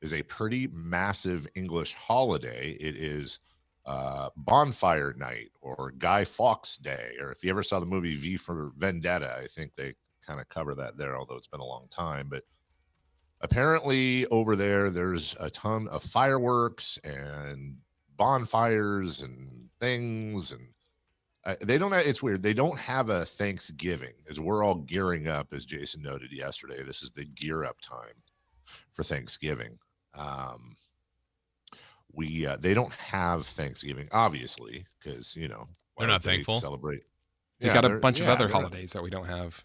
is a pretty massive English holiday. It is Bonfire Night or Guy Fawkes Day, or if you ever saw the movie V for Vendetta, I think they kind of cover that there, although it's been a long time. But apparently over there, there's a ton of fireworks and bonfires and things, and they don't. It's weird. They don't have a Thanksgiving, as we're all gearing up, as Jason noted yesterday. This is the gear up time for Thanksgiving. They don't have Thanksgiving, obviously, because they're not thankful. Celebrate. They got a bunch of other holidays that we don't have.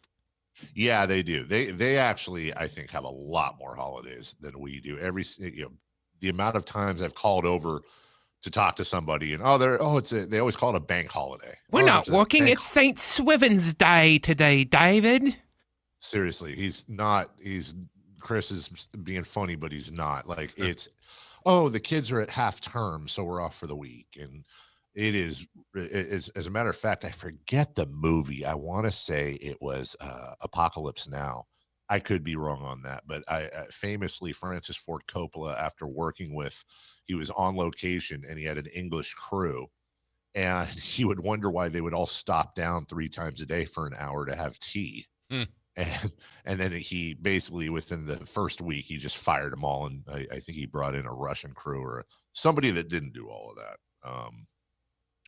Yeah, they do. They actually, I think, have a lot more holidays than we do. The amount of times I've called over to talk to somebody, and they always call it a bank holiday. We're not working. It's St. Swithin's Day today, David. Seriously, he's not. Chris is being funny, but he's not. Like, it's, the kids are at half term, so we're off for the week. And it is, as a matter of fact, I forget the movie. I want to say it was Apocalypse Now. I could be wrong on that, but famously, Francis Ford Coppola, after working with, he was on location and he had an English crew, and he would wonder why they would all stop down 3 times a day for an hour to have tea. And then he basically, within the first week, he just fired them all. And I think he brought in a Russian crew or somebody that didn't do all of that.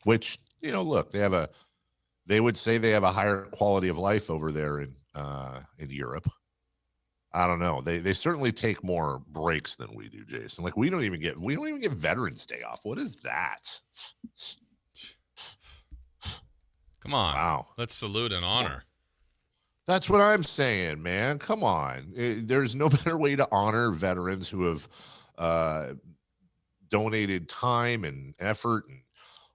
Which, look, they would say they have a higher quality of life over there in Europe. I don't know. They certainly take more breaks than we do, Jason. Like, we don't even get Veterans Day off. What is that? Come on. Wow. Let's salute and honor. That's what I'm saying, man. Come on. There's no better way to honor veterans who have donated time and effort and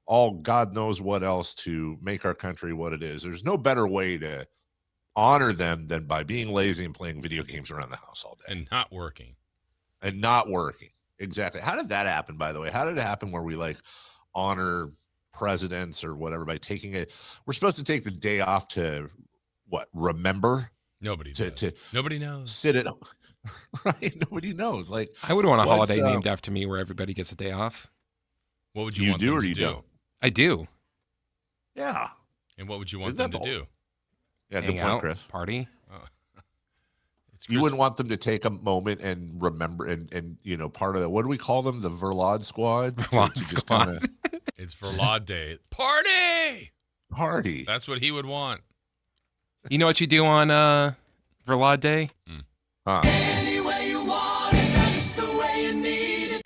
all God knows what else to make our country what it is. There's no better way to honor them than by being lazy and playing video games around the house all day. And not working. Exactly. How did that happen, by the way? How did it happen where we honor presidents or whatever by taking it? We're supposed to take the day off to remember? Nobody does. Nobody knows. Sit at home. Right? Nobody knows. Like, I would want a holiday named after me where everybody gets a day off. What would you want them to do? Don't? I do. Yeah. And what would you want them to do? Yeah, hang good point, out, Chris. Party. You wouldn't want them to take a moment and remember and part of that. What do we call them? The Verlad Squad? Verlad Squad. It's Verlad Day. Party. That's what he would want. You know what you do on Verlad Day? Any way you want it, that's the way you need it.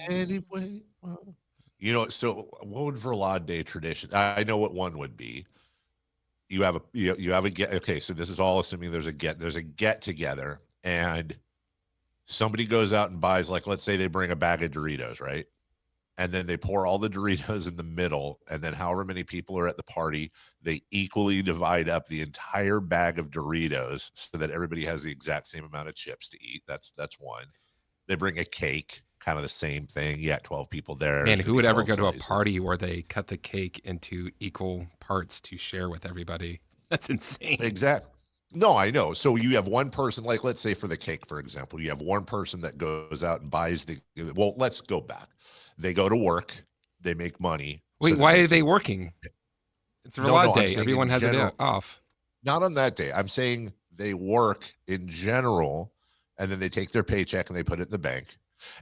Anyway. So what would Verlad Day tradition? I know what one would be. You have a get. Okay, so this is all assuming there's a get together, and somebody goes out and buys, let's say they bring a bag of Doritos, right? And then they pour all the Doritos in the middle, and then however many people are at the party, they equally divide up the entire bag of Doritos so that everybody has the exact same amount of chips to eat. That's one. They bring a cake, kind of the same thing. You got 12 people there. Man, who would ever go to a party where they cut the cake into equal parts to share with everybody? That's insane. Exactly. No, I know. So you have one person, let's say for the cake, for example, you have one person that goes out and buys let's go back. They go to work, they make money. Wait, why are they working? It's a Verlad Day. Everyone has a day off. Not on that day. I'm saying they work in general, and then they take their paycheck and they put it in the bank,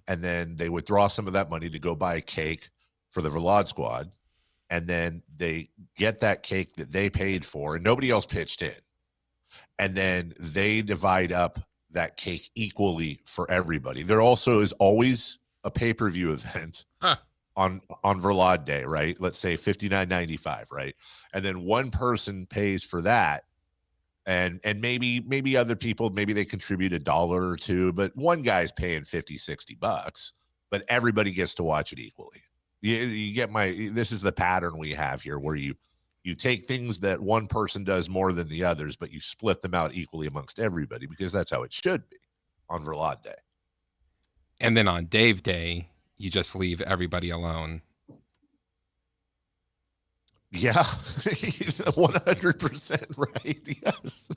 and then they withdraw some of that money to go buy a cake for the Verlad Squad, and then they get that cake that they paid for and nobody else pitched in, and then they divide up that cake equally for everybody. There also is always a pay-per-view event on Verlad Day, right? Let's say $59.95, right? And then one person pays for that, and maybe other people, maybe they contribute $1 or $2, but one guy's paying $50-$60, but everybody gets to watch it equally. You get this is the pattern we have here, where you take things that one person does more than the others, but you split them out equally amongst everybody, because that's how it should be on Verlad Day. And then on Dave Day, you just leave everybody alone. Yeah, 100% right. Yes.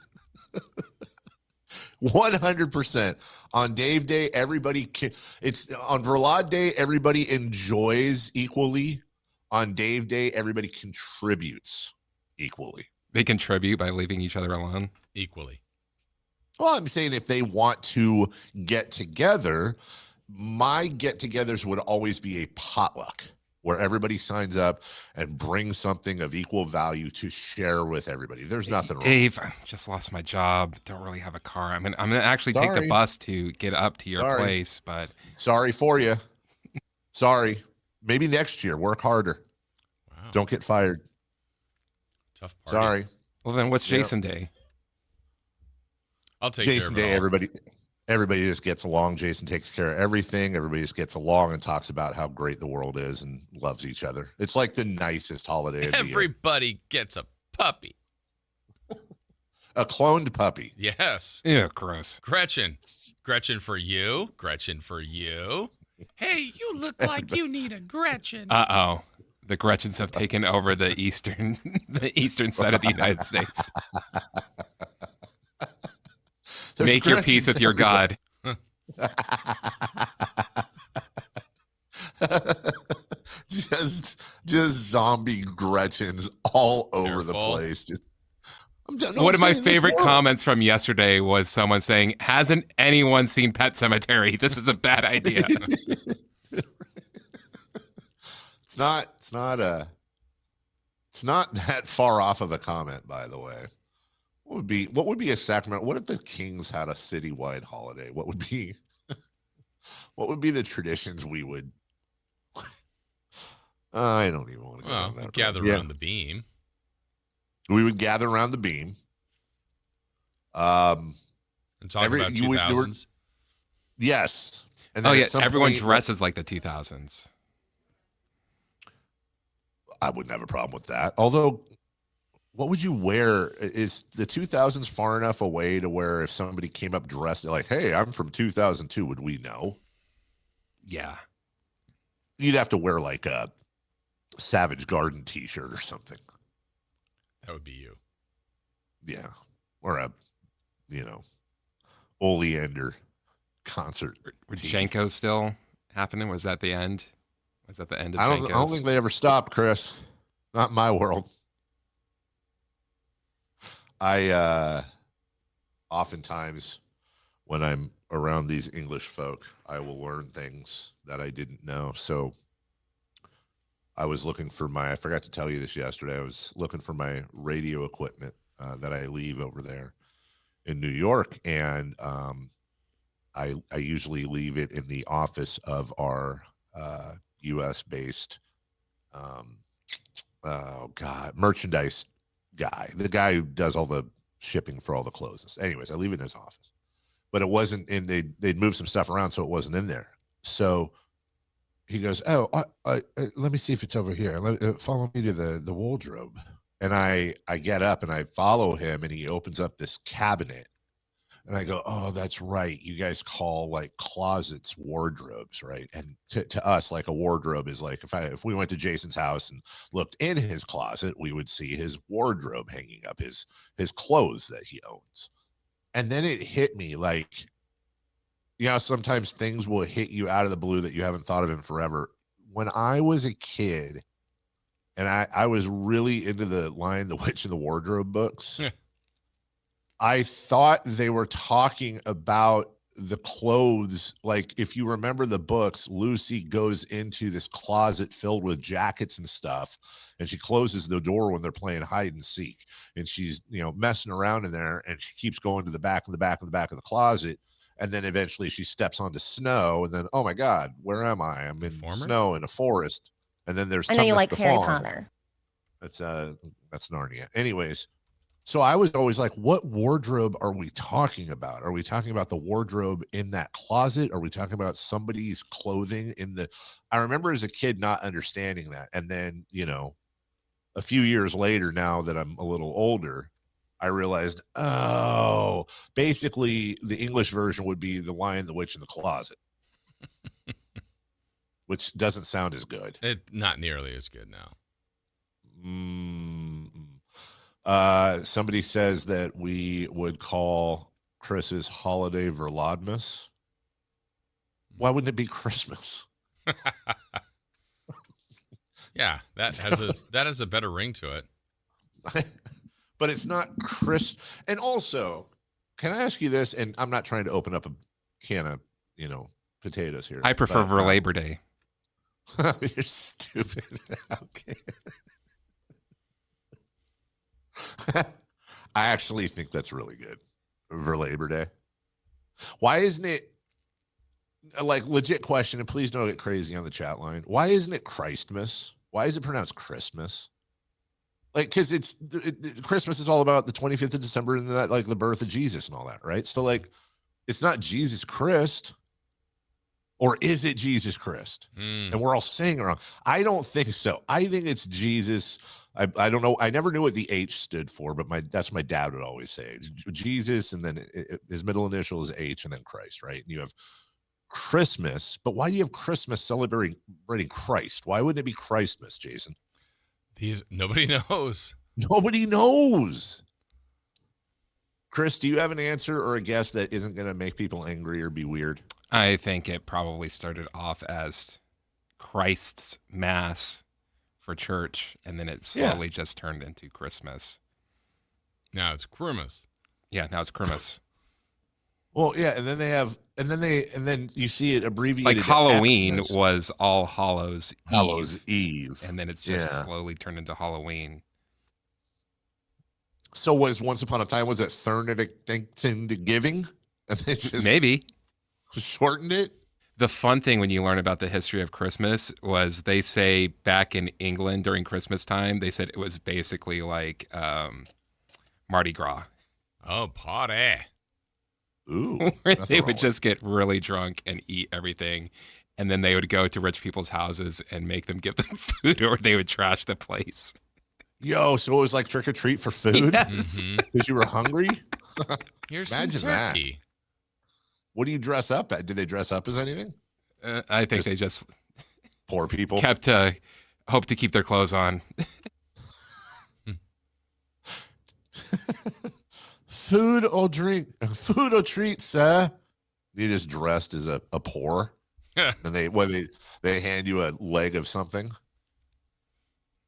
100%. On Dave Day, it's on Verlad Day, everybody enjoys equally. On Dave Day, everybody contributes equally. They contribute by leaving each other alone. Equally. Well, I'm saying if they want to get together, my get-togethers would always be a potluck where everybody signs up and brings something of equal value to share with everybody. There's nothing wrong. Dave, I just lost my job. Don't really have a car. I'm gonna actually take the bus to get up to your place, but sorry for you. Sorry. Maybe next year. Work harder. Wow. Don't get fired. Tough party. Sorry. Well, then what's Jason Day? I'll take Jason care of it Day. all. Everybody just gets along. Jason takes care of everything. Everybody just gets along and talks about how great the world is and loves each other. It's like the nicest holiday of the year. Everybody gets a puppy. A cloned puppy. Yes. Ew, gross. Gretchen for you. Gretchen for you. Hey, you look like you need a Gretchen. Uh-oh. The Gretchens have taken over the eastern side of the United States. Make your peace with your God. just zombie Gretchens all over the place. One of my favorite comments from yesterday was someone saying, "Hasn't anyone seen Pet Sematary? This is a bad idea." It's not that far off of a comment, by the way. What would be a Sacramento? What if the Kings had a citywide holiday? What would be the traditions we would? I don't even want to go on that. Gather around the beam. We would gather around the beam. And talk about 2000s. Yes. And then everyone dresses like the 2000s. I wouldn't have a problem with that. Although, what would you wear? Is the 2000s far enough away to where if somebody came up dressed like, "Hey, I'm from 2002," would we know? Yeah. You'd have to wear like a Savage Garden t-shirt or something. That would be you. Yeah. Or a, Oleander concert. Were Jenko still happening? Was that the end? Was that the end of I don't Jenko's? think they ever stopped, Chris. Not in my world. I oftentimes when I'm around these English folk, I will learn things that I didn't know. So I was looking for I forgot to tell you this yesterday. I was looking for my radio equipment that I leave over there in New York. And I usually leave it in the office of our U.S. based, merchandise guy, the guy who does all the shipping for all the clothes. Anyways, I leave it in his office, but it wasn't in. They'd moved some stuff around, so it wasn't in there. So he goes, "Oh, let me see if it's over here. Follow me to the wardrobe." And I get up and I follow him, and he opens up this cabinet. And I go, "Oh, that's right. You guys call like closets wardrobes, right?" And to us, like a wardrobe is like if we went to Jason's house and looked in his closet, we would see his wardrobe hanging up, his clothes that he owns. And then it hit me like, sometimes things will hit you out of the blue that you haven't thought of in forever. When I was a kid, and I was really into the Lion, the Witch, and the Wardrobe books. I thought they were talking about the clothes. Like, if you remember the books, Lucy goes into this closet filled with jackets and stuff, and she closes the door when they're playing hide and seek. And she's, messing around in there, and she keeps going to the back of the closet. And then eventually she steps onto snow, and then, oh my God, where am I? I'm in snow in a forest. And then there's I know you like the Harry Fawn. Potter. That's Narnia. Anyways. So I was always like, what wardrobe are we talking about? Are we talking about the wardrobe in that closet? Are we talking about somebody's clothing I remember as a kid not understanding that. And then, a few years later, now that I'm a little older, I realized, oh, basically the English version would be The Lion, the Witch, and the Closet, which doesn't sound as good. Not nearly as good now. Somebody says that we would call Chris's holiday Verladmas. why wouldn't it be Christmas? Yeah, that has a better ring to it. But it's not Chris. And also, can I ask you this? And I'm not trying to open up a can of, potatoes here. I prefer but, Labor Day. You're stupid. Okay. I actually think that's really good for Labor Day. Why isn't it, like, legit question, and please don't get crazy on the chat line. Why isn't it Christmas? Why is it pronounced Christmas? Like, because Christmas is all about the 25th of December and that, like, the birth of Jesus and all that, right? So, like, it's not Jesus Christ, or is it Jesus Christ? And we're all saying it wrong. I don't think so. I think it's Jesus. I don't know. I never knew what the H stood for, but that's what my dad would always say. Jesus, and then his middle initial is H, and then Christ, right? And you have Christmas, but why do you have Christmas celebrating Christ? Why wouldn't it be Christmas, Jason? Nobody knows. Nobody knows. Chris, do you have an answer or a guess that isn't going to make people angry or be weird? I think it probably started off as Christ's Mass for church, and then it slowly just turned into Christmas. Now it's Christmas. Yeah, now it's Christmas. Well, yeah, and then you see it abbreviated. Like Halloween Xmas. was All Hallows Eve, and then it's just slowly turned into Halloween. So was Once Upon a Time, was it Thanksgiving? And they just Maybe shortened it. The fun thing when you learn about the history of Christmas was they say back in England during Christmas time, they said it was basically like Mardi Gras. Oh, party. Ooh. Where they would just get really drunk and eat everything. And then they would go to rich people's houses and make them give them food, or they would trash the place. Yo, so it was like trick or treat for food? Yes. Because you were hungry? Here's Imagine some turkey. What do you dress up at? Did they dress up as anything? I think they just poor people kept hope to keep their clothes on. Food or treat, sir. You just dressed as a poor, and they hand you a leg of something,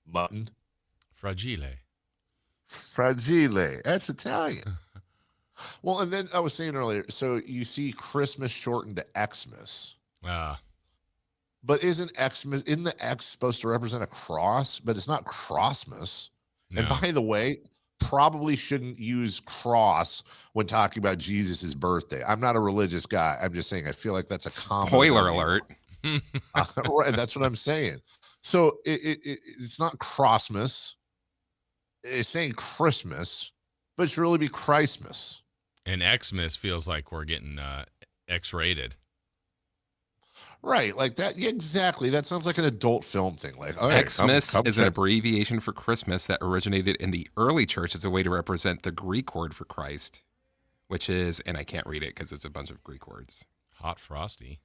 mutton. Fragile. That's Italian. Well, and then I was saying earlier, so you see Christmas shortened to Xmas. But isn't the X supposed to represent a cross? But it's not Crossmas. No. And by the way, probably shouldn't use cross when talking about Jesus's birthday. I'm not a religious guy. I'm just saying I feel like that's a common. Spoiler alert. Right, that's what I'm saying. So it's not Crossmas. It's saying Christmas, but it should really be Christmas. And Xmas feels like we're getting X-rated. Right, like that. Yeah, exactly. That sounds like an adult film thing. Like, all right, Xmas is an abbreviation for Christmas that originated in the early church as a way to represent the Greek word for Christ, which is, and I can't read it because it's a bunch of Greek words. Hot frosty.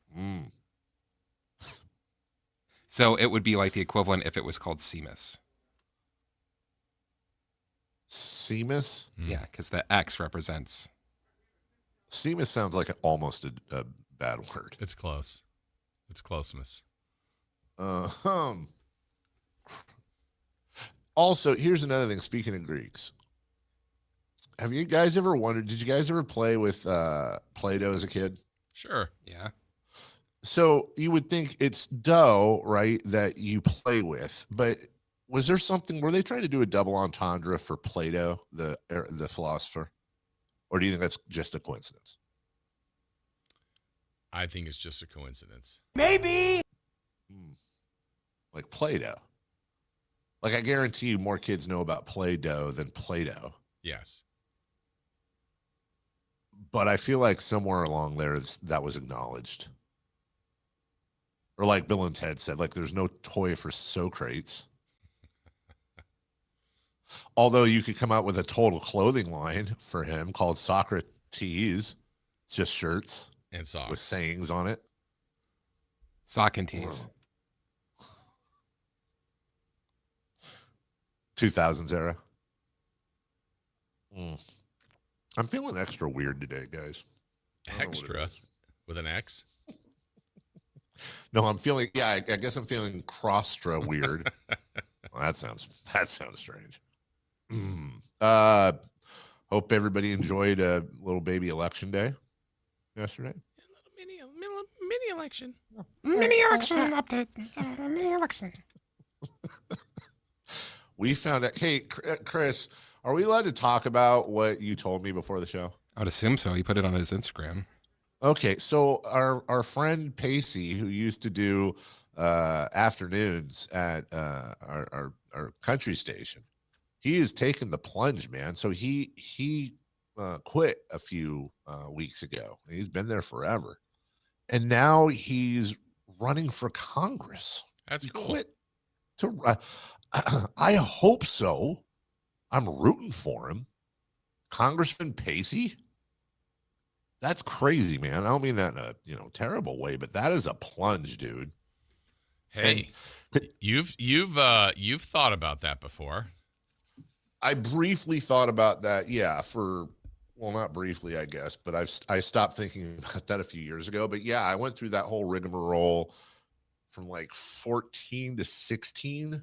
So it would be like the equivalent if it was called Seamus. Seamus? Yeah, because the X represents. Seamus sounds like almost a bad word. It's close. It's closeness. Also, here's another thing. Speaking of Greeks, have you guys ever wondered? Did you guys ever play with Play-Doh as a kid? Sure. Yeah. So you would think it's dough, right, that you play with, but was there something? Were they trying to do a double entendre for Plato, the philosopher, or do you think that's just a coincidence? I think it's just a coincidence. Maybe. Like Play-Doh. Like I guarantee you, more kids know about Play-Doh than Play-Doh. Yes. But I feel like somewhere along there that was acknowledged. Or like Bill and Ted said, like there's no toy for Socrates. Although you could come out with a total clothing line for him called Socrates. It's just shirts and socks with sayings on it. Sock and tees. 2000s era. I'm feeling extra weird today, guys. Extra with an X. No, I'm feeling. Yeah, I guess I'm feeling crosstra weird. Well, that sounds strange. Hope everybody enjoyed a little baby election day yesterday. A little mini election. Mini election update. Mini election. We found out. Hey, Chris, are we allowed to talk about what you told me before the show? I would assume so. He put it on his Instagram. Okay, so our friend Pacey, who used to do afternoons at our country station, he has taken the plunge, man. So he quit a few weeks ago. He's been there forever, and now he's running for Congress. That's He cool. quit to. I hope so. I'm rooting for him, Congressman Pacey. That's crazy, man. I don't mean that in a terrible way, but that is a plunge, dude. Hey, you've thought about that before. I briefly thought about that, yeah, not briefly, I guess, but I stopped thinking about that a few years ago. But yeah, I went through that whole rigmarole from like 14 to 16.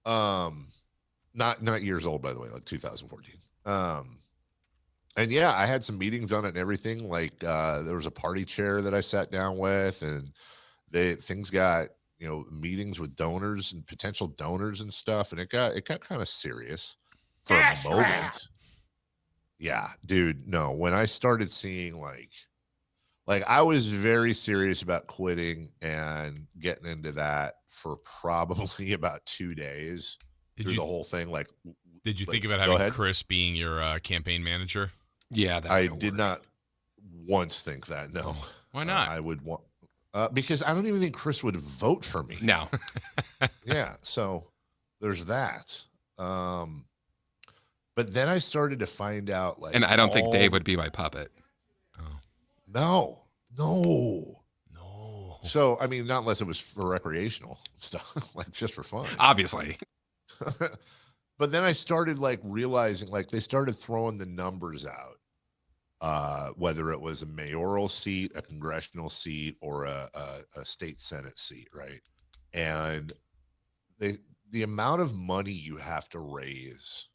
Not years old, by the way, like 2014. And yeah, I had some meetings on it and everything. Like there was a party chair that I sat down with, and things got meetings with donors and potential donors and stuff, and it got kind of serious for a moment. Yeah, dude. No, when I started seeing like I was very serious about quitting and getting into that for probably about 2 days through the whole thing. Like, did you think about having Chris being your campaign manager? Yeah, I did not once think that. No. Why not? I would want because I don't even think Chris would vote for me. No. Yeah, so there's that. But then I started to find out like, and I don't think Dave would be my puppet. No. No. So I mean, not unless it was for recreational stuff, like just for fun. Obviously. But then I started like realizing, like they started throwing the numbers out, whether it was a mayoral seat, a congressional seat, or a state Senate seat, right? And the amount of money you have to raise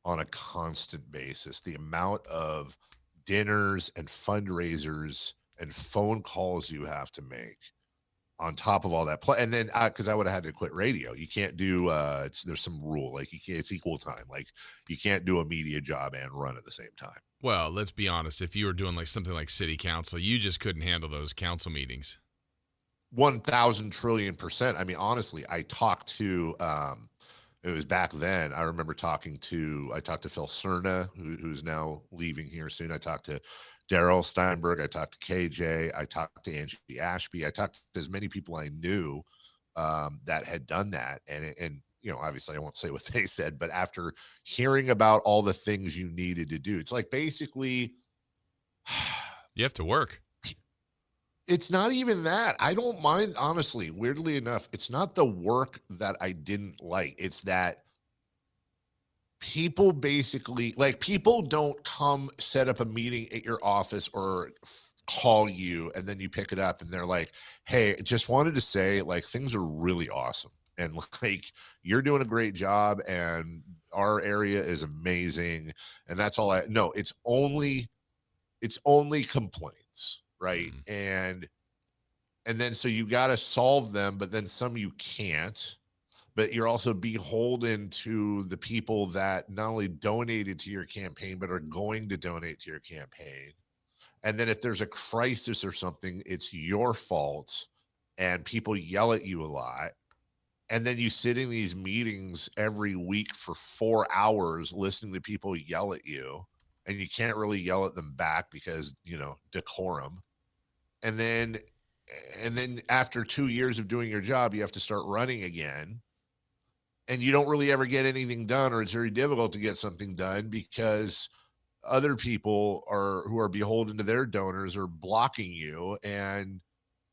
on a constant basis, the amount of dinners and fundraisers and phone calls you have to make on top of all that, and then because I would have had to quit radio. You can't do there's some rule, like it's equal time, like you can't do a media job and run at the same time. Well, let's be honest, if you were doing like something like city council, you just couldn't handle those council meetings. 1,000 trillion%. I mean, honestly, I talked to it was back then. I remember talking to Phil Cerna, who's now leaving here soon. I talked to Daryl Steinberg. I talked to KJ. I talked to Angie Ashby. I talked to as many people I knew that had done that. And obviously I won't say what they said, but after hearing about all the things you needed to do, it's like basically you have to work. It's not even that. I don't mind, honestly, weirdly enough. It's not the work that I didn't like. It's that people basically, like, people don't come set up a meeting at your office or call you and then you pick it up and they're like, hey, just wanted to say, like, things are really awesome. And like, you're doing a great job and our area is amazing. And that's all no, it's only complaints. Right. And then so you got to solve them, but then some you can't, but you're also beholden to the people that not only donated to your campaign, but are going to donate to your campaign. And then if there's a crisis or something, it's your fault and people yell at you a lot. And then you sit in these meetings every week for 4 hours listening to people yell at you, and you can't really yell at them back because, decorum. And then after 2 years of doing your job, you have to start running again. And you don't really ever get anything done, or it's very difficult to get something done because other people who are beholden to their donors are blocking you, and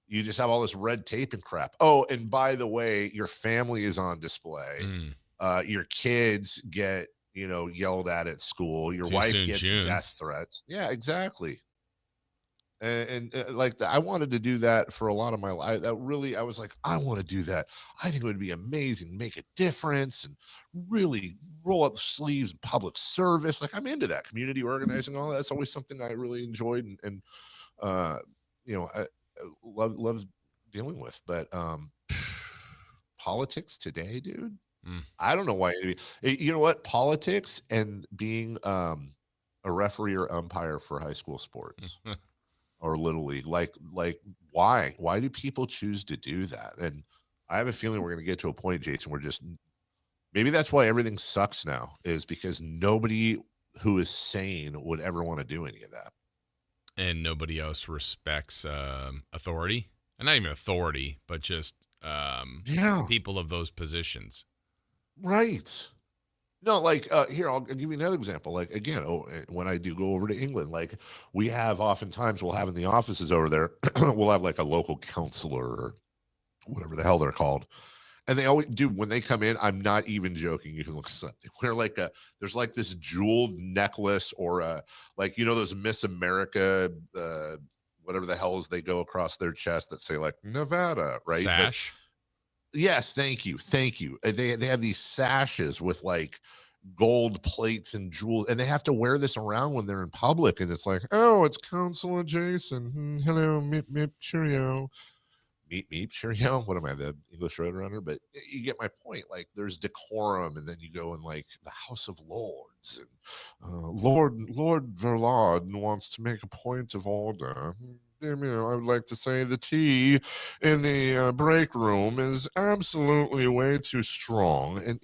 you just have all this red tape and crap. Oh, and by the way, your family is on display. Your kids get, yelled at school. Your wife gets death threats. Yeah, exactly. like I wanted to do that for a lot of my life. I was like, I want to do that. I think it would be amazing, make a difference, and really roll up the sleeves in public service. Like I'm into that community organizing, all that. That's always something I really enjoyed and I love dealing with. But politics today, dude. I don't know why. You know what? Politics and being a referee or umpire for high school sports or little league, like why do people choose to do that? And I have a feeling we're going to get to a point, Jason, where maybe that's why everything sucks now, is because nobody who is sane would ever want to do any of that. And nobody else respects authority, and not even authority, but just people of those positions. Right. No, like here, I'll give you another example. Like again, when I do go over to England, like we have oftentimes we'll have in the offices over there, we'll have like a local counselor or whatever the hell they're called. And they always do when they come in. I'm not even joking. You can look something. We're like there's like this jeweled necklace or like, those Miss America, whatever the hell is they go across their chest that say like Nevada, right? Sash. Yes, thank you. They have these sashes with like gold plates and jewels, and they have to wear this around when they're in public. And it's like, oh, it's Counselor Jason. Hello, meep, cheerio. Meep, cheerio. What am I, the English Roadrunner? But you get my point. Like, there's decorum, and then you go in like the House of Lords, and Lord Verlaud wants to make a point of order. I would like to say the tea in the break room is absolutely way too strong, and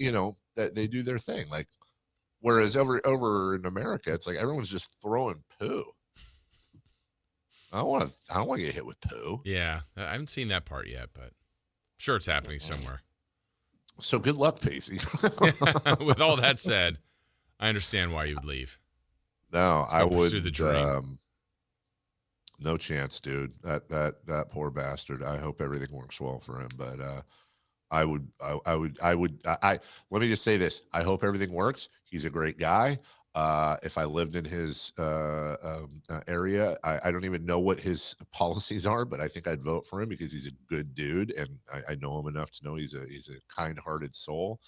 that they do their thing. Like, whereas over in America, it's like everyone's just throwing poo. I don't want to get hit with poo. Yeah, I haven't seen that part yet, but I'm sure it's happening somewhere. So good luck, Pacey. With all that said, I understand why you'd leave. No, I would pursue the dream. No chance, dude. That poor bastard. I hope everything works well for him, but I would let me just say this. I hope everything works. He's a great guy. If I lived in his area, I don't even know what his policies are, but I think I'd vote for him because he's a good dude, and I know him enough to know he's a kind-hearted soul.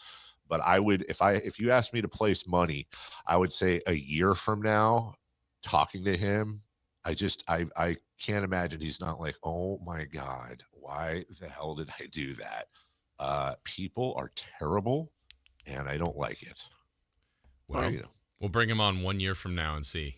But I would, if you asked me to place money, I would say a year from now, talking to him, I can't imagine he's not like, oh my God, why the hell did I do that? People are terrible, and I don't like it. Well, we'll bring him on 1 year from now and see.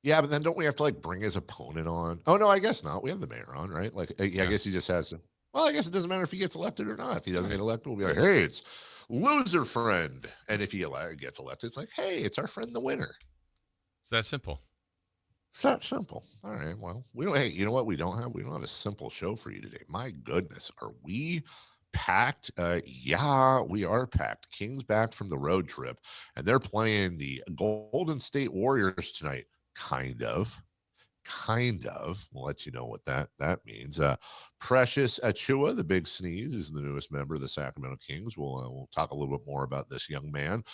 Yeah, but then don't we have to like bring his opponent on? Oh no, I guess not. We have the mayor on, right? Like, I guess he just has to. Well, I guess it doesn't matter if he gets elected or not. If he doesn't get elected, we'll be like, hey, it's loser friend. And if he gets elected, it's like, hey, it's our friend, the winner. It's that simple. It's that simple. All right. Well, we don't. Hey, you know what? We don't have a simple show for you today. My goodness, are we packed? Yeah, we are packed. Kings back from the road trip, and they're playing the Golden State Warriors tonight. Kind of. We'll let you know what that means. Precious Achiuwa, the big sneeze, is the newest member of the Sacramento Kings. We'll talk a little bit more about this young man.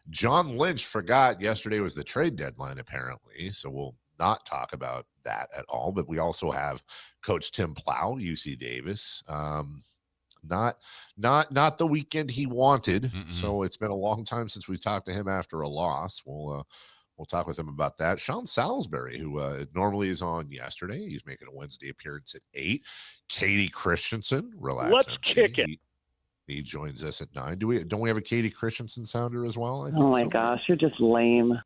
John Lynch forgot yesterday was the trade deadline, apparently, so we'll not talk about that at all. But we also have Coach Tim Plow, UC Davis. Not the weekend he wanted. So it's been a long time since we talked to him after a loss. We'll talk with him about that. Sean Salisbury, who normally is on yesterday, he's making a Wednesday appearance at 8. Katie Christensen, relax. Let's kick it. He joins us at 9. Don't we have a Katie Christensen sounder as well? Oh my gosh, you're just lame.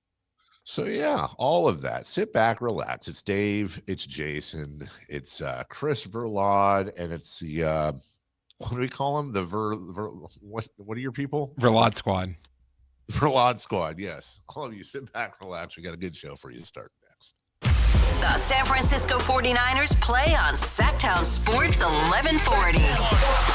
So yeah, all of that. Sit back, relax. It's Dave, it's Jason, it's Chris Verlaud, and it's the what do we call them? The what are your people? Verlaud Squad. Verlaud Squad, yes. All of you sit back, relax. We got a good show for you to start next. The San Francisco 49ers play on Sactown Sports 1140.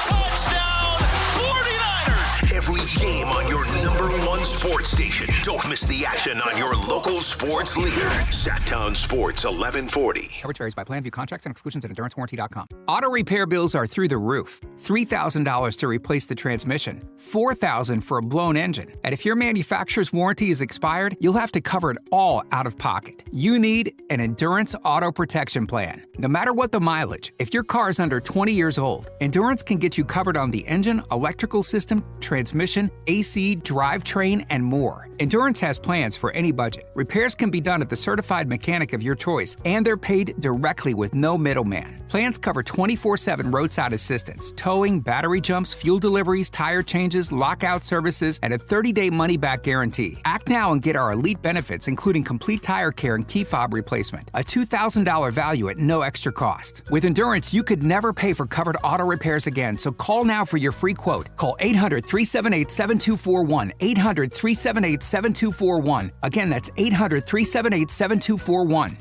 Touchdown 49ers! Every game on your #1 sport. sports station. Don't miss the action on your local sports leader. Sactown Sports 1140. Coverage varies by plan. View contracts and exclusions at endurancewarranty.com. Auto repair bills are through the roof. $3,000 to replace the transmission. $4,000 for a blown engine. And if your manufacturer's warranty is expired, you'll have to cover it all out of pocket. You need an Endurance Auto Protection Plan. No matter what the mileage, if your car is under 20 years old, Endurance can get you covered on the engine, electrical system, transmission, AC, drivetrain, and more. Endurance has plans for any budget. Repairs can be done at the certified mechanic of your choice, and they're paid directly with no middleman. Plans cover 24/7 roadside assistance, towing, battery jumps, fuel deliveries, tire changes, lockout services, and a 30-day money-back guarantee. Act now and get our elite benefits, including complete tire care and key fob replacement. A $2,000 value at no extra cost. With Endurance, you could never pay for covered auto repairs again, so call now for your free quote. Call 800-378-7241. 800-378-7241. Again, that's 800-378-7241.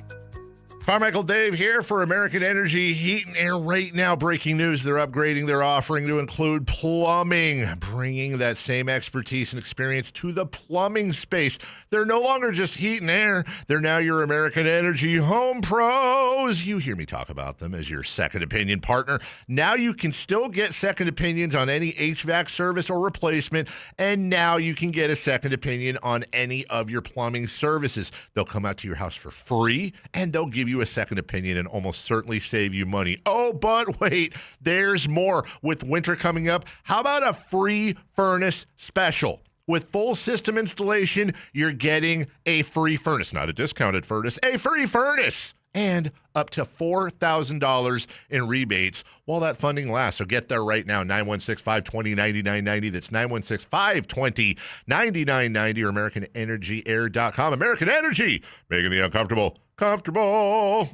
Carmichael Dave here for American Energy Heat and Air. Right now, breaking news, they're upgrading their offering to include plumbing, bringing that same expertise and experience to the plumbing space. They're no longer just heat and air. They're now your American Energy Home Pros. You hear me talk about them as your second opinion partner. Now you can still get second opinions on any HVAC service or replacement, and now you can get a second opinion on any of your plumbing services. They'll come out to your house for free, and they'll give you a second opinion and almost certainly save you money. Oh, but wait, there's more. With winter coming up, how about a free furnace special? With full system installation, you're getting a free furnace, not a discounted furnace, a free furnace, and up to $4,000 in rebates while that funding lasts. So get there right now, 916-520-9990. That's 916-520-9990 or AmericanEnergyAir.com. American Energy, making the uncomfortable comfortable.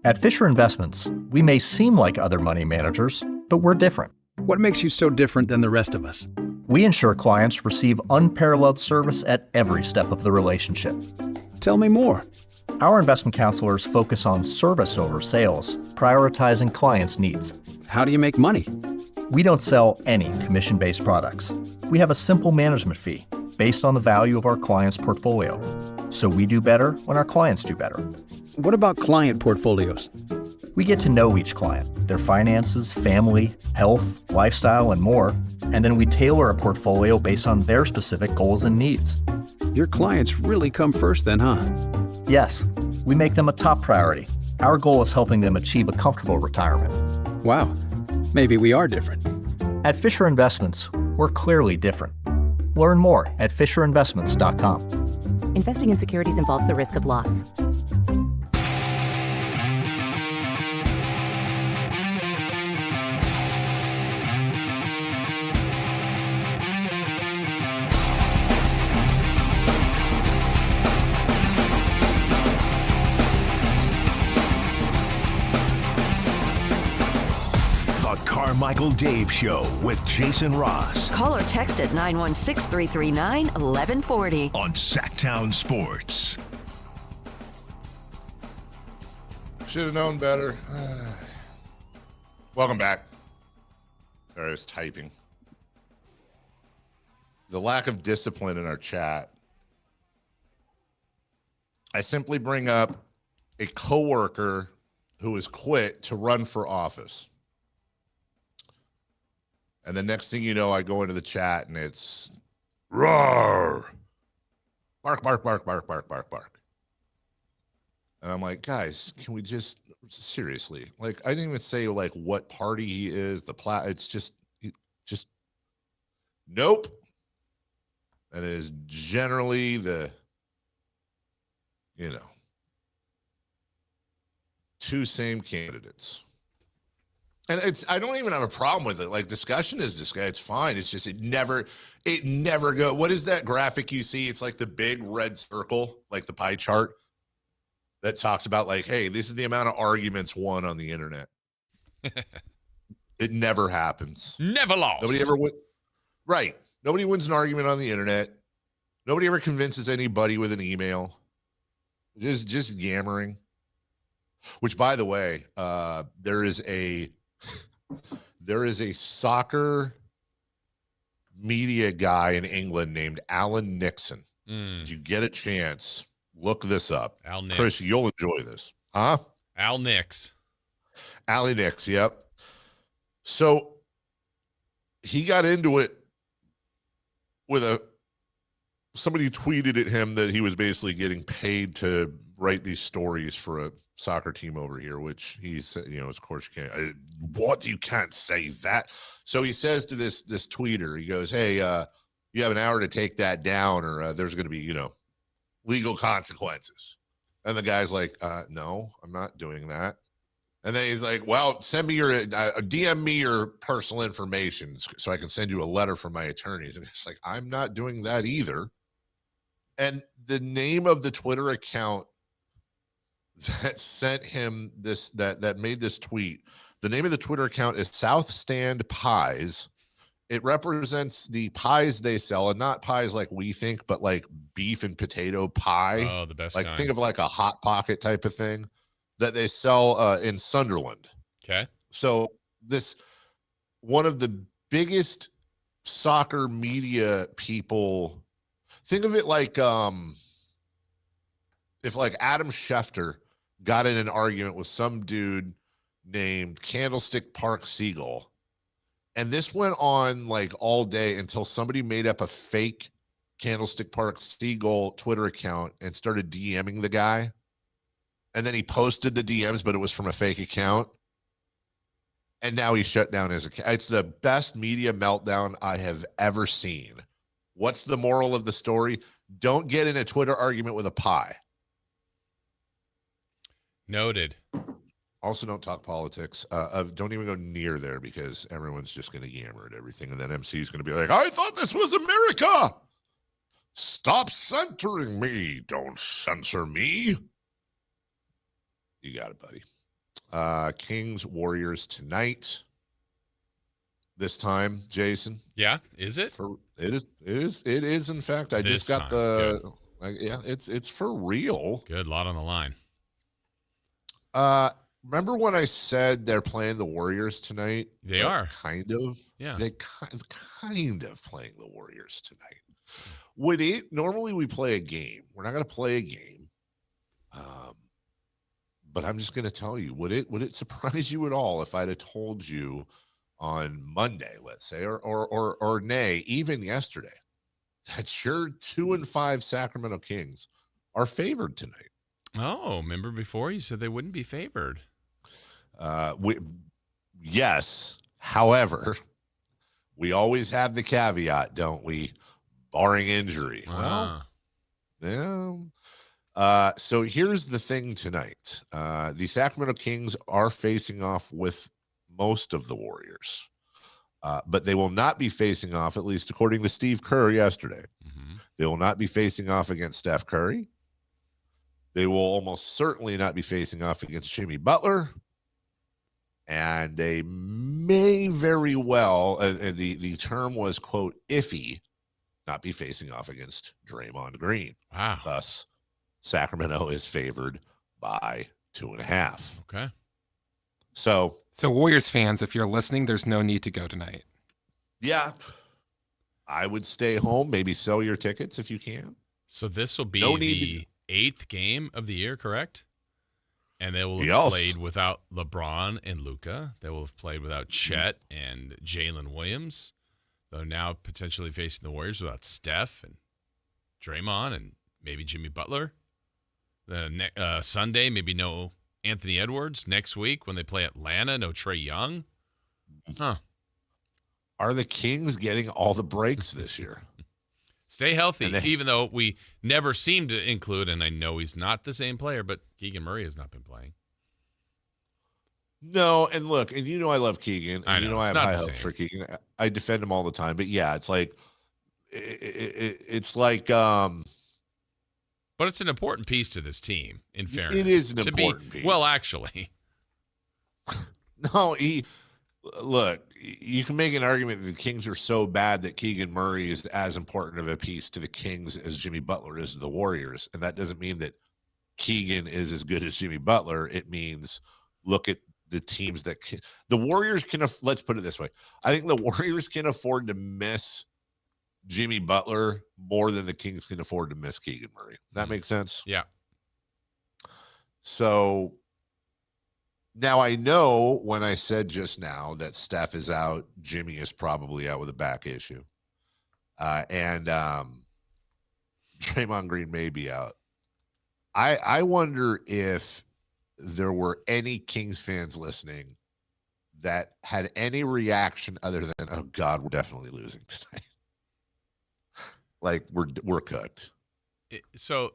At Fisher Investments, we may seem like other money managers, but we're different. What makes you so different than the rest of us? We ensure clients receive unparalleled service at every step of the relationship. Tell me more. Our investment counselors focus on service over sales, prioritizing clients' needs. How do you make money? We don't sell any commission-based products. We have a simple management fee based on the value of our client's portfolio. So we do better when our clients do better. What about client portfolios? We get to know each client, their finances, family, health, lifestyle, and more, and then we tailor a portfolio based on their specific goals and needs. Your clients really come first then, huh? Yes, we make them a top priority. Our goal is helping them achieve a comfortable retirement. Wow, maybe we are different. At Fisher Investments, we're clearly different. Learn more at FisherInvestments.com. Investing in securities involves the risk of loss. Carmichael Dave Show with Jason Ross. Call or text at 916-339-1140. On Sactown Sports. Should have known better. Welcome back. Sorry, I was typing. The lack of discipline in our chat. I simply bring up a coworker who has quit to run for office. And the next thing you know, I go into the chat and it's roar, bark, bark, bark, bark, bark, bark, bark. And I'm like, guys, can we just seriously? Like, I didn't even say like what party he is. It's just nope. And it is generally the, two same candidates. And I don't even have a problem with it. Like, discussion is discussion. It's fine. It's just, it never go. What is that graphic you see? It's like the big red circle, like the pie chart that talks about like, hey, this is the amount of arguments won on the internet. It never happens. Never lost. Nobody ever win. Right. Nobody wins an argument on the internet. Nobody ever convinces anybody with an email. Just yammering. Which, by the way, there is a soccer media guy in England named Alan Nixon. If you get a chance, look this up. Al Nix. Chris, you'll enjoy this. Huh? Al Nix. Allie Nix, yep. So he got into it with somebody tweeted at him that he was basically getting paid to write these stories for a soccer team over here, which he said, of course you can't. What? You can't say that. So he says to this tweeter, he goes, hey, you have an hour to take that down or there's going to be, legal consequences. And the guy's like, no, I'm not doing that. And then he's like, well, send me DM me your personal information so I can send you a letter from my attorneys. And it's like, I'm not doing that either. And the name of the Twitter account that sent him this, that made this tweet, the name of the Twitter account is South Stand Pies. It represents the pies they sell, and not pies like we think, but like beef and potato pie. Oh, the best like kind. Think of like a Hot Pocket type of thing that they sell in Sunderland. Okay. So this, one of the biggest soccer media people, think of it like if like Adam Schefter got in an argument with some dude named Candlestick Park Seagull. And this went on like all day until somebody made up a fake Candlestick Park Seagull Twitter account and started DMing the guy. And then he posted the DMs, but it was from a fake account. And now he shut down his account. It's the best media meltdown I have ever seen. What's the moral of the story? Don't get in a Twitter argument with a pie. Noted. Also, don't talk politics. Don't even go near there because everyone's just going to yammer at everything. And then MC is going to be like, I thought this was America. Stop censoring me. Don't censor me. You got it, buddy. Kings Warriors tonight. This time, Jason. Yeah, is it? It is. In fact, I This just got time. it's for real. Good, lot on the line. Remember when I said they're playing the Warriors tonight? They are. Kind of. Yeah. They kind of playing the Warriors tonight. Normally we play a game. We're not going to play a game. But I'm just going to tell you, would it surprise you at all if I'd have told you on Monday, let's say, or nay, even yesterday, that your 2-5 Sacramento Kings are favored tonight? Oh, remember before you said they wouldn't be favored? Yes. However, we always have the caveat, don't we? Barring injury. Well, yeah. So here's the thing tonight. The Sacramento Kings are facing off with most of the Warriors, but they will not be facing off, at least according to Steve Kerr yesterday. Mm-hmm. They will not be facing off against Steph Curry. They will almost certainly not be facing off against Jimmy Butler. And they may very well, the term was, quote, iffy, not be facing off against Draymond Green. Wow. Thus, Sacramento is favored by 2.5. Okay. So Warriors fans, if you're listening, there's no need to go tonight. Yeah. I would stay home, maybe sell your tickets if you can. So this will be the 8th game of the year, correct? And they will have played without LeBron and Luka. They will have played without Chet and Jalen Williams. They're now potentially facing the Warriors without Steph and Draymond and maybe Jimmy Butler. Sunday, maybe no Anthony Edwards. Next week when they play Atlanta, no Trae Young. Huh. Are the Kings getting all the breaks this year? Stay healthy, even though we never seem to include, and I know he's not the same player, but Keegan Murray has not been playing. No, and look, and I love Keegan. And I know, I it's have not high the hopes same. for Keegan. I defend him all the time. But yeah, it's like But it's an important piece to this team, in fairness. It is an important piece. Well, actually. No, look, you can make an argument that the Kings are so bad that Keegan Murray is as important of a piece to the Kings as Jimmy Butler is to the Warriors. And that doesn't mean that Keegan is as good as Jimmy Butler. It means look at the teams that the Warriors can, let's put it this way. I think the Warriors can afford to miss Jimmy Butler more than the Kings can afford to miss Keegan Murray. That makes sense? Yeah. So now I know when I said just now that Steph is out, Jimmy is probably out with a back issue. And Draymond Green may be out. I wonder if there were any Kings fans listening that had any reaction other than, oh God, we're definitely losing tonight. Like we're cooked. So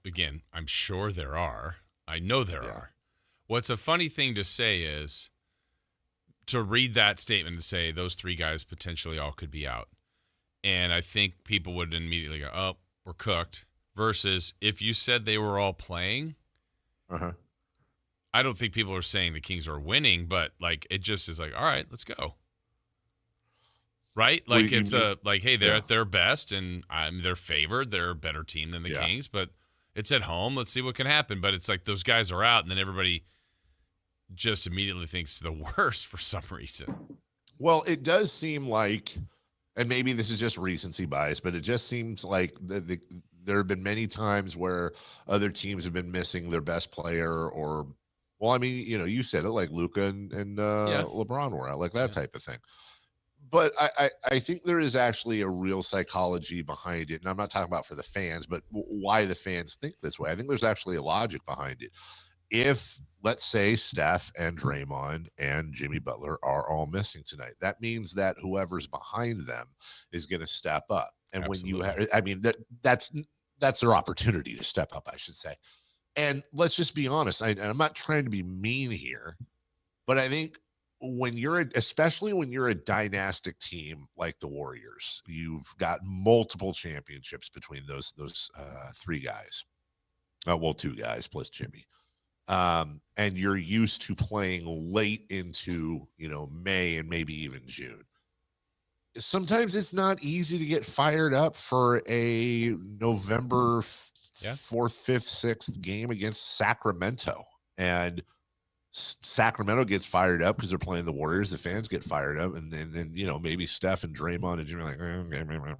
again, I'm sure there are. I know there are. What's a funny thing to say is to read that statement and say those three guys potentially all could be out. And I think people would immediately go, oh, we're cooked. Versus if you said they were all playing, I don't think people are saying the Kings are winning, but like it just is like, all right, let's go. Right? Like it's like, hey, they're at their best and they're favored. They're a better team than the Kings, but it's at home. Let's see what can happen. But it's like those guys are out, and then everybody just immediately thinks the worst for some reason. Well, it does seem like, and maybe this is just recency bias, but it just seems like there have been many times where other teams have been missing their best player or, well, I mean, you said it, like Luka and LeBron were out, like that type of thing. But I think there is actually a real psychology behind it. And I'm not talking about for the fans, but why the fans think this way. I think there's actually a logic behind it. If, let's say, Steph and Draymond and Jimmy Butler are all missing tonight, that means that whoever's behind them is going to step up. And Absolutely. That's their opportunity to step up, I should say. And let's just be honest. I'm not trying to be mean here, but I think especially when you're a dynastic team like the Warriors, you've got multiple championships between those three guys. Two guys plus Jimmy. And you're used to playing late into, May and maybe even June. Sometimes it's not easy to get fired up for a November 4th, 5th, 6th game against Sacramento. And Sacramento gets fired up because they're playing the Warriors. The fans get fired up. And then maybe Steph and Draymond and Jimmy are like,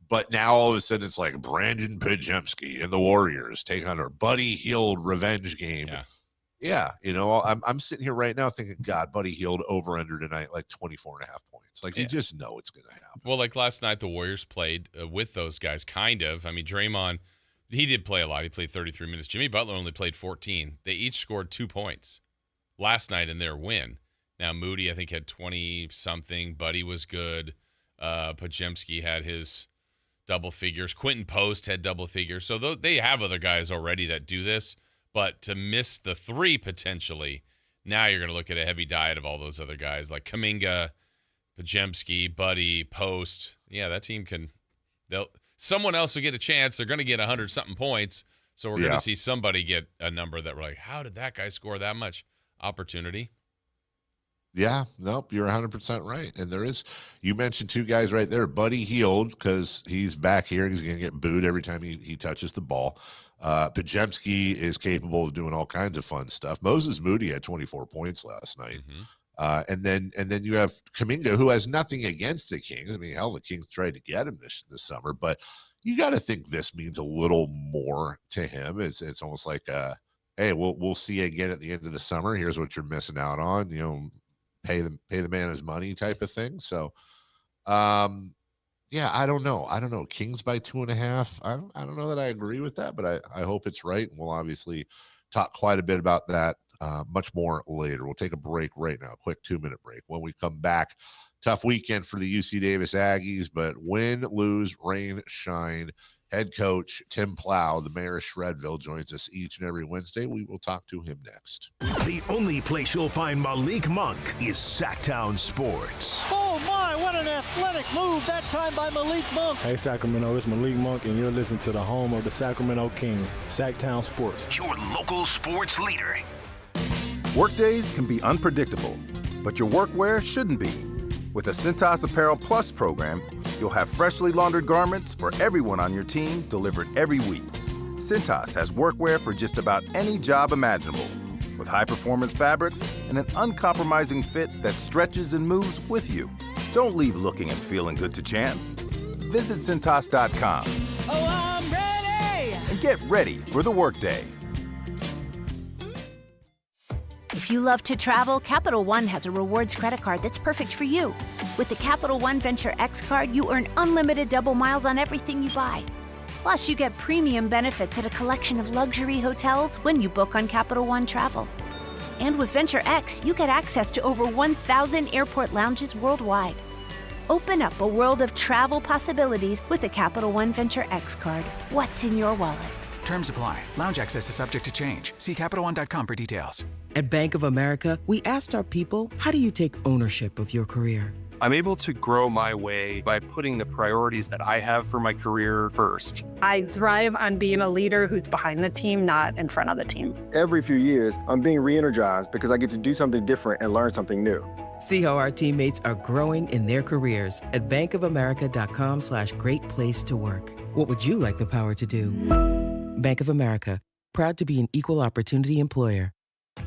but now all of a sudden it's like Brandon Pajemski and the Warriors take on our Buddy Hield revenge game. Yeah. I'm sitting here right now thinking, God, Buddy Hield over under tonight, like 24.5 points. Like you just know it's going to happen. Well, like last night, the Warriors played with those guys, kind of. I mean, Draymond, he did play a lot. He played 33 minutes. Jimmy Butler only played 14. They each scored 2 points last night in their win. Now, Moody, I think, had 20-something. Buddy was good. Pajemski had his double figures. Quentin Post had double figures. So they have other guys already that do this. But to miss the three potentially, now you're going to look at a heavy diet of all those other guys like Kuminga, Pajemski, Buddy, Post. Yeah, that team someone else will get a chance. They're going to get 100-something points. So we're going to see somebody get a number that we're like, how did that guy score that much? Opportunity. Yeah, nope, you're 100% right. And you mentioned two guys right there. Buddy Hield, because he's back here. He's going to get booed every time he touches the ball. Pajemski is capable of doing all kinds of fun stuff. Moses Moody had 24 points last night. And then you have Kuminga, who has nothing against the Kings. I mean, hell, the Kings tried to get him this summer, but you got to think this means a little more to him. It's almost like, hey, we'll see you again at the end of the summer. Here's what you're missing out on. Pay the man his money type of thing. So, yeah, I don't know. Kings by 2.5. I don't know that I agree with that, but I hope it's right. And we'll obviously talk quite a bit about that much more later. We'll take a break right now, quick 2-minute break. When we come back, tough weekend for the UC Davis Aggies, but win, lose, rain, shine. Head coach Tim Plow, the mayor of Shredville, joins us each and every Wednesday. We will talk to him next. The only place you'll find Malik Monk is Sactown Sports. Oh my, what an athletic move that time by Malik Monk. Hey Sacramento, it's Malik Monk and you're listening to the home of the Sacramento Kings, Sactown Sports. Your local sports leader. Workdays can be unpredictable, but your workwear shouldn't be. With the Cintas Apparel Plus program, you'll have freshly laundered garments for everyone on your team delivered every week. Cintas has workwear for just about any job imaginable, with high-performance fabrics and an uncompromising fit that stretches and moves with you. Don't leave looking and feeling good to chance. Visit Cintas.com Oh, I'm ready. and get ready for the workday. If you love to travel, Capital One has a rewards credit card that's perfect for you. With the Capital One Venture X card, you earn unlimited double miles on everything you buy. Plus, you get premium benefits at a collection of luxury hotels when you book on Capital One Travel. And with Venture X, you get access to over 1,000 airport lounges worldwide. Open up a world of travel possibilities with the Capital One Venture X card. What's in your wallet? Terms apply. Lounge access is subject to change. See CapitalOne.com for details. At Bank of America, we asked our people, how do you take ownership of your career? I'm able to grow my way by putting the priorities that I have for my career first. I thrive on being a leader who's behind the team, not in front of the team. Every few years, I'm being re-energized because I get to do something different and learn something new. See how our teammates are growing in their careers at bankofamerica.com/great place to work. What would you like the power to do? Bank of America, proud to be an equal opportunity employer.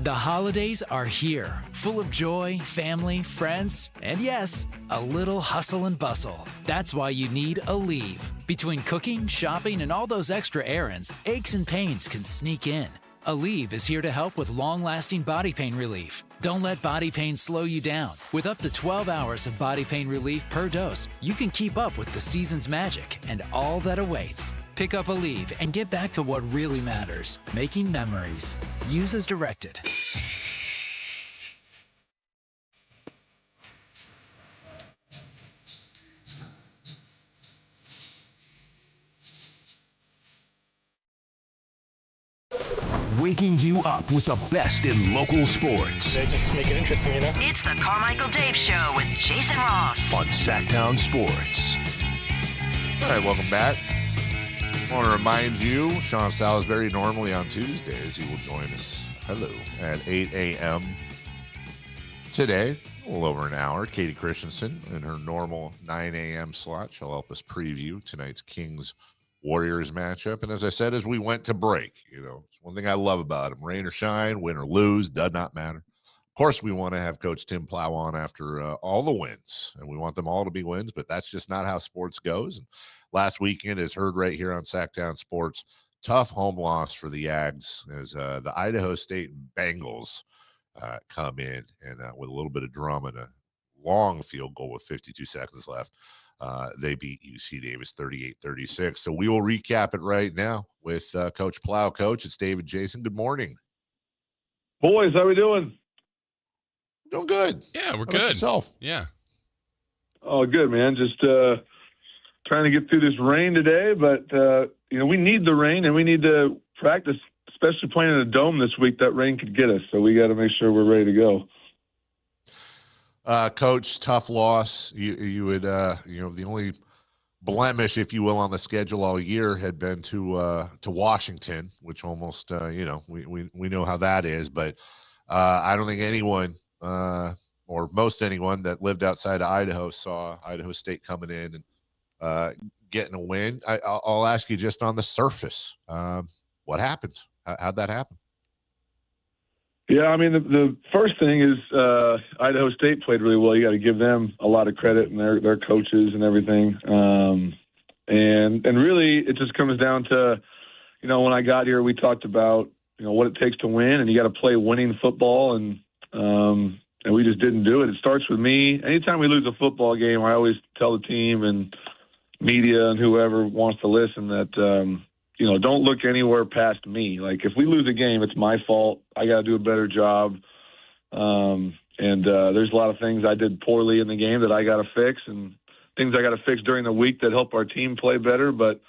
The holidays are here, full of joy, family, friends, and yes, a little hustle and bustle. That's why you need Aleve. Between cooking, shopping, and all those extra errands, aches and pains can sneak in. Aleve is here to help with long-lasting body pain relief. Don't let body pain slow you down. With up to 12 hours of body pain relief per dose, you can keep up with the season's magic and all that awaits. Pick up Aleve and get back to what really matters, making memories. Use as directed. Waking you up with the best in local sports. They just make it interesting, you know? It's the Carmichael Dave Show with Jason Ross on Sactown Sports. All right, welcome back. I want to remind you, Sean Salisbury, normally on Tuesdays, he will join us, at 8 a.m. Today, a little over an hour. Katie Christensen in her normal 9 a.m. slot. She'll help us preview tonight's Kings-Warriors matchup. And as I said, as we went to break, it's one thing I love about him. Rain or shine, win or lose, does not matter. Of course, we want to have Coach Tim Plow on after all the wins, and we want them all to be wins, but that's just not how sports goes. And last weekend, as heard right here on Sactown Sports, tough home loss for the Yags as the Idaho State Bengals come in and with a little bit of drama and a long field goal with 52 seconds left. They beat UC Davis 38-36. So we will recap it right now with Coach Plow. Coach, it's David Jason. Good morning. Boys, how we doing? Doing good. Yeah, we're How good. about yourself? Yeah. Oh, good, man. Just trying to get through this rain today, but we need the rain and we need to practice, especially playing in a dome this week. That rain could get us, so we got to make sure we're ready to go. Coach, tough loss. You would the only blemish, if you will, on the schedule all year had been to Washington, which almost we know how that is, but I don't think anyone or most anyone that lived outside of Idaho saw Idaho State coming in and getting a win. I'll ask you just on the surface, what happened? How'd that happen? Yeah, I mean, the first thing is Idaho State played really well. You got to give them a lot of credit and their coaches and everything. And really, it just comes down to, when I got here, we talked about what it takes to win, and you got to play winning football, and we just didn't do it. It starts with me. Anytime we lose a football game, I always tell the team and media and whoever wants to listen that don't look anywhere past me. Like, if we lose a game, it's my fault. I got to do a better job. And there's a lot of things I did poorly in the game that I got to fix, and things I got to fix during the week that help our team play better. But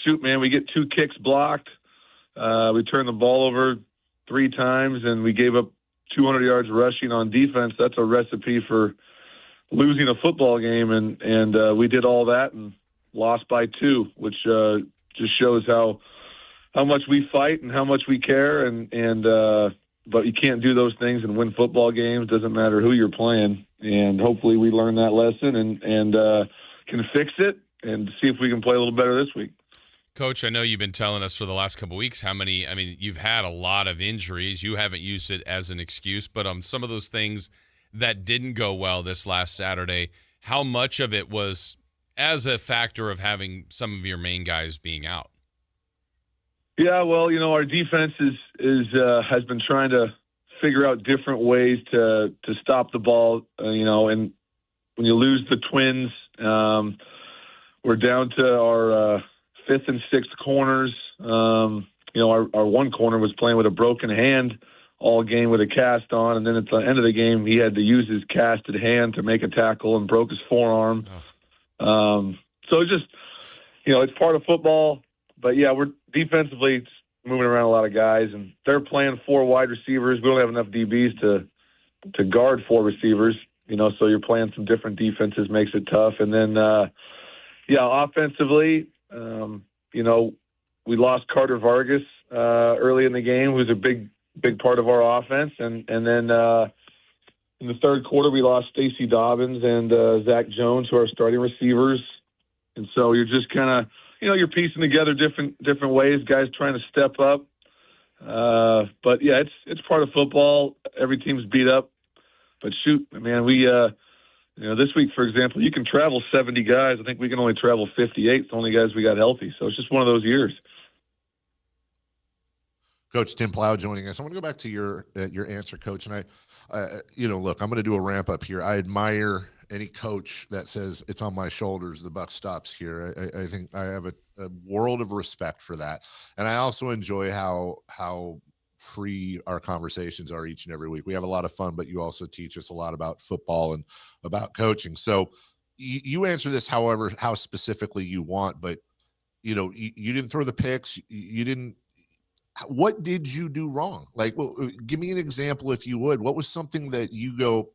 shoot, man, we get 2 kicks blocked. We turned the ball over 3 times, and we gave up 200 yards rushing on defense. That's a recipe for losing a football game. And we did all that and lost by 2, which just shows how much we fight and how much we care. But you can't do those things and win football games. Doesn't matter who you're playing. And hopefully we learn that lesson and can fix it and see if we can play a little better this week. Coach, I know you've been telling us for the last couple of weeks you've had a lot of injuries. You haven't used it as an excuse, but some of those things that didn't go well this last Saturday, how much of it was as a factor of having some of your main guys being out? Yeah, well, our defense has been trying to figure out different ways to stop the ball, and when you lose the Twins, we're down to our fifth and sixth corners. Our one corner was playing with a broken hand all game with a cast on, and then at the end of the game, he had to use his casted hand to make a tackle and broke his forearm. So just, it's part of football. But, yeah, we're defensively moving around a lot of guys, and they're playing 4 wide receivers. We don't have enough DBs to guard 4 receivers, so you're playing some different defenses, makes it tough. And then, offensively, we lost Carter Vargas early in the game, who's a big part of our offense. And then in the third quarter, we lost Stacey Dobbins and Zach Jones, who are starting receivers. And so you're just kind of, you're piecing together different ways, guys trying to step up. But yeah, it's part of football. Every team's beat up, but shoot, man, we, this week, for example, you can travel 70 guys. I think we can only travel 58. It's the only guys we got healthy. So it's just one of those years. Coach Tim Plow joining us. I want to go back to your answer, Coach. And look, I'm going to do a ramp up here. I admire any coach that says it's on my shoulders, the buck stops here. I think I have a world of respect for that. And I also enjoy how free our conversations are each and every week. We have a lot of fun, but you also teach us a lot about football and about coaching. So you answer this however, how specifically you want, but you didn't throw the picks. You didn't. What did you do wrong? Give me an example if you would. What was something that you go,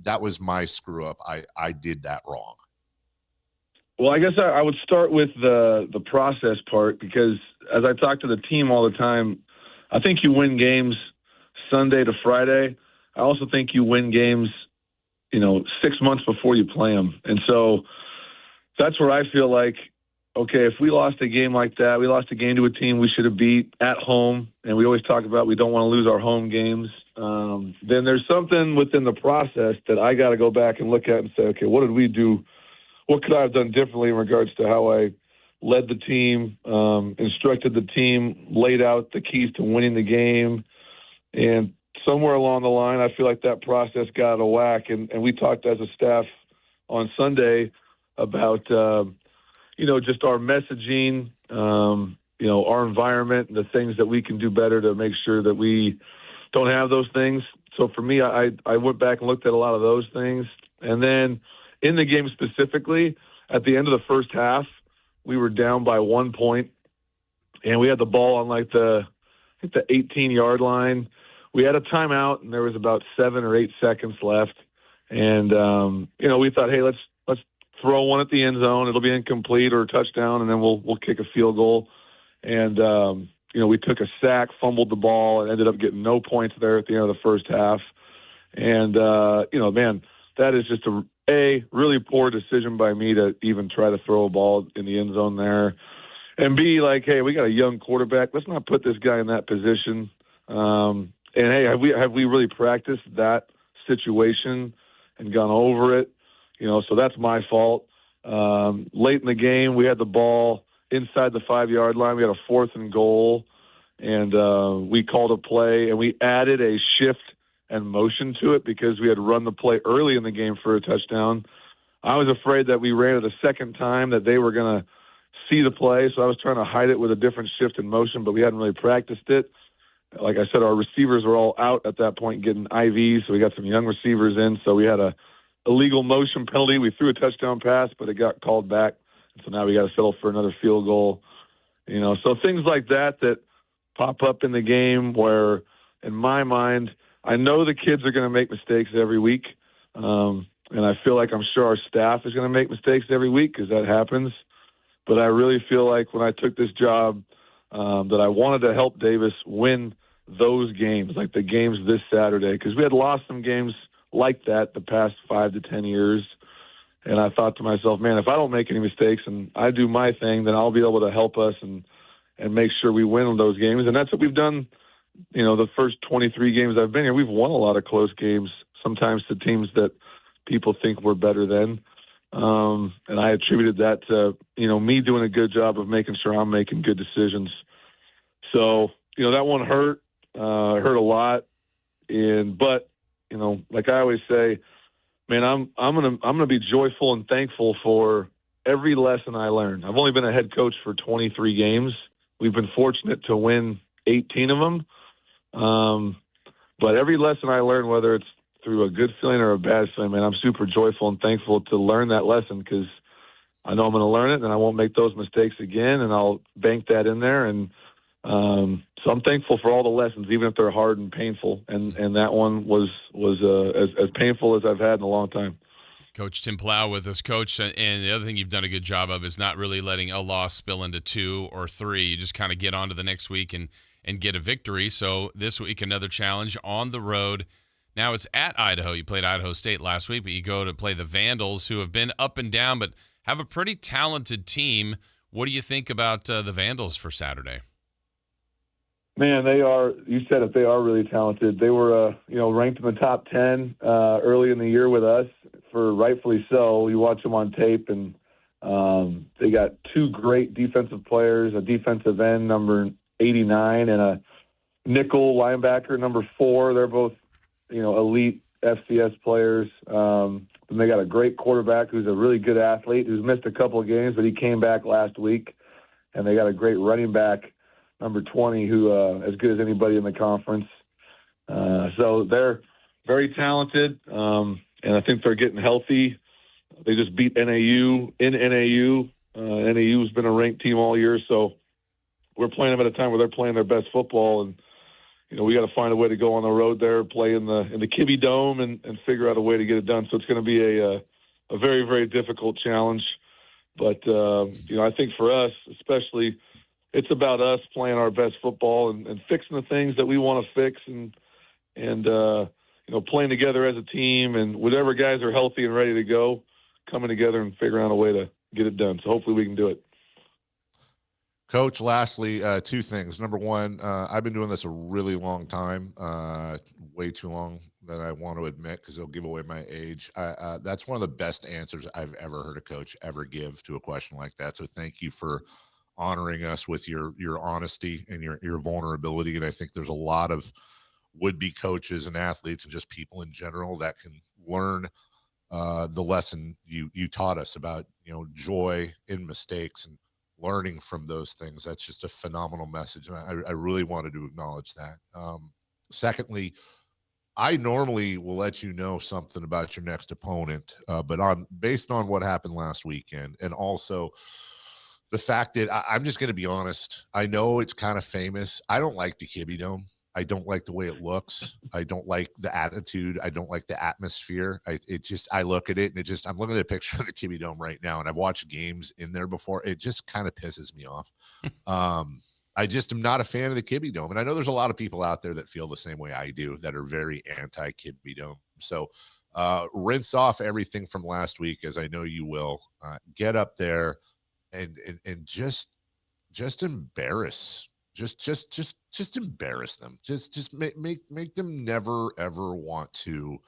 that was my screw up. I did that wrong. Well, I guess I would start with the process part, because as I talk to the team all the time, I think you win games Sunday to Friday. I also think you win games, 6 months before you play them. And so that's where I feel like, okay, if we lost a game like that, we lost a game to a team we should have beat at home, and we always talk about we don't want to lose our home games, then there's something within the process that I got to go back and look at and say, okay, what did we do? What could I have done differently in regards to how I led the team, instructed the team, laid out the keys to winning the game? And somewhere along the line, I feel like that process got out of whack, and we talked as a staff on Sunday about just our messaging, our environment, and the things that we can do better to make sure that we don't have those things. So for me, I went back and looked at a lot of those things. And then in the game specifically, at the end of the first half, we were down by 1 point, and we had the ball on the 18-yard line. We had a timeout, and there was about 7 or 8 seconds left. And, we thought, hey, let's throw one at the end zone. It'll be incomplete or a touchdown, and then we'll kick a field goal. And, we took a sack, fumbled the ball, and ended up getting no points there at the end of the first half. And, man, that is just a really poor decision by me to even try to throw a ball in the end zone there. And B, hey, we got a young quarterback. Let's not put this guy in that position. And, hey, have we really practiced that situation and gone over it? So that's my fault. Late in the game, we had the ball inside the 5-yard line. We had a 4th and goal, and we called a play, and we added a shift and motion to it because we had run the play early in the game for a touchdown. I was afraid that we ran it a second time, that they were going to see the play, so I was trying to hide it with a different shift and motion, but we hadn't really practiced it. Like I said, our receivers were all out at that point getting IVs, so we got some young receivers in, so we had a illegal motion penalty. We threw a touchdown pass, but it got called back. So now we got to settle for another field goal. So things like that pop up in the game where, in my mind, I know the kids are going to make mistakes every week. And I feel like I'm sure our staff is going to make mistakes every week because that happens. But I really feel like when I took this job that I wanted to help Davis win those games, like the games this Saturday, because we had lost some games like that the past 5 to 10 years. And I thought to myself, man, if I don't make any mistakes and I do my thing, then I'll be able to help us and make sure we win those games. And that's what we've done, the first 23 games I've been here. We've won a lot of close games, sometimes to teams that people think we're better than. And I attributed that to, me doing a good job of making sure I'm making good decisions. So, that one hurt a lot. But, like I always say, man, I'm going to be joyful and thankful for every lesson I learned. I've only been a head coach for 23 games. We've been fortunate to win 18 of them. But every lesson I learned, whether it's through a good feeling or a bad feeling, man, I'm super joyful and thankful to learn that lesson, because I know I'm going to learn it and I won't make those mistakes again, and I'll bank that in there. And so I'm thankful for all the lessons, even if they're hard and painful. And that one was as painful as I've had in a long time. Coach Tim Plow with us, Coach. And the other thing you've done a good job of is not really letting a loss spill into 2 or 3. You just kind of get on to the next week and get a victory. So this week, another challenge on the road. Now it's at Idaho. You played Idaho State last week, but you go to play the Vandals, who have been up and down but have a pretty talented team. What do you think about the Vandals for Saturday? Man, they are. You said it. They are really talented. They were, ranked in the top 10 early in the year with us, for rightfully so. You watch them on tape, and they got 2 great defensive players: a defensive end, number 89, and a nickel linebacker, number 4. They're both, elite FCS players. And they got a great quarterback who's a really good athlete, who's missed a couple of games, but he came back last week. And they got a great running back, number 20, who as good as anybody in the conference. So they're very talented, and I think they're getting healthy. They just beat NAU in NAU. NAU has been a ranked team all year, so we're playing them at a time where they're playing their best football, and we got to find a way to go on the road there, play in the Kibbe Dome, and figure out a way to get it done. So it's going to be a very, very difficult challenge. But I think for us, especially, it's about us playing our best football and fixing the things that we want to fix, and playing together as a team, and whatever guys are healthy and ready to go, coming together and figuring out a way to get it done. So hopefully we can do it. Coach, lastly, 2 things. Number one, I've been doing this a really long time, way too long that I want to admit, because it'll give away my age. That's one of the best answers I've ever heard a coach ever give to a question like that. So thank you for honoring us with your honesty and your vulnerability. And I think there's a lot of would-be coaches and athletes and just people in general that can learn the lesson you taught us about, joy in mistakes and learning from those things. That's just a phenomenal message. And I really wanted to acknowledge that. Secondly, I normally will let you know something about your next opponent, but based on what happened last weekend, and also the fact that I'm just going to be honest, I know it's kind of famous. I don't like the Kibbe Dome. I don't like the way it looks. I don't like the attitude. I don't like the atmosphere. I look at it and I'm looking at a picture of the Kibbe Dome right now, and I've watched games in there before. It just kind of pisses me off. I just am not a fan of the Kibbe Dome. And I know there's a lot of people out there that feel the same way I do, that are very anti-Kibbe Dome. So rinse off everything from last week, as I know you will. Get up there and just embarrass. Just embarrass them. Just make them never ever want to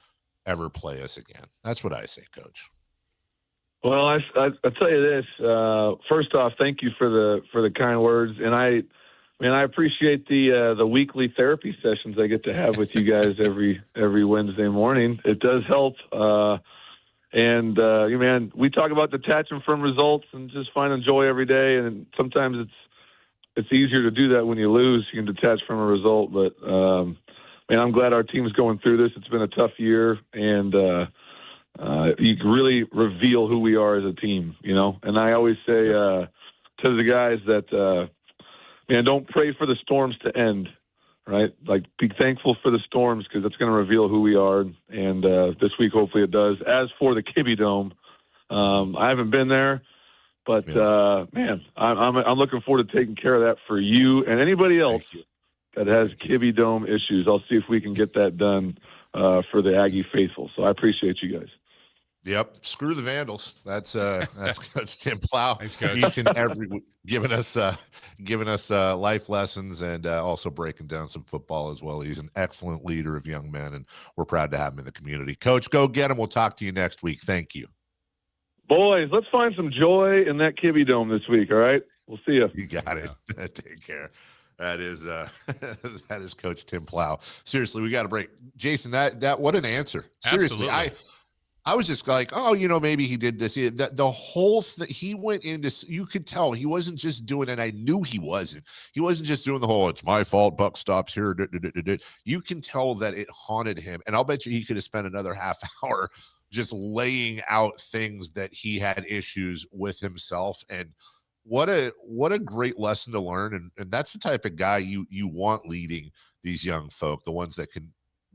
ever play us again. That's what I say, Coach. Well, I'll tell you this. First off, thank you for the kind words, and I appreciate the weekly therapy sessions I get to have with you guys every Wednesday morning. It does help. Man, we talk about detaching from results and just finding joy every day, and sometimes it's easier to do that when you lose. You can detach from a result, but man, I'm glad our team's going through this. It's been a tough year, and you can really reveal who we are as a team, And I always say to the guys that, man, don't pray for the storms to end, right? Like, be thankful for the storms, because it's going to reveal who we are, and this week hopefully it does. As for the Kibbe Dome, I haven't been there. But, man, I'm looking forward to taking care of that for you and anybody else that has Kibbe Dome issues. I'll see if we can get that done for the Aggie faithful. So I appreciate you guys. Yep. Screw the Vandals. That's Coach Tim Plow. Thanks, Coach. Each and every giving us life lessons, and also breaking down some football as well. He's an excellent leader of young men, and we're proud to have him in the community. Coach, go get him. We'll talk to you next week. Thank you. Boys, let's find some joy in that Kibby Dome this week, all right? We'll see you. You got it. Take care. That is that is Coach Tim Plow. Seriously, we got to break. Jason, that what an answer. Seriously, Absolutely. I was just like, oh, maybe he did this. The whole thing, he went into, you could tell he wasn't just doing it. I knew he wasn't. He wasn't just doing the whole, it's my fault, buck stops here. You can tell that it haunted him. And I'll bet you he could have spent another half hour just laying out things that he had issues with himself. And what a great lesson to learn. And that's the type of guy you want leading these young folk, the ones that can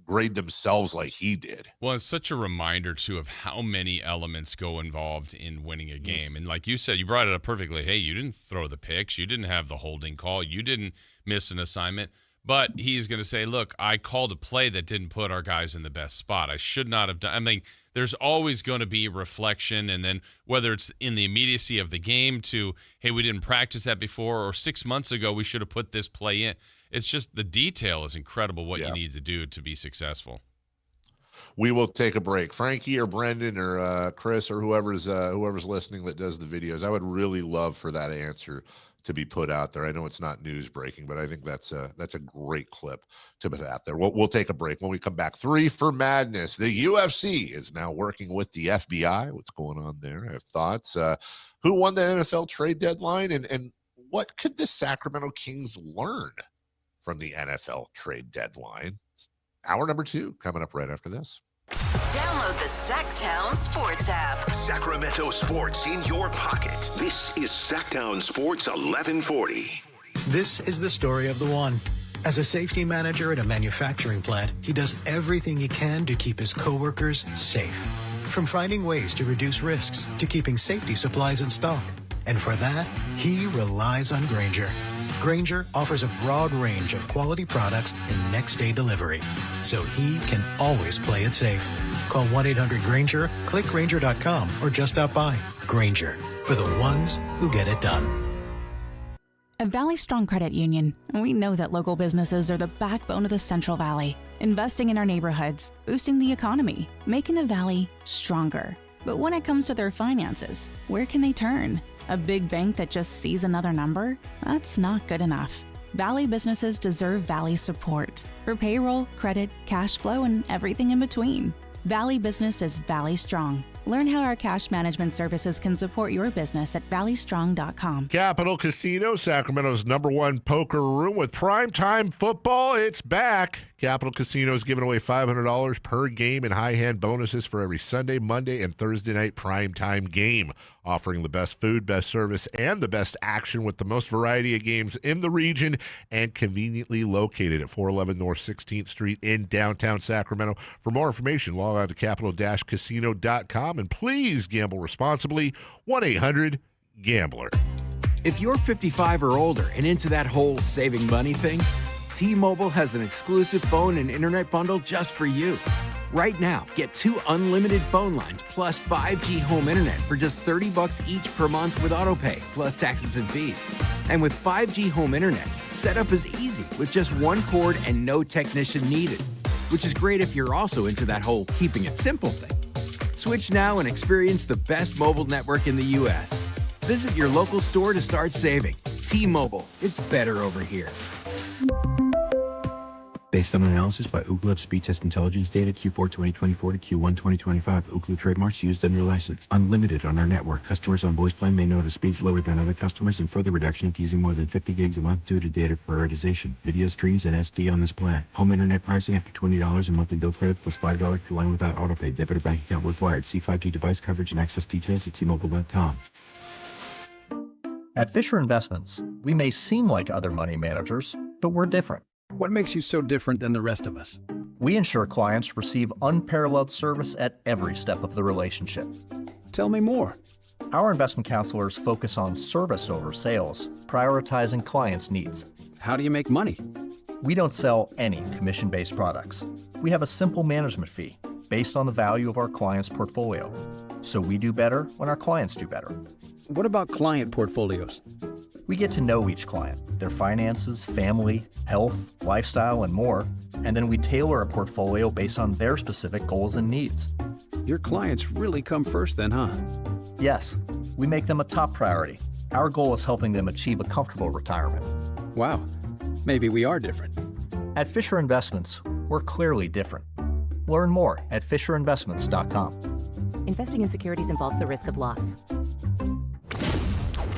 grade themselves like he did. Well, it's such a reminder, too, of how many elements go involved in winning a game. And like you said, you brought it up perfectly. Hey, you didn't throw the picks. You didn't have the holding call. You didn't miss an assignment. But he's going to say, look, I called a play that didn't put our guys in the best spot. I should not have done. I mean, there's always going to be reflection. And then whether it's in the immediacy of the game to, hey, we didn't practice that before, or 6 months ago, we should have put this play in. It's just the detail is incredible what you need to do to be successful. We will take a break. Frankie or Brendan or Chris or whoever's listening that does the videos, I would really love for that answer to be put out there. I know it's not news breaking, but I think that's a great clip to put out there. We'll take a break. When we come back, 3 for Madness. The UFC is now working with the FBI. What's going on there? I have thoughts. Who won the NFL trade deadline, and what could the Sacramento Kings learn from the NFL trade deadline? Hour number 2 coming up right after this. Download the Sactown Sports app. Sacramento sports in your pocket. This is Sactown Sports 1140. This is the story of the one. As a safety manager at a manufacturing plant, he does everything he can to keep his coworkers safe. From finding ways to reduce risks to keeping safety supplies in stock. And for that, he relies on Grainger. Grainger offers a broad range of quality products and next-day delivery, so he can always play it safe. Call 1-800-GRAINGER, click Grainger.com, or just stop by. Grainger, for the ones who get it done. At Valley Strong Credit Union, we know that local businesses are the backbone of the Central Valley, investing in our neighborhoods, boosting the economy, making the Valley stronger. But when it comes to their finances, where can they turn? A big bank that just sees another number? That's not good enough. Valley businesses deserve Valley support for payroll, credit, cash flow, and everything in between. Valley Business is Valley Strong. Learn how our cash management services can support your business at valleystrong.com. Capital Casino, Sacramento's #1 poker room with primetime football. It's back. Capital Casino is giving away $500 per game in high-hand bonuses for every Sunday, Monday, and Thursday night primetime game. Offering the best food, best service, and the best action with the most variety of games in the region and conveniently located at 411 North 16th Street in downtown Sacramento. For more information, log on to capital-casino.com and please gamble responsibly. 1-800-GAMBLER. If you're 55 or older and into that whole saving money thing, T-Mobile has an exclusive phone and internet bundle just for you. Right now, get 2 unlimited phone lines plus 5G home internet for just $30 each per month with autopay, plus taxes and fees. And with 5G home internet, setup is easy with just 1 cord and no technician needed, which is great if you're also into that whole keeping it simple thing. Switch now and experience the best mobile network in the U.S. Visit your local store to start saving. T-Mobile, it's better over here. Based on analysis by Ookla of speed test intelligence data Q4 2024 to Q1 2025, Ookla trademarks used under license. Unlimited on our network. Customers on voice plan may notice speeds lower than other customers and further reduction if using more than 50 gigs a month due to data prioritization. Video streams and SD on this plan. Home internet pricing after $20 in monthly bill credit plus $5 per line without autopay. Debit or bank account required. See 5G device coverage and access details at tmobile.com. At Fisher Investments, we may seem like other money managers, but we're different. What makes you so different than the rest of us? We ensure clients receive unparalleled service at every step of the relationship. Tell me more. Our investment counselors focus on service over sales, prioritizing clients' needs. How do you make money? We don't sell any commission-based products. We have a simple management fee based on the value of our clients' portfolio. So we do better when our clients do better. What about client portfolios? We get to know each client, their finances, family, health, lifestyle, and more, and then we tailor a portfolio based on their specific goals and needs. Your clients really come first then, huh? Yes, we make them a top priority. Our goal is helping them achieve a comfortable retirement. Wow, maybe we are different. At Fisher Investments, we're clearly different. Learn more at FisherInvestments.com. Investing in securities involves the risk of loss.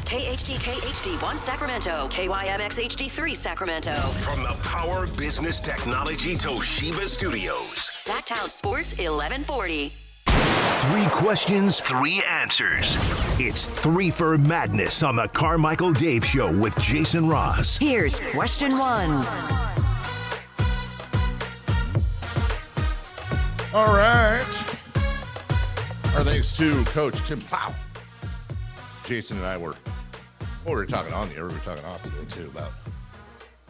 KHD1 Sacramento, KYMX HD3 Sacramento. From the Power Business Technology Toshiba Studios. Sactown Sports 1140. 3 questions, 3 answers. It's 3 for Madness on the Carmichael Dave Show with Jason Ross. Here's question 1. All right. Our thanks to Coach Tim Plow. Jason and I were talking on the air. We were talking off today too about.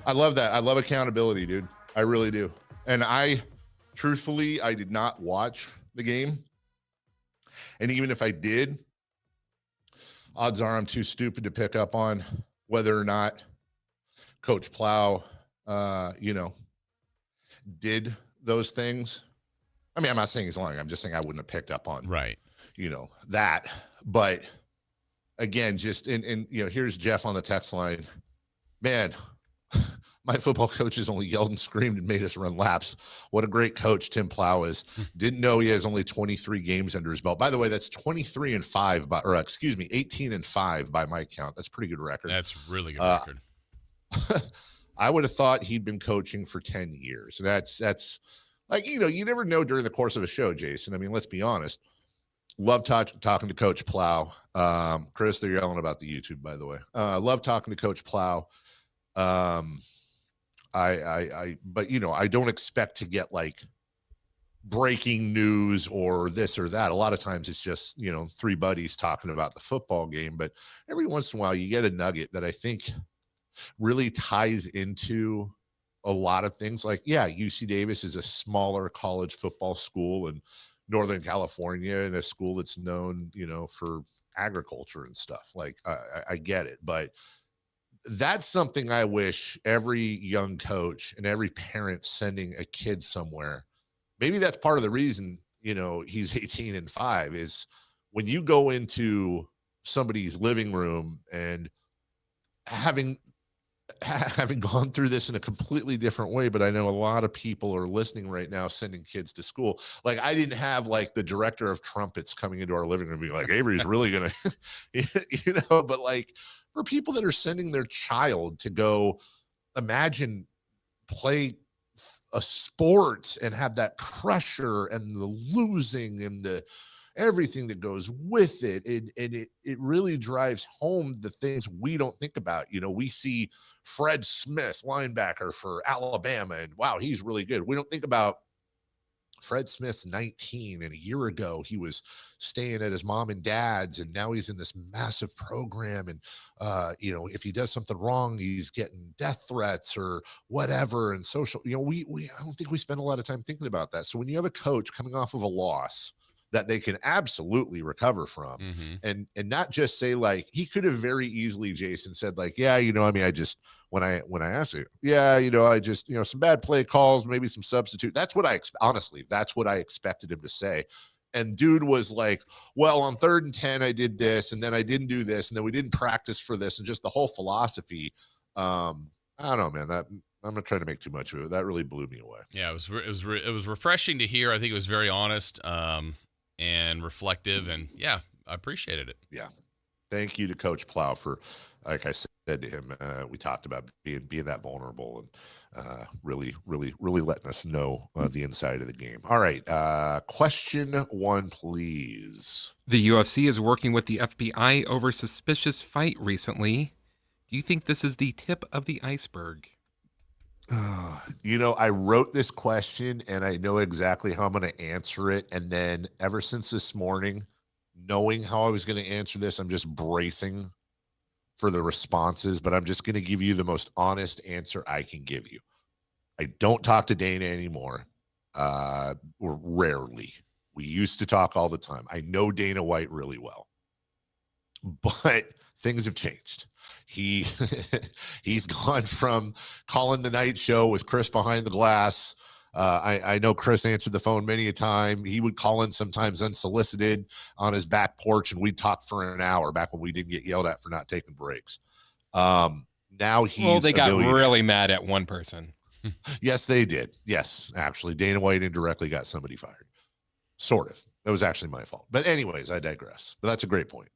I love that. I love accountability, dude. I really do. And truthfully, I did not watch the game. And even if I did, odds are I'm too stupid to pick up on whether or not Coach Plow, did those things. I mean, I'm not saying he's lying. I'm just saying I wouldn't have picked up on, that. But again, here's Jeff on the text line. Man, my football coaches only yelled and screamed and made us run laps. What a great coach Tim Plow is. Didn't know he has only 23 games under his belt. By the way, that's 18-5 by my count. That's a pretty good record. That's really good record. I would have thought he'd been coaching for 10 years. That's like, you never know during the course of a show, Jason. I mean, let's be honest. Love talking to Coach Plow. Chris, they're yelling about the YouTube, by the way. Love talking to Coach Plow. But I don't expect to get like breaking news or this or that. A lot of times it's just, 3 buddies talking about the football game. But every once in a while you get a nugget that I think really ties into a lot of things. Like, yeah, UC Davis is a smaller college football school in Northern California, and a school that's known, for agriculture and stuff. Like, I get it, but that's something I wish every young coach and every parent sending a kid somewhere, maybe that's part of the reason, he's 18-5 is when you go into somebody's living room and having gone through this in a completely different way, but I know a lot of people are listening right now sending kids to school. Like, I didn't have like the director of trumpets coming into our living room being like, Avery's really gonna but like for people that are sending their child to go play a sport and have that pressure and the losing and the everything that goes with it. It really drives home the things we don't think about. We see Fred Smith, linebacker for Alabama, and wow, he's really good. We don't think about Fred Smith's 19, and a year ago he was staying at his mom and dad's, and now he's in this massive program. And if he does something wrong, he's getting death threats or whatever. And social, I don't think we spend a lot of time thinking about that. So when you have a coach coming off of a loss that they can absolutely recover from, and not just say like, he could have very easily, Jason, said like, yeah, I just, when I asked it, yeah, I just, some bad play calls, maybe some substitute. That's what honestly, that's what I expected him to say. And dude was like, well, on 3rd and 10, I did this, and then I didn't do this, and then we didn't practice for this, and just the whole philosophy. I don't know, man, I'm not trying to make too much of it. That really blew me away. Yeah, it was refreshing to hear. I think it was very honest, and reflective, and yeah, I appreciated it. Yeah. Thank you to Coach Plow for, like I said to him, we talked about being that vulnerable and really letting us know the inside of the game. All right. Question 1, please. The UFC is working with the FBI over suspicious fight recently. Do you think this is the tip of the iceberg? I wrote this question and I know exactly how I'm going to answer it. And then ever since this morning, knowing how I was going to answer this, I'm just bracing for the responses, but I'm just going to give you the most honest answer I can give you. I don't talk to Dana anymore, or rarely. We used to talk all the time. I know Dana White really well, but things have changed. He's gone from calling the night show with Chris behind the glass I know Chris answered the phone many a time. He would call in sometimes unsolicited on his back porch, and we'd talk for an hour back when we didn't get yelled at for not taking breaks. Now they got really mad at one person. Yes, they did. Yes, actually, Dana White indirectly got somebody fired. Sort of. That was actually my fault. But anyways, I digress. But that's a great point.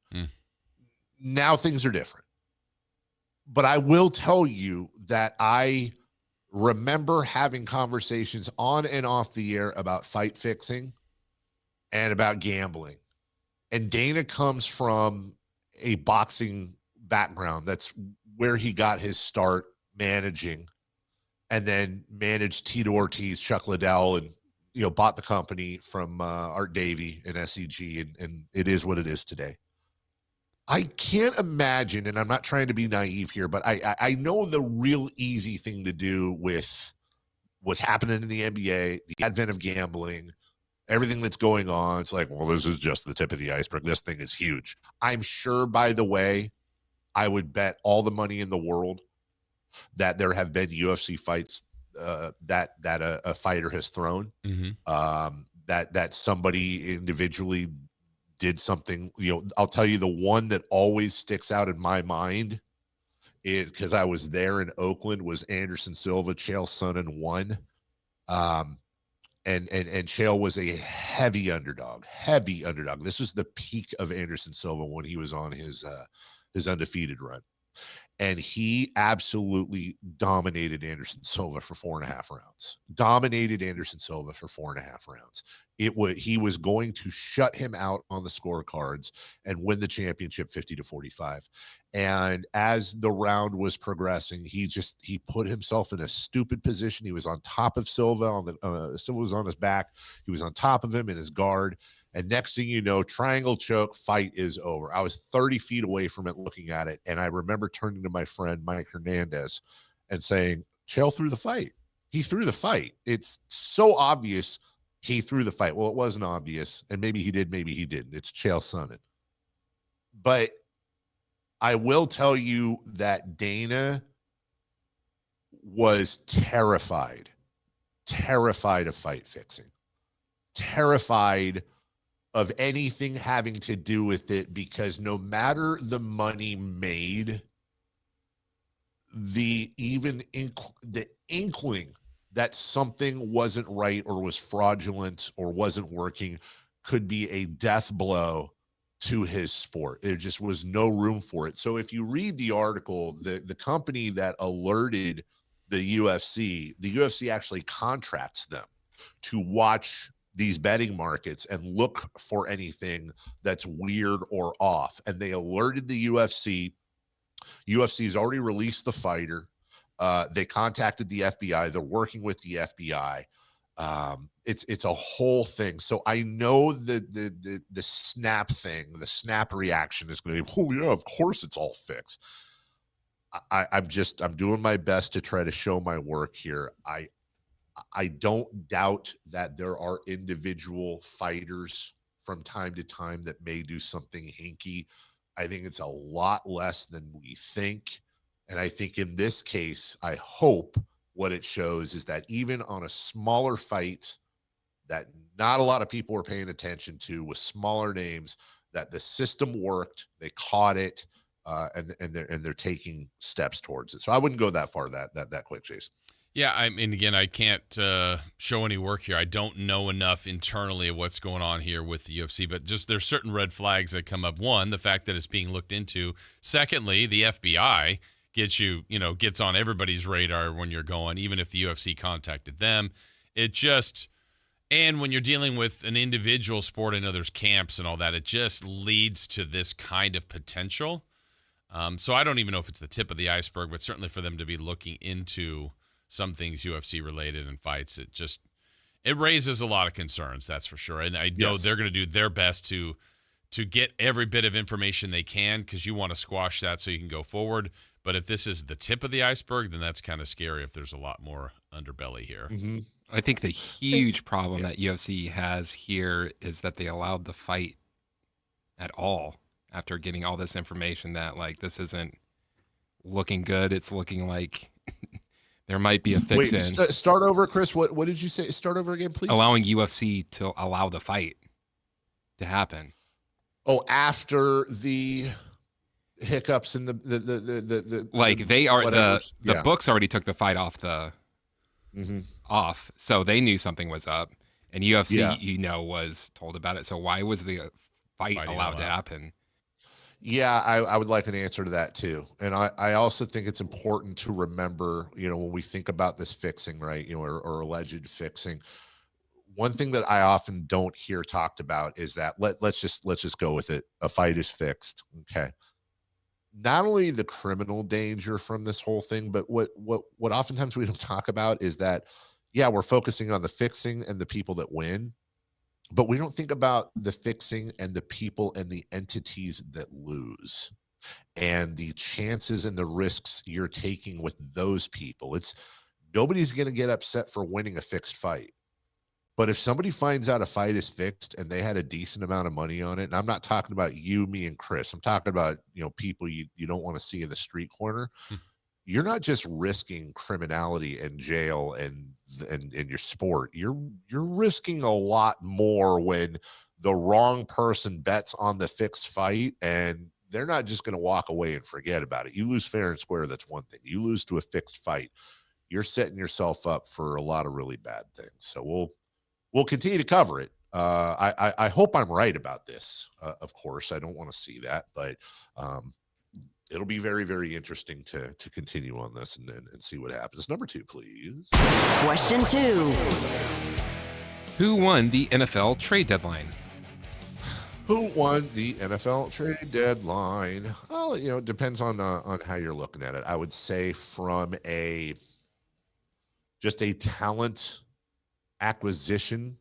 Now things are different. But I will tell you that I remember having conversations on and off the air about fight fixing and about gambling. And Dana comes from a boxing background. That's where he got his start managing, and then managed Tito Ortiz, Chuck Liddell, and bought the company from Art Davey and SEG, and it is what it is today. I can't imagine, and I'm not trying to be naive here, but I know the real easy thing to do with what's happening in the NBA, the advent of gambling, everything that's going on. It's like, well, this is just the tip of the iceberg. This thing is huge. I'm sure, by the way, I would bet all the money in the world that there have been UFC fights that a fighter has thrown, that somebody individually did something. I'll tell you, the one that always sticks out in my mind is, because I was there in Oakland, was Anderson Silva, Chael Sonnen won. And Chael was a heavy underdog. This was the peak of Anderson Silva when he was on his undefeated run. And he absolutely dominated Anderson Silva for 4.5 rounds. He was going to shut him out on the scorecards and win the championship 50-45. And as the round was progressing, he put himself in a stupid position. He was on top of Silva. Silva was on his back. He was on top of him in his guard. And next thing you know, triangle choke, fight is over. I was 30 feet away from it looking at it. And I remember turning to my friend, Mike Hernandez, and saying, Chael threw the fight. He threw the fight. It's so obvious he threw the fight. Well, it wasn't obvious. And maybe he did, maybe he didn't. It's Chael Sonnen. But I will tell you that Dana was terrified of fight fixing, terrified of anything having to do with it, because no matter the money made, the inkling that something wasn't right or was fraudulent or wasn't working could be a death blow to his sport. There just was no room for it. So if you read the article, the company that alerted the UFC actually contracts them to watch these betting markets and look for anything that's weird or off. And they alerted the UFC. UFC's already released the fighter. They contacted the FBI. They're working with the FBI. It's a whole thing. So I know the snap thing, the snap reaction is going to be, oh yeah, of course it's all fixed. I'm doing my best to try to show my work here. I don't doubt that there are individual fighters from time to time that may do something hinky. I think it's a lot less than we think. And I think in this case, I hope what it shows is that even on a smaller fight that not a lot of people were paying attention to, with smaller names, that the system worked, they caught it, and they're taking steps towards it. So I wouldn't go that far that quick, Chase. Yeah, I mean, again, I can't show any work here. I don't know enough internally of what's going on here with the UFC, but just there's certain red flags that come up. One, the fact that it's being looked into. Secondly, the FBI gets on everybody's radar when you're going, even if the UFC contacted them. And when you're dealing with an individual sport, I know there's camps and all that, it just leads to this kind of potential. So I don't even know if it's the tip of the iceberg, but certainly for them to be looking into some things UFC related and fights, it raises a lot of concerns, that's for sure. And I know they're going to do their best to get every bit of information they can, because you want to squash that so you can go forward. But if this is the tip of the iceberg, then that's kind of scary if there's a lot more underbelly here. Mm-hmm. I think the huge problem that UFC has here is that they allowed the fight at all after getting all this information that, like, this isn't looking good. It's looking like There might be a fix in. Start over, Chris. What did you say? Start over again, please. Allowing UFC to allow the fight to happen. Oh, after the hiccups and the like they are the books already took the fight off off, so they knew something was up, and UFC was told about it. So why was the fight allowed to happen? Yeah, I would like an answer to that too. And I also think it's important to remember, when we think about this fixing, right, or alleged fixing, one thing that I often don't hear talked about is that let's just go with it. A fight is fixed. Okay. Not only the criminal danger from this whole thing, but what oftentimes we don't talk about is that, we're focusing on the fixing and the people that win, but we don't think about the fixing and the people and the entities that lose and the chances and the risks you're taking with those people. Nobody's going to get upset for winning a fixed fight. But if somebody finds out a fight is fixed and they had a decent amount of money on it, and I'm not talking about you, me, and Chris, I'm talking about, people you don't want to see in the street corner. You're not just risking criminality and jail and your sport. You're risking a lot more when the wrong person bets on the fixed fight, and they're not just going to walk away and forget about it. You lose fair and square, that's one thing. You lose to a fixed fight, you're setting yourself up for a lot of really bad things. So we'll continue to cover it. I hope I'm right about this. Of course, I don't want to see that, but it'll be very, very interesting to continue on this and see what happens. Number 2, please. Question 2. Who won the NFL trade deadline? Who won the NFL trade deadline? Well, it depends on how you're looking at it. I would say from just a talent acquisition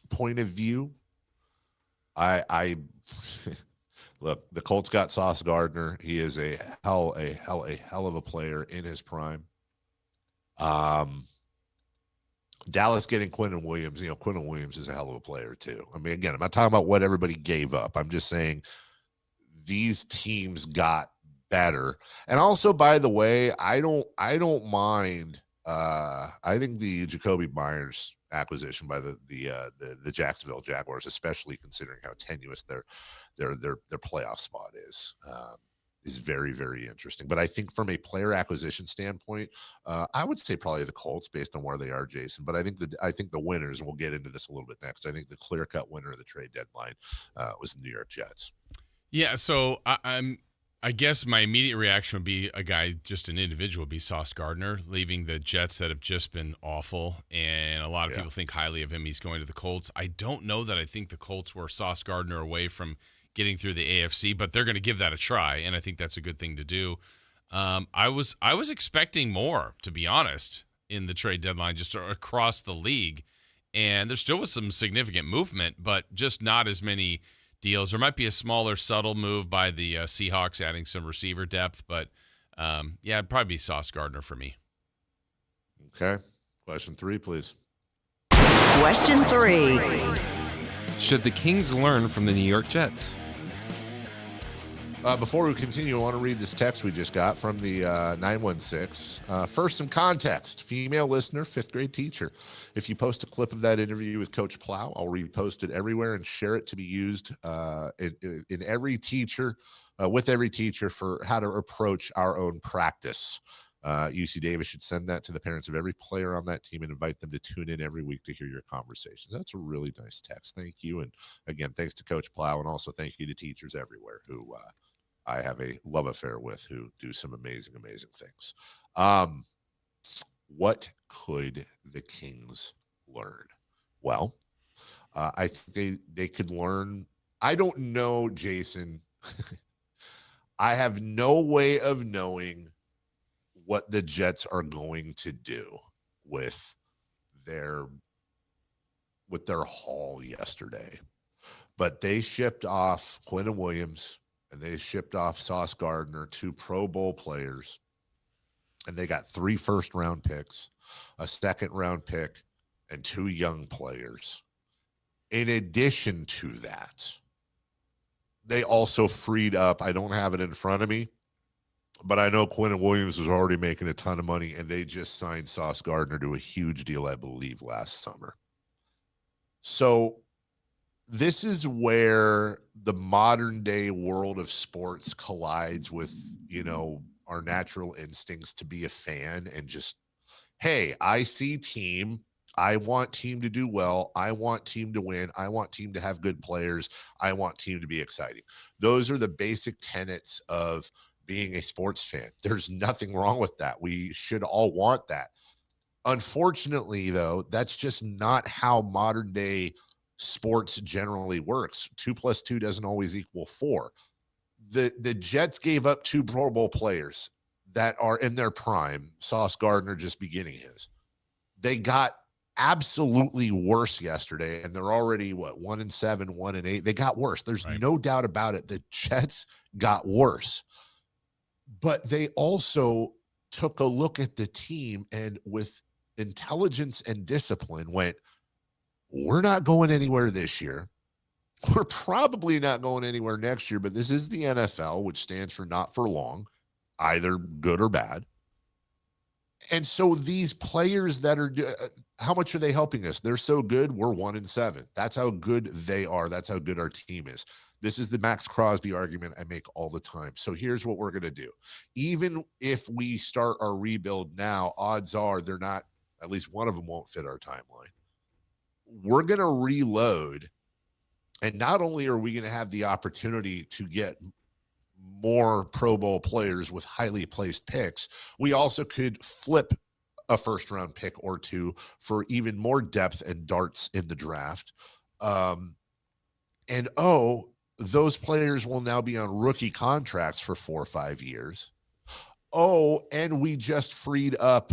point of view, I look, the Colts got Sauce Gardner. He is a hell of a player in his prime. Dallas getting Quinnen Williams. Quinnen Williams is a hell of a player too. I mean, again, I'm not talking about what everybody gave up. I'm just saying these teams got better. And also, by the way, I don't mind. I think the Jacoby Myers acquisition by the Jacksonville Jaguars, especially considering how tenuous their playoff spot is very, very interesting. But I think from a player acquisition standpoint, I would say probably the Colts based on where they are, Jason. But I think the winners, and we'll get into this a little bit next, I think the clear-cut winner of the trade deadline was the New York Jets. Yeah, so I guess my immediate reaction would be just an individual, would be Sauce Gardner, leaving the Jets that have just been awful, and a lot of people think highly of him. He's going to the Colts. I don't know that I think the Colts were Sauce Gardner away from getting through the AFC, but they're going to give that a try, and I think that's a good thing to do. I was expecting more, to be honest, in the trade deadline, just across the league, and there still was some significant movement, but just not as many deals. There might be a smaller, subtle move by the Seahawks adding some receiver depth, but it'd probably be Sauce Gardner for me. Okay. Question 3, please. Question 3. Should the Kings learn from the New York Jets? Before we continue, I want to read this text we just got from the 916. First, some context. Female listener, 5th grade teacher. If you post a clip of that interview with Coach Plow, I'll repost it everywhere and share it to be used in every teacher, with every teacher for how to approach our own practice. UC Davis should send that to the parents of every player on that team and invite them to tune in every week to hear your conversations. That's a really nice text. Thank you. And again, thanks to Coach Plow, and also thank you to teachers everywhere who I have a love affair with, who do some amazing, amazing things. What could the Kings learn? Well, I think they could learn. I don't know, Jason. I have no way of knowing what the Jets are going to do with their haul yesterday. But they shipped off Quinnen Williams and they shipped off Sauce Gardner, 2 Pro Bowl players, and they got 3 first-round picks, a second-round pick, and 2 young players. In addition to that, they also freed up, I don't have it in front of me, But I know Quinn Williams was already making a ton of money, and they just signed Sauce Gardner to a huge deal, I believe, last summer. So this is where the modern day world of sports collides with, our natural instincts to be a fan and just, hey, I see team. I want team to do well. I want team to win. I want team to have good players. I want team to be exciting. Those are the basic tenets of being a sports fan. There's nothing wrong with that. We should all want that. Unfortunately, though, that's just not how modern day sports generally works. 2 + 2 doesn't always equal 4. The Jets gave up 2 Pro Bowl players that are in their prime. Sauce Gardner just beginning his. They got absolutely worse yesterday, and they're already 1-7, 1-8. They got worse. There's no doubt about it. The Jets got worse, but they also took a look at the team and with intelligence and discipline went, we're not going anywhere this year. We're probably not going anywhere next year, but this is the NFL, which stands for not for long, either good or bad. And so these players that are, how much are they helping us? They're so good. We're 1-7. That's how good they are. That's how good our team is. This is the Max Crosby argument I make all the time. So here's what we're going to do. Even if we start our rebuild now, odds are they're not, at least one of them won't fit our timeline. We're going to reload. And not only are we going to have the opportunity to get more Pro Bowl players with highly placed picks, we also could flip a first-round pick or 2 for even more depth and darts in the draft. Those players will now be on rookie contracts for 4 or 5 years. And we just freed up,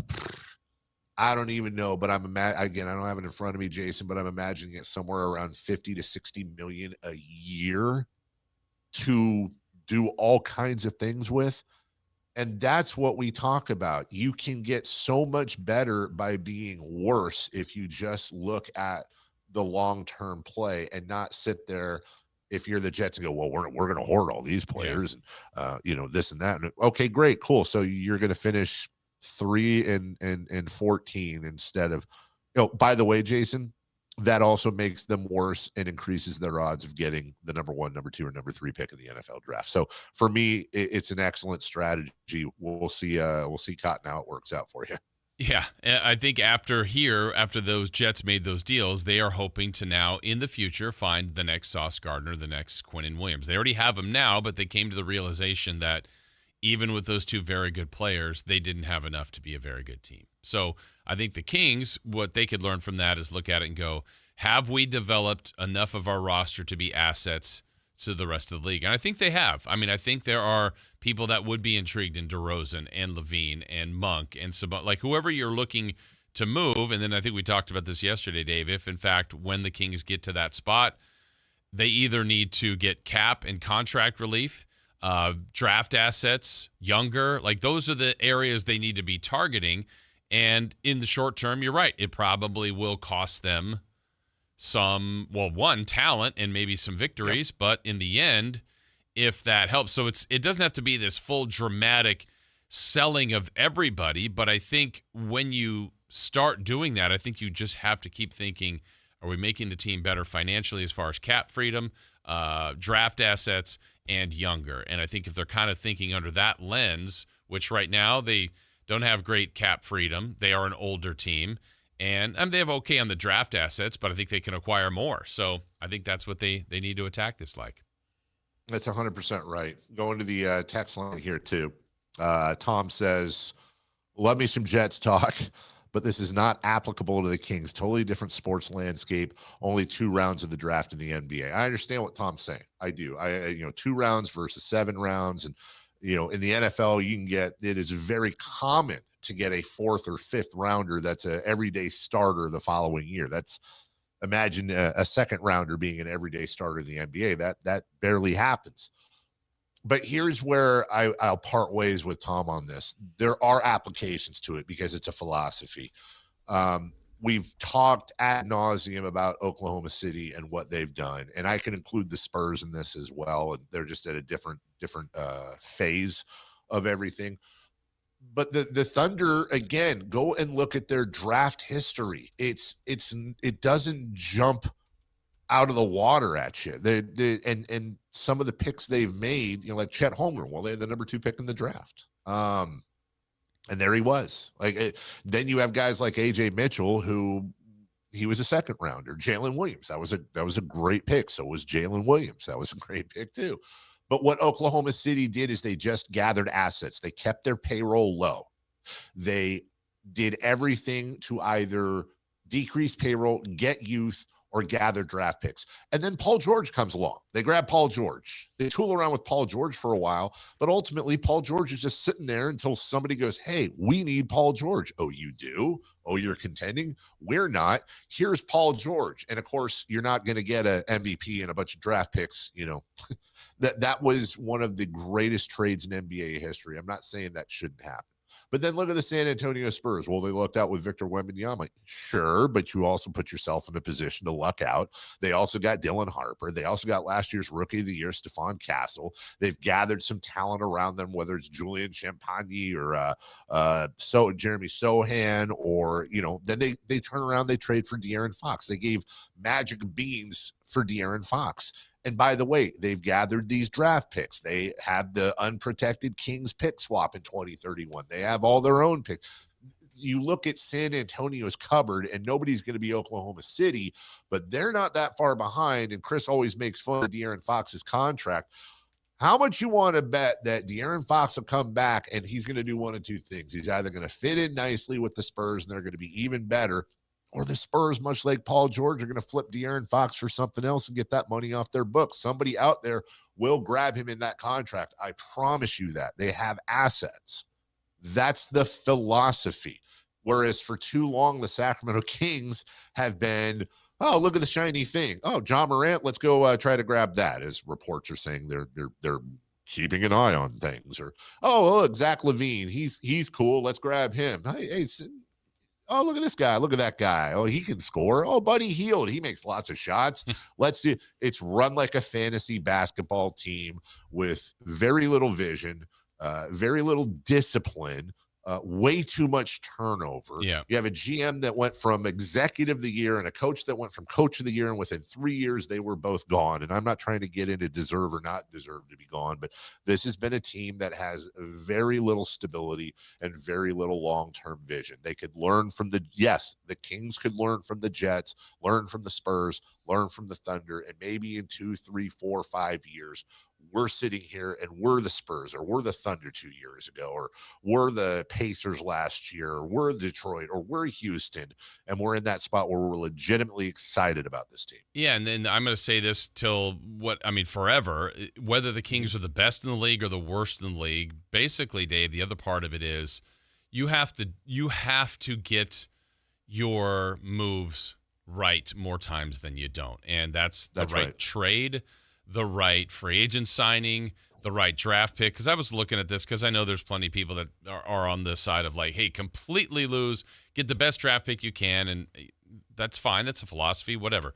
I don't even know, but again, I don't have it in front of me, Jason, but I'm imagining it somewhere around 50 to 60 million a year to do all kinds of things with. And that's what we talk about. You can get so much better by being worse if you just look at the long-term play and not sit there if you're the Jets and go, well, we're going to hoard all these players and this and that. And, okay, great, cool. So you're going to finish 3-14 instead of, by the way, Jason, that also makes them worse and increases their odds of getting the number 1, number 2, or number 3 pick in the NFL draft. So for me, it's an excellent strategy. We'll see Cotton how it works out for you. Yeah, I think after those Jets made those deals, they are hoping to now, in the future, find the next Sauce Gardner, the next Quinnen Williams. They already have them now, but they came to the realization that even with those 2 very good players, they didn't have enough to be a very good team. So I think the Kings, what they could learn from that is look at it and go, have we developed enough of our roster to be assets to the rest of the league? And I think they have. I mean, I think there are people that would be intrigued in DeRozan and Levine and Monk and like whoever you're looking to move. And then I think we talked about this yesterday, Dave, if in fact when the Kings get to that spot, they either need to get cap and contract relief, draft assets, younger, like those are the areas they need to be targeting. And in the short term, you're right. It probably will cost them one, talent and maybe some victories. Yep. But in the end, if that helps, so it doesn't have to be this full dramatic selling of everybody. But I think when you start doing that, I think you just have to keep thinking, are we making the team better financially as far as cap freedom, draft assets, and younger? And I think if they're kind of thinking under that lens, which right now they don't have great cap freedom, they are an older team, and they have okay on the draft assets, but I think they can acquire more. So I think that's what they need to attack this like. That's 100% right. Going to the text line here too. Tom says, love me some Jets talk, but this is not applicable to the Kings. Totally different sports landscape. Only 2 rounds of the draft in the NBA. I understand what Tom's saying. I do. 2 rounds versus 7 rounds. And, in the NFL, it is very common to get a 4th or 5th rounder that's an everyday starter the following year. Imagine a 2nd rounder being an everyday starter in the NBA. That barely happens. But here's where I'll part ways with Tom on this. There are applications to it because it's a philosophy. We've talked ad nauseum about Oklahoma City and what they've done, and I can include the Spurs in this as well. And they're just at a different phase of everything. But the Thunder, again, go and look at their draft history. It doesn't jump out of the water at you. And some of the picks they've made, like Chet Holmgren, well, they had the number 2 pick in the draft. And there he was. Then you have guys like AJ Mitchell, who he was a second rounder. Jalen Williams, that was a great pick. So was Jalen Williams. That was a great pick too. But what Oklahoma City did is they just gathered assets. They kept their payroll low. They did everything to either decrease payroll, get youth, or gather draft picks. And then Paul George comes along. They grab Paul George. They tool around with Paul George for a while, but ultimately Paul George is just sitting there until somebody goes, hey, we need Paul George. Oh, you do? Oh, you're contending? We're not. Here's Paul George. And of course, you're not going to get an MVP and a bunch of draft picks. That was one of the greatest trades in NBA history. I'm not saying that shouldn't happen. But then look at the San Antonio Spurs. Well, they lucked out with Victor Wembanyama. Sure, but you also put yourself in a position to luck out. They also got Dylan Harper. They also got last year's Rookie of the Year, Stephon Castle. They've gathered some talent around them, whether it's Julian Champagny or Jeremy Sohan, or, then they turn around, they trade for De'Aaron Fox. They gave Magic Beans for De'Aaron Fox. And by the way, they've gathered these draft picks. They had the unprotected Kings pick swap in 2031. They have all their own picks. You look at San Antonio's cupboard, and nobody's going to be Oklahoma City, but they're not that far behind. And Chris always makes fun of De'Aaron Fox's contract. How much you want to bet that De'Aaron Fox will come back and he's going to do one of two things? He's either going to fit in nicely with the Spurs and they're going to be even better, or the Spurs, much like Paul George, are going to flip De'Aaron Fox for something else and get that money off their books. Somebody out there will grab him in that contract. I promise you that. They have assets. That's the philosophy. Whereas for too long, the Sacramento Kings have been, oh, look at the shiny thing. Oh, John Morant, let's go try to grab that. As reports are saying, they're keeping an eye on things. Or, oh, look, Zach LaVine, he's cool. Let's grab him. Hey, oh, look at this guy. Look at that guy. Oh, he can score. Oh, Buddy Hield. He makes lots of shots. Let's do – it's run like a fantasy basketball team with very little vision, very little discipline, way too much turnover. Yeah. You have a GM that went from executive of the year and a coach that went from coach of the year, and within 3 years they were both gone. And I'm not trying to get into deserve or not deserve to be gone, but this has been a team that has very little stability and very little long-term vision. They could learn from the Kings could learn from the Jets, learn from the Spurs, learn from the Thunder, and maybe in 2, 3, 4, 5 years we're sitting here and we're the Spurs, or we're the Thunder 2 years ago, or we're the Pacers last year, or we're Detroit, or we're Houston, and we're in that spot where we're legitimately excited about this team. Yeah, and then I'm going to say this forever, whether the Kings are the best in the league or the worst in the league, basically, Dave, the other part of it is you have to get your moves right more times than you don't. And that's the right trade, the right free agent signing, the right draft pick. Because I was looking at this because I know there's plenty of people that are on the side of like, hey, completely lose, get the best draft pick you can. And that's fine. That's a philosophy, whatever.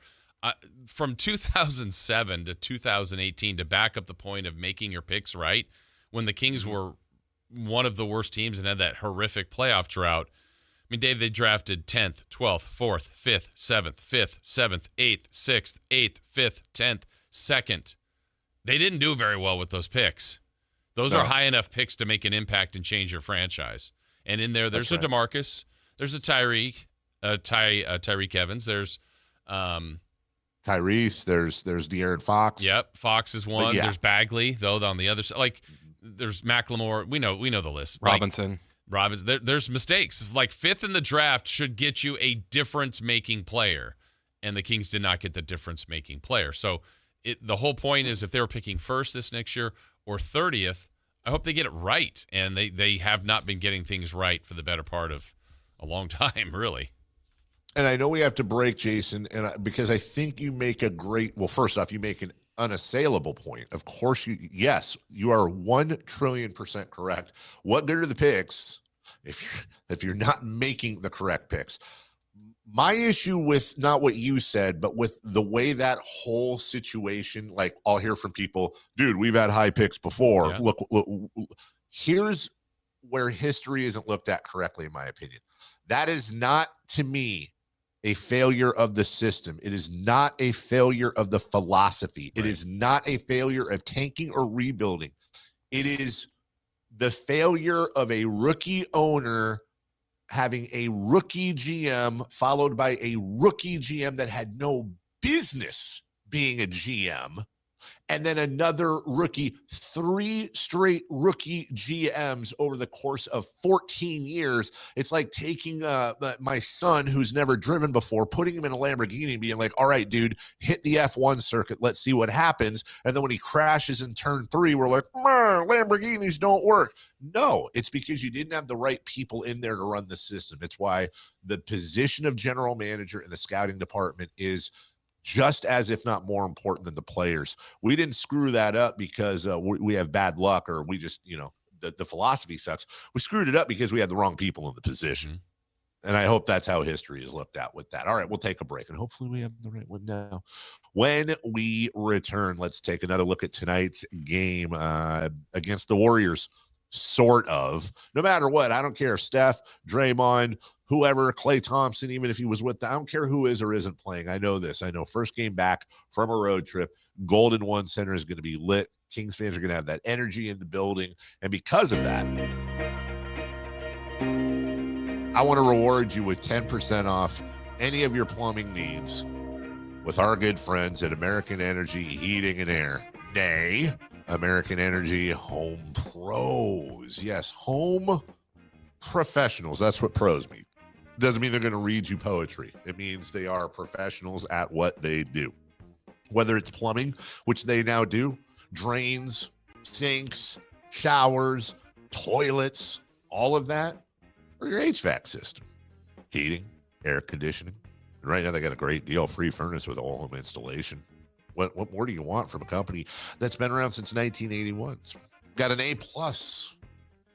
From 2007 to 2018, to back up the point of making your picks right, when the Kings were one of the worst teams and had that horrific playoff drought, I mean, Dave, they drafted 10th, 12th, 4th, 5th, 7th, 5th, 7th, 8th, 6th, 8th, 5th, 10th, 2nd. They didn't do very well with those picks. Those are high enough picks to make an impact and change your franchise. And in there's a DeMarcus, there's a Tyreek Evans, there's Tyrese, there's De'Aaron Fox. Yep, Fox is one. Yeah. There's Bagley, though, on the other side. Like, there's McLemore. We know the list. Robinson. There's mistakes. Like, 5th in the draft should get you a difference-making player, and the Kings did not get the difference-making player. So the whole point is if they were picking 1st this next year or 30th, I hope they get it right. And they have not been getting things right for the better part of a long time, really. And I know we have to break, Jason, because I think you make first off, you make an unassailable point. Of course, you are 1 trillion% correct. What good are the picks if you're not making the correct picks? My issue with not what you said, but with the way that whole situation, like I'll hear from people, dude, we've had high picks before. Yeah. Look, Here's where history isn't looked at correctly, in my opinion. That is not, to me, a failure of the system. It is not a failure of the philosophy. Right. It is not a failure of tanking or rebuilding. It is the failure of a rookie owner having a rookie GM followed by a rookie GM that had no business being a GM, and then another rookie, 3 straight rookie GMs over the course of 14 years. It's like taking my son who's never driven before, putting him in a Lamborghini and being like, all right, dude, hit the F1 circuit. Let's see what happens. And then when he crashes in turn 3, we're like, Lamborghinis don't work. No, it's because you didn't have the right people in there to run the system. It's why the position of general manager in the scouting department is just as, if not more important than the players. We didn't screw that up because we have bad luck, or we just, the philosophy sucks. We screwed it up because we had the wrong people in the position. Mm-hmm. And I hope that's how history is looked at with that. All right, we'll take a break, and hopefully we have the right one now. When we return, let's take another look at tonight's game against the Warriors. Sort of. No matter what, I don't care if Steph, Draymond, whoever, Klay Thompson, even if he was with them, I don't care who is or isn't playing. I know this. I know first game back from a road trip, Golden One Center is going to be lit. Kings fans are going to have that energy in the building. And because of that, I want to reward you with 10% off any of your plumbing needs with our good friends at American Energy Heating and Air. Nay, American Energy Home Pros. Yes, home professionals. That's what pros mean. Doesn't mean they're going to read you poetry. It means they are professionals at what they do. Whether it's plumbing, which they now do, drains, sinks, showers, toilets, all of that, or your HVAC system, heating, air conditioning. And right now they got a great deal, free furnace with all home installation. What more do you want from a company that's been around since 1981? It's got an A+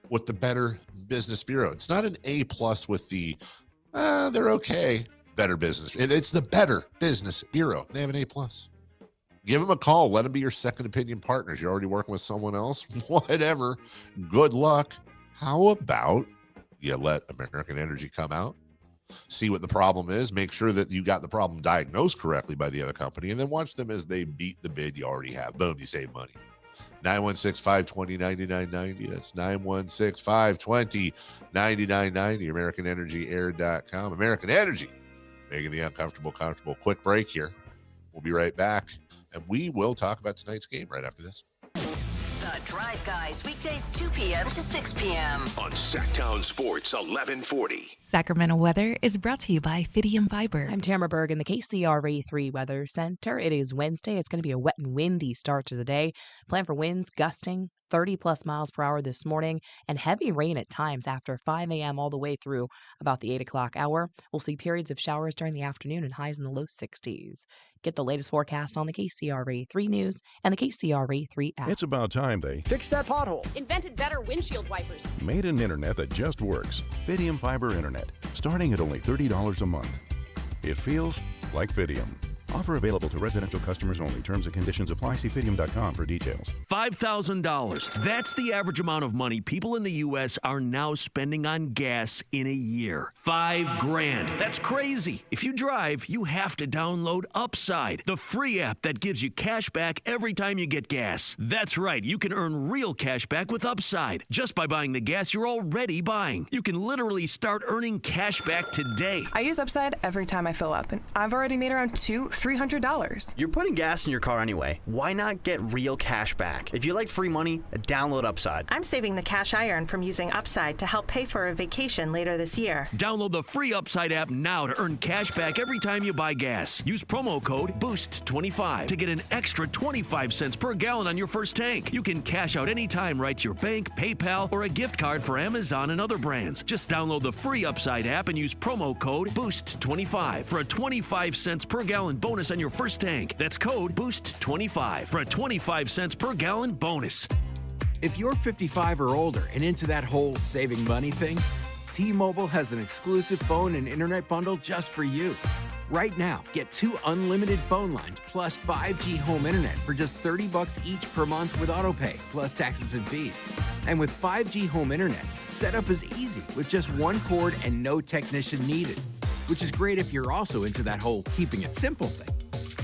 with the Better Business Bureau. It's not an A+ with the, they're okay, Better Business. It's the Better Business Bureau. They have an A+. Give them a call. Let them be your second opinion partners. You're already working with someone else? Whatever. Good luck. How about you let American Energy come out, see what the problem is, make sure that you got the problem diagnosed correctly by the other company, and then watch them as they beat the bid you already have. Boom, you save money. 916-520-9990. That's 916-520-9990. AmericanEnergyAir.com. American Energy, making the uncomfortable comfortable. Quick break here. We'll be right back, and we will talk about tonight's game right after this. The Drive Guys, weekdays 2 p.m. to 6 p.m. on Sactown Sports 1140. Sacramento weather is brought to you by Fidium Fiber. I'm Tamara Berg in the KCRA 3 Weather Center. It is Wednesday. It's going to be a wet and windy start to the day. Plan for winds gusting 30-plus miles per hour this morning, and heavy rain at times after 5 a.m. all the way through about the 8 o'clock hour. We'll see periods of showers during the afternoon and highs in the low 60s. Get the latest forecast on the KCRA 3 News and the KCRA 3 app. It's about time they fixed that pothole. Invented better windshield wipers. Made an internet that just works. Fidium Fiber Internet, starting at only $30 a month. It feels like Fidium. Offer available to residential customers only. Terms and conditions apply. See Fidium.com for details. $5,000. That's the average amount of money people in the U.S. are now spending on gas in a year. $5,000. That's crazy. If you drive, you have to download Upside, the free app that gives you cash back every time you get gas. That's right. You can earn real cash back with Upside just by buying the gas you're already buying. You can literally start earning cash back today. I use Upside every time I fill up, and I've already made around $300. You're putting gas in your car anyway. Why not get real cash back? If you like free money, download Upside. I'm saving the cash I earn from using Upside to help pay for a vacation later this year. Download the free Upside app now to earn cash back every time you buy gas. Use promo code BOOST25 to get an extra 25 cents per gallon on your first tank. You can cash out anytime right to your bank, PayPal, or a gift card for Amazon and other brands. Just download the free Upside app and use promo code BOOST25 for a 25 cents per gallon bonus on your first tank. That's code BOOST25 for a 25 cents per gallon bonus. If you're 55 or older and into that whole saving money thing, T-Mobile has an exclusive phone and internet bundle just for you. Right now, get 2 unlimited phone lines plus 5G home internet for just $30 each per month with autopay, plus taxes and fees. And with 5G home internet, setup is easy with just 1 cord and no technician needed, which is great if you're also into that whole keeping it simple thing.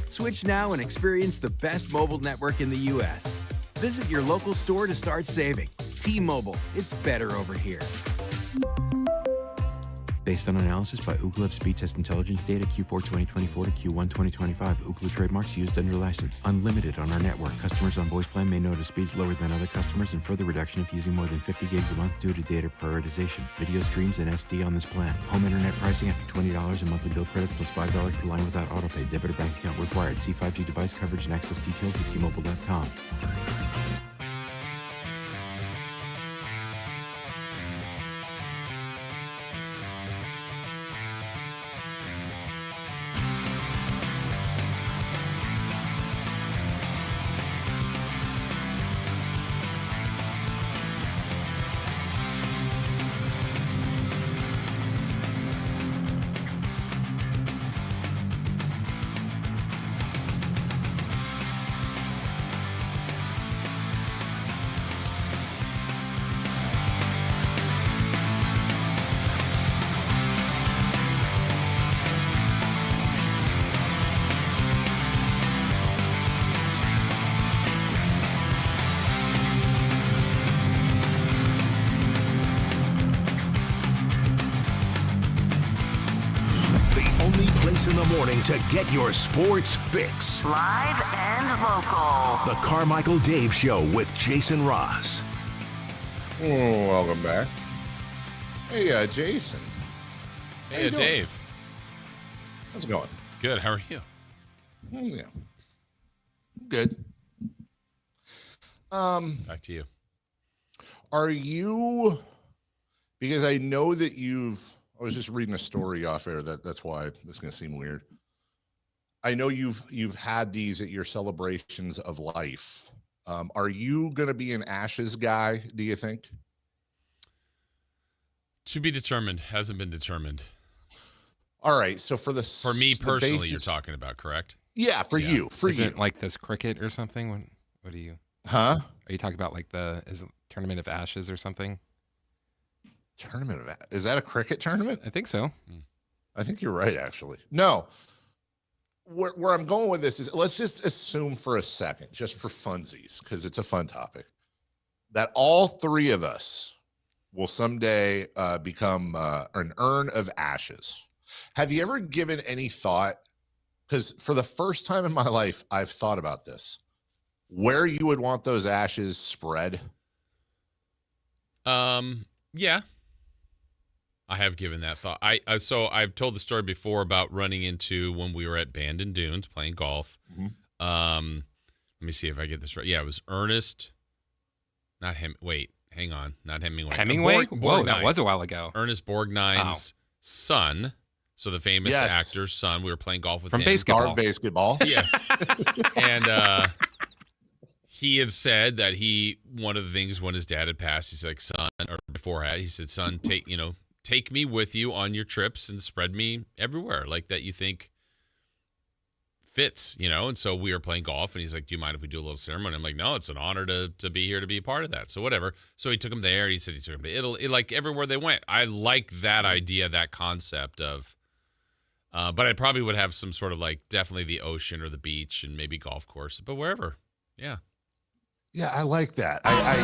Switch now and experience the best mobile network in the U.S. Visit your local store to start saving. T-Mobile, it's better over here. Based on analysis by Ookla of speed test intelligence data Q4 2024 to Q1 2025, Ookla trademarks used under license. Unlimited on our network. Customers on voice plan may notice speeds lower than other customers and further reduction if using more than 50 gigs a month due to data prioritization. Video streams and SD on this plan. Home internet pricing after $20 in monthly bill credit plus $5 per line without autopay. Debit or bank account required. See 5G device coverage and access details at T-Mobile.com. In the morning to get your sports fix. Live and local. The Carmichael Dave Show with Jason Ross. Oh, welcome back. Hey, Jason. Hey, Dave. How's it going? Good. How are you? Yeah. Good. Back to you. Are you, because I know that I was just reading a story off air. That's why this is going to seem weird. I know you've had these at your celebrations of life. Are you going to be an Ashes guy, do you think? To be determined. Hasn't been determined. All right. So for me personally, you're talking about, correct? Yeah, for you. Is it like this cricket or something? What are you? Huh? Are you talking about like is it Tournament of Ashes or something? Is that a cricket tournament? I think so. I think you're right, actually. No. Where I'm going with this is, let's just assume for a second, just for funsies, because it's a fun topic, that all three of us will someday become an urn of ashes. Have you ever given any thought, because for the first time in my life, I've thought about this, where you would want those ashes spread? Yeah. I have given that thought. So I've told the story before about running into when we were at Bandon Dunes playing golf. Mm-hmm. Let me see if I get this right. Yeah, it was Ernest, not him. Wait, hang on, not Hemingway. Hemingway? Whoa, that was a while ago. Ernest Borgnine's son. So the famous actor's son. We were playing golf with him. From basketball. Yes. And he had said that one of the things when his dad had passed, he's like, son, or beforehand, he said, son, take me with you on your trips and spread me everywhere like that you think fits, and so we were playing golf and he's like, do you mind if we do a little ceremony? I'm like, no, it's an honor to be here, to be a part of that. So whatever. So he took him there. He said he took him to Italy, like everywhere they went. I like that idea, that concept of, but I probably would have some sort of like definitely the ocean or the beach and maybe golf course, but wherever. Yeah. Yeah, I like that. I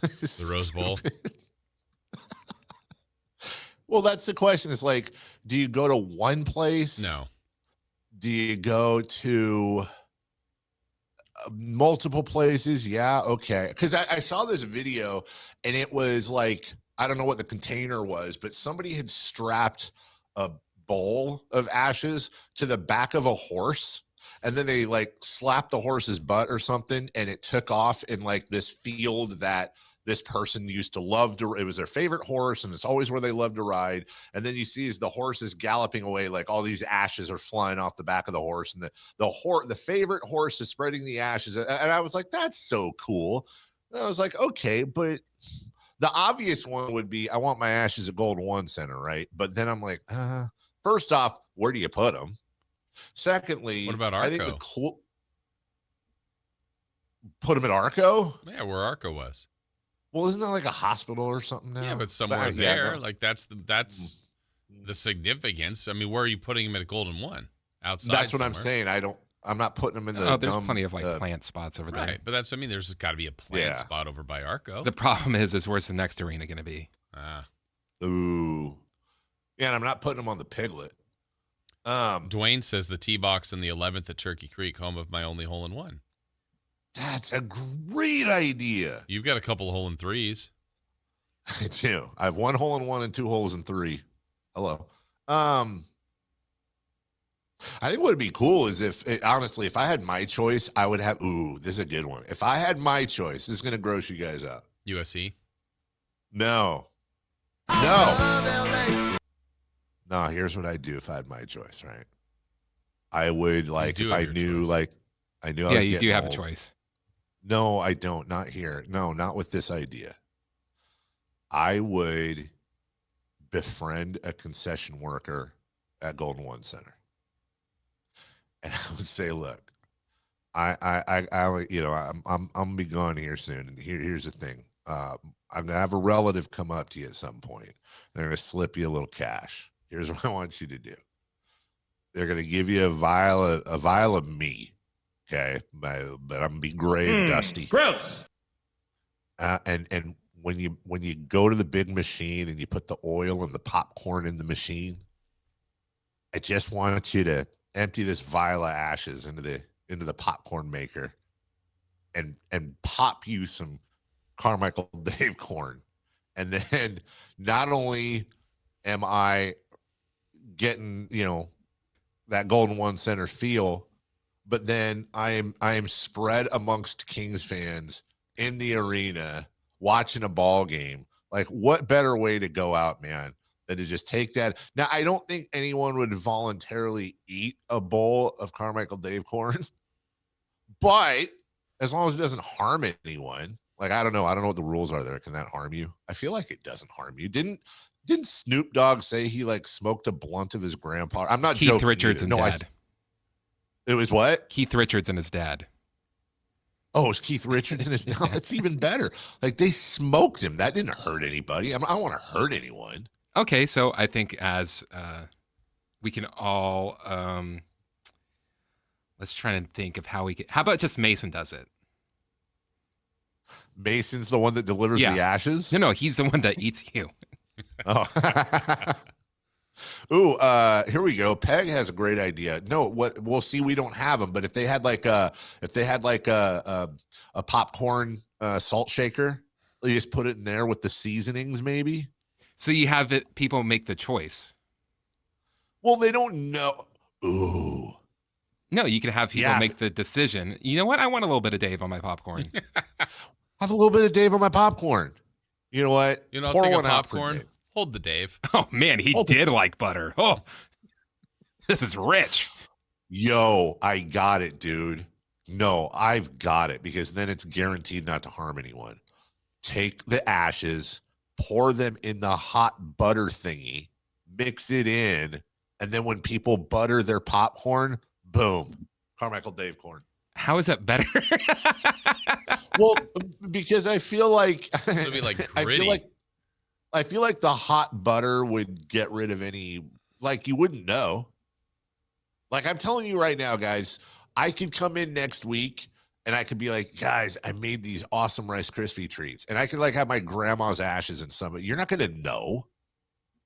because there's the Rose Bowl. Well, that's the question. It's like, do you go to one place? No. Do you go to multiple places? Yeah, okay. Because I saw this video, and it was like, I don't know what the container was, but somebody had strapped a bowl of ashes to the back of a horse, and then they like slapped the horse's butt or something, and it took off in like this field that this person used to love to, it was their favorite horse, and it's always where they love to ride. And then you see as the horse is galloping away, like all these ashes are flying off the back of the horse, and the favorite horse is spreading the ashes. And I was like, that's so cool. And I was like, okay, but the obvious one would be, I want my ashes at Golden One Center, right? But then I'm like, First off, where do you put them? Secondly, what about Arco? I think put them at Arco? Yeah, where Arco was. Well, isn't that like a hospital or something now? Yeah, but somewhere there. Like that's the significance. I mean, where are you putting him at Golden One? Outside. That's what somewhere. I'm saying. I'm not putting them in the. There's plenty of plant spots over there. Right, but that's. I mean, there's got to be a plant spot over by Arco. The problem is where's the next arena going to be? Ooh. Yeah, and I'm not putting them on the Piglet. Dwayne says the tee box in the 11th at Turkey Creek, home of my only hole-in-one. That's a great idea. You've got a couple of hole-in-threes. I do. I have 1 hole-in-1 and 2 holes-in-3. Hello. I think what would be cool is honestly, if I had my choice, I would have. Ooh, this is a good one. If I had my choice, this is going to gross you guys out. USC? No. No, here's what I'd do if I had my choice, right? I would, if I knew, I knew I was you do have old. a choice. No, I don't. Not here. No, not with this idea. I would befriend a concession worker at Golden One Center. And I would say, look, I'm gonna be gone here soon. And here's the thing. I'm gonna have a relative come up to you at some point. They're gonna slip you a little cash. Here's what I want you to do. They're gonna give you a vial of me. Okay, but I'm gonna be gray and dusty. Gross. And when you go to the big machine and you put the oil and the popcorn in the machine, I just want you to empty this vial of ashes into the popcorn maker, and pop you some Carmichael Dave corn, and then not only am I getting that Golden One Center feel, but then I am spread amongst Kings fans in the arena watching a ball game. Like, what better way to go out, man, than to just take that? Now, I don't think anyone would voluntarily eat a bowl of Carmichael Dave corn, but as long as it doesn't harm anyone. Like, I don't know what the rules are there. Can that harm you? I feel like it doesn't harm you. Didn't Snoop Dogg say he smoked a blunt of his grandpa? I'm not joking. Keith Richards and Dad. It was what? Keith Richards and his dad. Oh, it was Keith Richards and his dad. That's even better. Like, they smoked him. That didn't hurt anybody. I don't want to hurt anyone. Okay, so I think as we can all let's try and think of how we can. How about just Mason does it? Mason's the one that delivers the ashes? No, he's the one that eats you. Oh. Ooh, here we go. Peg has a great idea. No, what we'll see, we don't have them, but if they had a popcorn salt shaker, you just put it in there with the seasonings, maybe. So you have it. People make the choice. Well, they don't know. Ooh. No, you can have people make the decision. You know what? I want a little bit of Dave on my popcorn. Have a little bit of Dave on my popcorn. You know what? I'll take a popcorn. Hold the Dave. Oh, man, he did like butter. Oh, this is rich. Yo, I got it, dude. No, I've got it, because then it's guaranteed not to harm anyone. Take the ashes, pour them in the hot butter thingy, mix it in, and then when people butter their popcorn, boom, Carmichael Dave corn. How is that better? Well, because I feel like it'll be like gritty. I feel like the hot butter would get rid of any, you wouldn't know. Like, I'm telling you right now, guys, I could come in next week and I could be like, guys, I made these awesome Rice Krispie treats, and I could have my grandma's ashes in some of it. You're not going to know.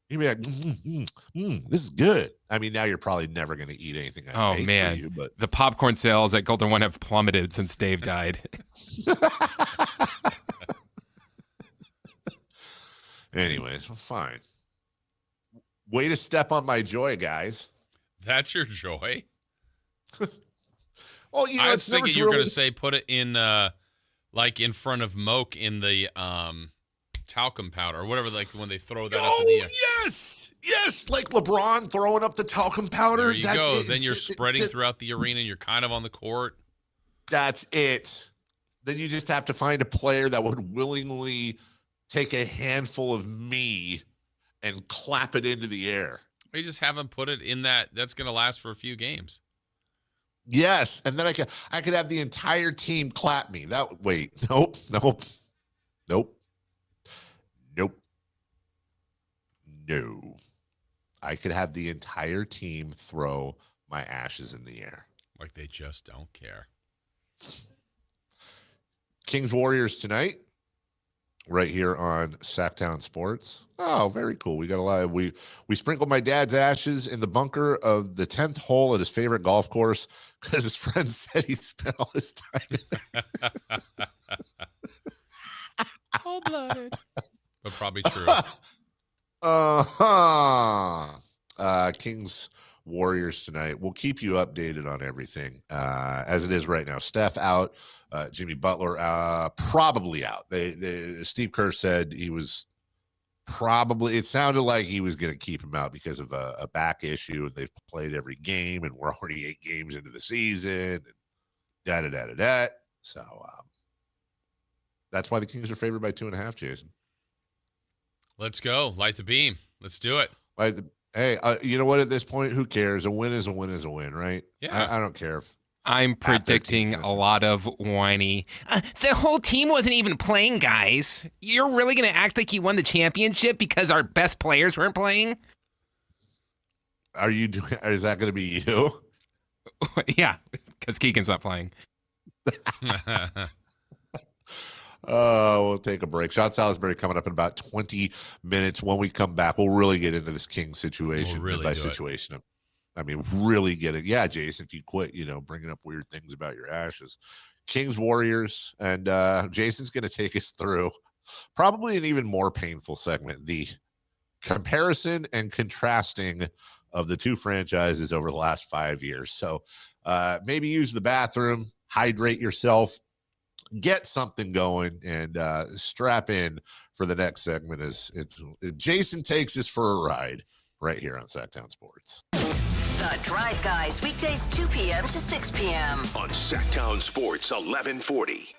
You'd be like, this is good. I mean, now you're probably never going to eat anything I made for you, but the popcorn sales at Golden One have plummeted since Dave died. Anyways, fine. Way to step on my joy, guys. That's your joy? Well, I was thinking you were going to say put it in, in front of Moke in the talcum powder or whatever, when they throw that up in the air. Yes, like LeBron throwing up the talcum powder. There you go. Then you're spreading throughout the arena. You're kind of on the court. That's it. Then you just have to find a player that would willingly take a handful of me and clap it into the air. Or you just have them put it in that's going to last for a few games. Yes, and then I could have the entire team clap me. Nope. No. I could have the entire team throw my ashes in the air. Like they just don't care. Kings Warriors tonight, right here on Sactown Sports. Oh, very cool. We got a lot of, we sprinkled my dad's ashes in the bunker of the 10th hole at his favorite golf course because his friend said he spent all his time in there. Cold-blooded. But probably true. Kings Warriors tonight. We'll keep you updated on everything as it is right now. Steph out, Jimmy Butler probably out. Steve Kerr said he was probably, it sounded like he was going to keep him out because of a back issue, and they've played every game, and we're already 8 games into the season, and So that's why the Kings are favored by 2.5, Jason. Let's go. Light the beam. Let's do it. Hey, you know what? At this point, who cares? A win is a win is a win, right? Yeah. I don't care. I'm predicting a lot of whiny. The whole team wasn't even playing, guys. You're really going to act like you won the championship because our best players weren't playing? Is that going to be you? Yeah, because Keegan's not playing. We'll take a break. Sean Salisbury coming up in about 20 minutes. When we come back, we'll really get into this King situation. We'll really by do situation, I mean, really get it. Yeah, Jason, if you quit, bringing up weird things about your ashes. Kings Warriors, and Jason's going to take us through probably an even more painful segment, the comparison and contrasting of the two franchises over the last 5 years. So maybe use the bathroom, hydrate yourself, get something going, and strap in for the next segment as Jason takes us for a ride right here on Sactown Sports. The Drive Guys, weekdays 2 p.m. to 6 p.m. on Sactown Sports 1140.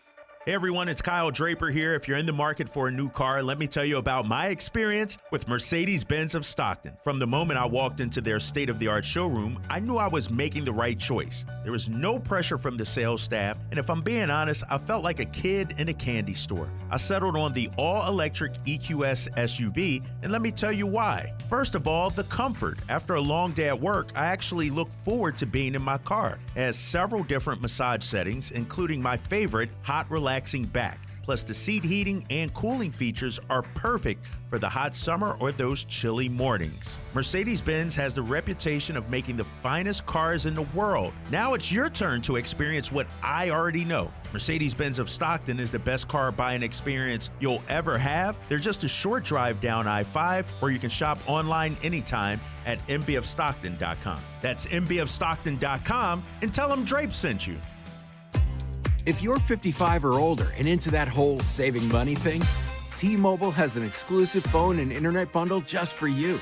Hey everyone, it's Kyle Draper here. If you're in the market for a new car, let me tell you about my experience with Mercedes-Benz of Stockton. From the moment I walked into their state-of-the-art showroom, I knew I was making the right choice. There was no pressure from the sales staff, and if I'm being honest, I felt like a kid in a candy store. I settled on the all-electric EQS SUV, and let me tell you why. First of all, the comfort. After a long day at work, I actually look forward to being in my car. It has several different massage settings, including my favorite, hot relaxing back. Plus, the seat heating and cooling features are perfect for the hot summer or those chilly mornings. Mercedes-Benz has the reputation of making the finest cars in the world. Now it's your turn to experience what I already know. Mercedes-Benz of Stockton is the best car buying experience you'll ever have. They're just a short drive down I-5, or you can shop online anytime at mbofstockton.com. That's mbofstockton.com, and tell them Drape sent you. If you're 55 or older and into that whole saving money thing, T-Mobile has an exclusive phone and internet bundle just for you.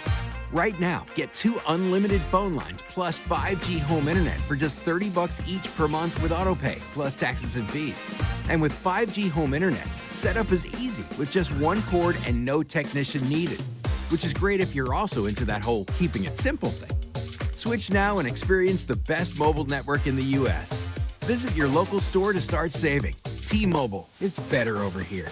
Right now, get 2 unlimited phone lines plus 5G home internet for just $30 each per month with autopay, plus taxes and fees. And with 5G home internet, setup is easy with just 1 cord and no technician needed, which is great if you're also into that whole keeping it simple thing. Switch now and experience the best mobile network in the U.S. Visit your local store to start saving. T-Mobile, it's better over here.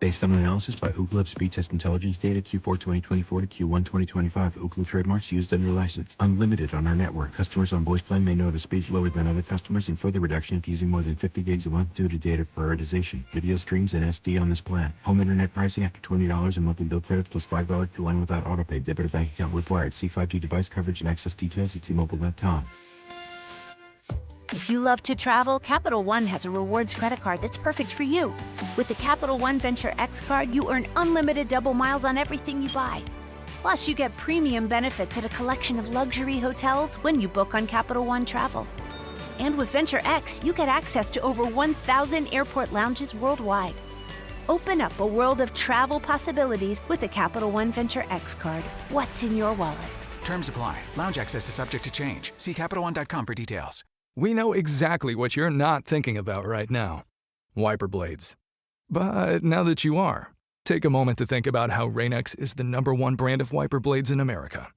Based on analysis by Ookla Speed Test Intelligence data Q4 2024 to Q1 2025, Ookla trademarks used under license. Unlimited on our network. Customers on voice plan may notice speeds lower than other customers and further reduction if using more than 50 gigs a month due to data prioritization. Video streams and SD on this plan. Home internet pricing after $20 in monthly bill credits plus $5 per line without autopay. Debit or bank account required. See 5G device coverage and access details at T-Mobile.com. If you love to travel, Capital One has a rewards credit card that's perfect for you. With the Capital One Venture X card, you earn unlimited double miles on everything you buy. Plus, you get premium benefits at a collection of luxury hotels when you book on Capital One Travel. And with Venture X, you get access to over 1,000 airport lounges worldwide. Open up a world of travel possibilities with the Capital One Venture X card. What's in your wallet? Terms apply. Lounge access is subject to change. See CapitalOne.com for details. We know exactly what you're not thinking about right now. Wiper blades. But now that you are, Take a moment to think about how Rain-X is the #1 brand of wiper blades in America.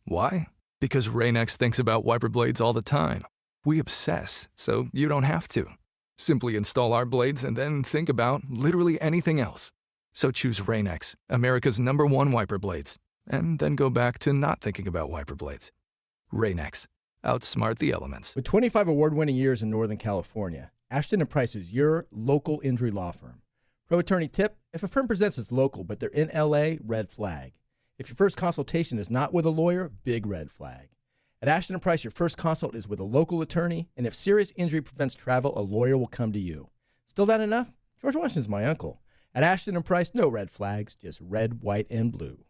Why? Because Rain-X thinks about wiper blades all the time. We obsess, so you don't have to. Simply install our blades and then think about literally anything else. So choose Rain-X, America's #1 wiper blades, and then go back to not thinking about wiper blades. Rain-X. Outsmart the elements. With 25 award-winning years in Northern California, Ashton & Price is your local injury law firm. Pro attorney tip: if a firm presents as local but they're in LA, red flag. If your first consultation is not with a lawyer, big red flag. At Ashton & Price, your first consult is with a local attorney, and if serious injury prevents travel, a lawyer will come to you. Still not enough? George Washington's my uncle. At Ashton & Price, no red flags, just red, white, and blue.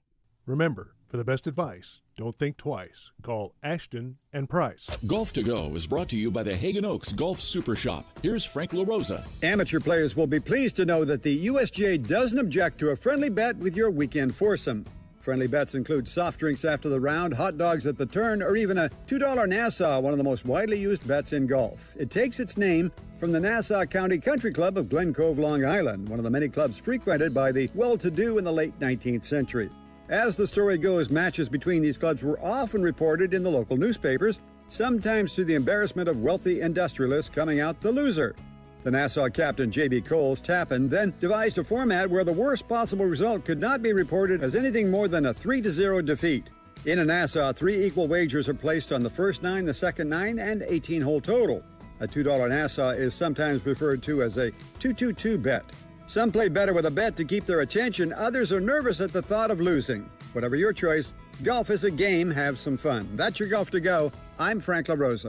Remember, for the best advice, don't think twice. Call Ashton & Price. Golf to Go is brought to you by the Hagen Oaks Golf Super Shop. Here's Frank LaRosa. Amateur players will be pleased to know that the USGA doesn't object to a friendly bet with your weekend foursome. Friendly bets include soft drinks after the round, hot dogs at the turn, or even a $2 Nassau, one of the most widely used bets in golf. It takes its name from the Nassau County Country Club of Glen Cove, Long Island, one of the many clubs frequented by the well-to-do in the late 19th century. As the story goes, matches between these clubs were often reported in the local newspapers, sometimes to the embarrassment of wealthy industrialists coming out the loser. The Nassau captain J.B. Coles Tappan then devised a format where the worst possible result could not be reported as anything more than a 3-0 defeat. In a Nassau, 3 equal wagers are placed on the first 9, the second 9, and 18-hole total. A $2 Nassau is sometimes referred to as a 2-2-2 bet. Some play better with a bet to keep their attention. Others are nervous at the thought of losing. Whatever your choice, golf is a game. Have some fun. That's your Golf to Go. I'm Frank LaRosa.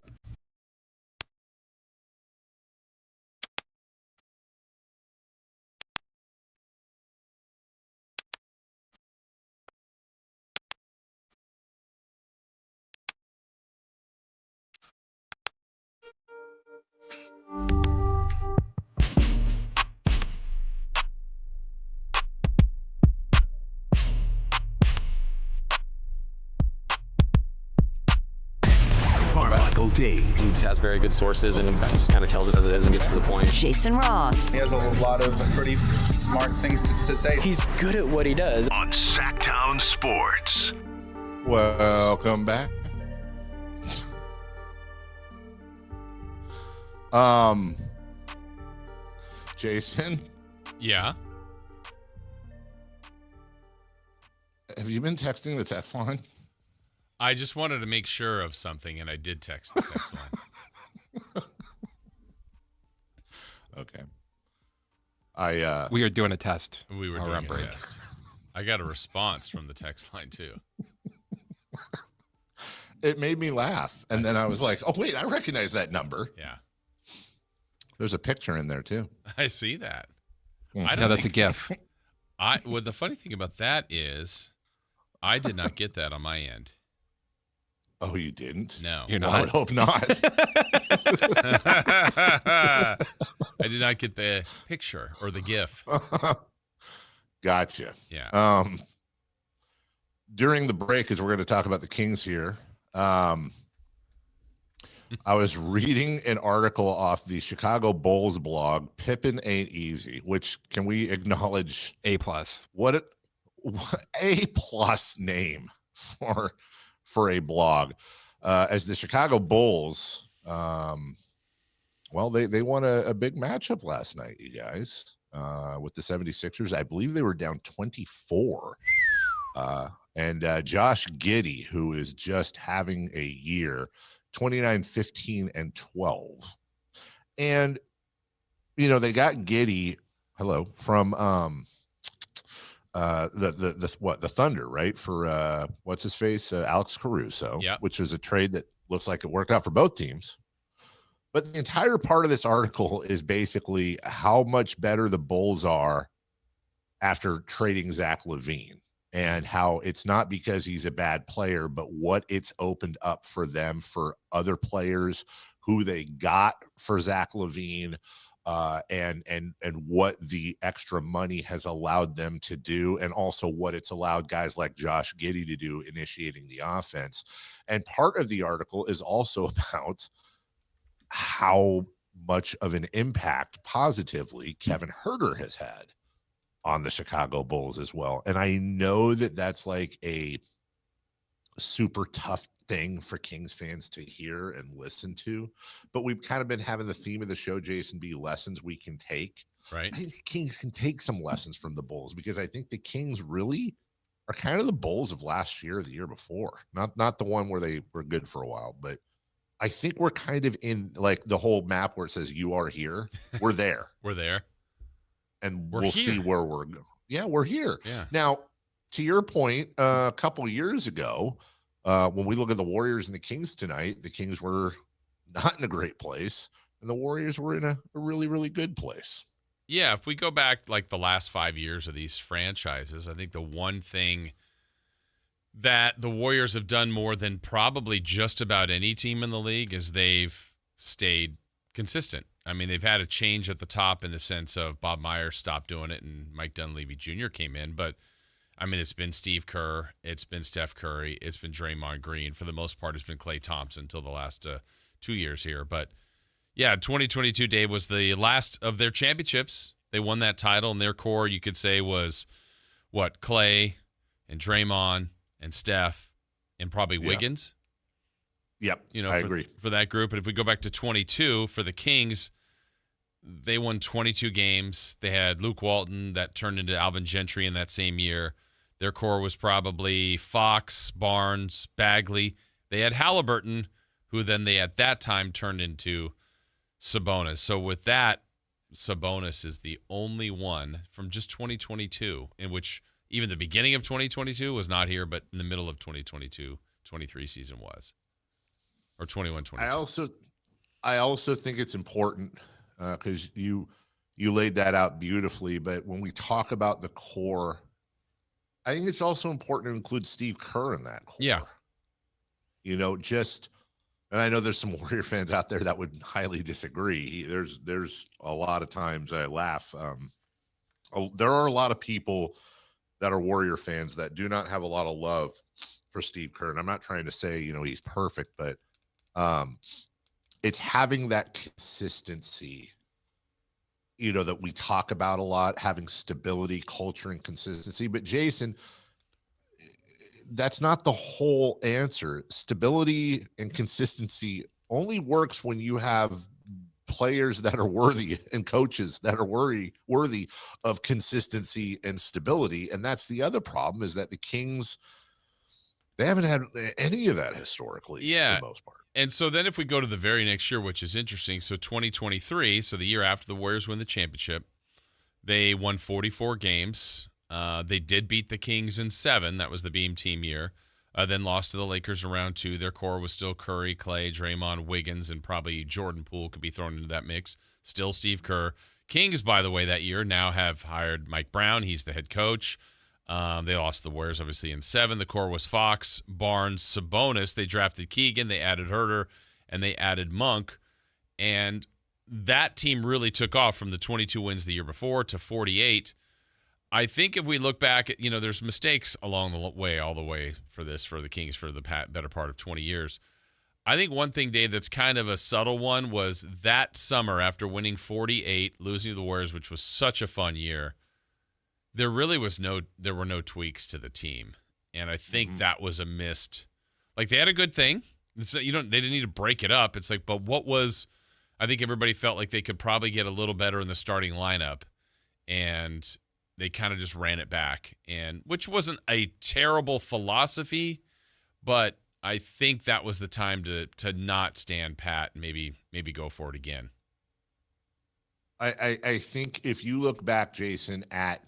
Carmichael Dave. He has very good sources and just kind of tells it as it is and gets to the point. Jason Ross. He has a lot of pretty smart things to say. He's good at what he does. On Sactown Sports. Welcome back. Jason? Yeah? Have you been texting the text line? I just wanted to make sure of something, and I did text the text line. Okay. We are doing a test. We were doing a test. I got a response from the text line, too. It made me laugh. And then I was like, oh, wait, I recognize that number. Yeah. There's a picture in there, too. I see that. No, that's a GIF. Well, the funny thing about that is I did not get that on my end. Oh, you didn't? No. You're not? Well, I would hope not. I did not get the picture or the GIF. Gotcha. Yeah. During the break, as we're going to talk about the Kings here, I was reading an article off the Chicago Bulls blog, Pippen Ain't Easy, which can we acknowledge A+. What A+ name for a blog. As the Chicago Bulls, well, they won a big matchup last night, you guys, with the 76ers. I believe they were down 24. And Josh Giddey, who is just having a year, 29, 15, and 12. And, you know, they got Giddey, from the Thunder, right? For what's his face? Alex Caruso, which was a trade that looks like it worked out for both teams. But the entire part of this article is basically how much better the Bulls are after trading Zach LaVine, and how it's not because he's a bad player, but what it's opened up for them, for other players who they got for Zach LaVine, and what the extra money has allowed them to do, and also what it's allowed guys like Josh Giddey to do, initiating the offense. And part of the article is also about how much of an impact positively Kevin Huerter has had on the Chicago Bulls as well. And I know that that's like a super tough thing for Kings fans to hear and listen to, but we've kind of been having the theme of the show, Jason, be lessons we can take. Right. I think the Kings can take some lessons from the Bulls, because I think the Kings really are kind of the Bulls of last year, the year before. Not the one where they were good for a while, but I think we're kind of in like the whole map where it says you are here. We're there. We're there. And We're we'll here. see where we're going. Yeah, we're here. Yeah. Now, to your point, a couple years ago, when we look at the Warriors and the Kings tonight, the Kings were not in a great place, and the Warriors were in a really, really good place. Yeah, if we go back like the last 5 years of these franchises, I think the one thing that the Warriors have done more than probably just about any team in the league is they've stayed consistent. I mean, they've had a change at the top in the sense of Bob Myers stopped doing it and Mike Dunleavy Jr. came in. But, I mean, it's been Steve Kerr, it's been Steph Curry, it's been Draymond Green. For the most part, it's been Klay Thompson until the last 2 years here. But, yeah, 2022, Dave, was the last of their championships. They won that title, and their core, you could say, was, Klay and Draymond and Steph and probably Wiggins. Yep, I agree. For that group. But if we go back to 22, for the Kings, they won 22 games. They had Luke Walton that turned into Alvin Gentry in that same year. Their core was probably Fox, Barnes, Bagley. They had Halliburton, who then they at that time turned into Sabonis. So with that, Sabonis is the only one from just 2022 in which even the beginning of 2022 was not here, but in the middle of 2022-23 season was. Or 21-22. I also think it's important because you laid that out beautifully. But when we talk about the core, I think it's also important to include Steve Kerr in that core. Yeah. And I know there's some Warrior fans out there that would highly disagree. There's a lot of times I laugh. There are a lot of people that are Warrior fans that do not have a lot of love for Steve Kerr. And I'm not trying to say, he's perfect, but it's having that consistency, that we talk about a lot, having stability, culture, and consistency. But Jason, that's not the whole answer. Stability and consistency only works when you have players that are worthy and coaches that are worthy of consistency and stability. And that's the other problem, is that the Kings, they haven't had any of that historically, for the most part. And so then if we go to the very next year, which is interesting, so 2023, so the year after the Warriors win the championship, they won 44 games. They did beat the Kings in 7. That was the Beam Team year. Then lost to the Lakers in round 2. Their core was still Curry, Klay, Draymond, Wiggins, and probably Jordan Poole could be thrown into that mix. Still Steve Kerr. Kings, by the way, that year now have hired Mike Brown. He's the head coach. They lost the Warriors, obviously, in 7. The core was Fox, Barnes, Sabonis. They drafted Keegan. They added Herter, and they added Monk. And that team really took off from the 22 wins the year before to 48. I think if we look back at, there's mistakes along the way, all the way for the Kings for the better part of 20 years. I think one thing, Dave, that's kind of a subtle one was that summer after winning 48, losing to the Warriors, which was such a fun year, there were no tweaks to the team. And I think that was a missed, they had a good thing. They didn't need to break it up. It's but what was, I think everybody felt like they could probably get a little better in the starting lineup, and they kind of just ran it back, and which wasn't a terrible philosophy, but I think that was the time to not stand pat and maybe go for it again. I think if you look back, Jason, at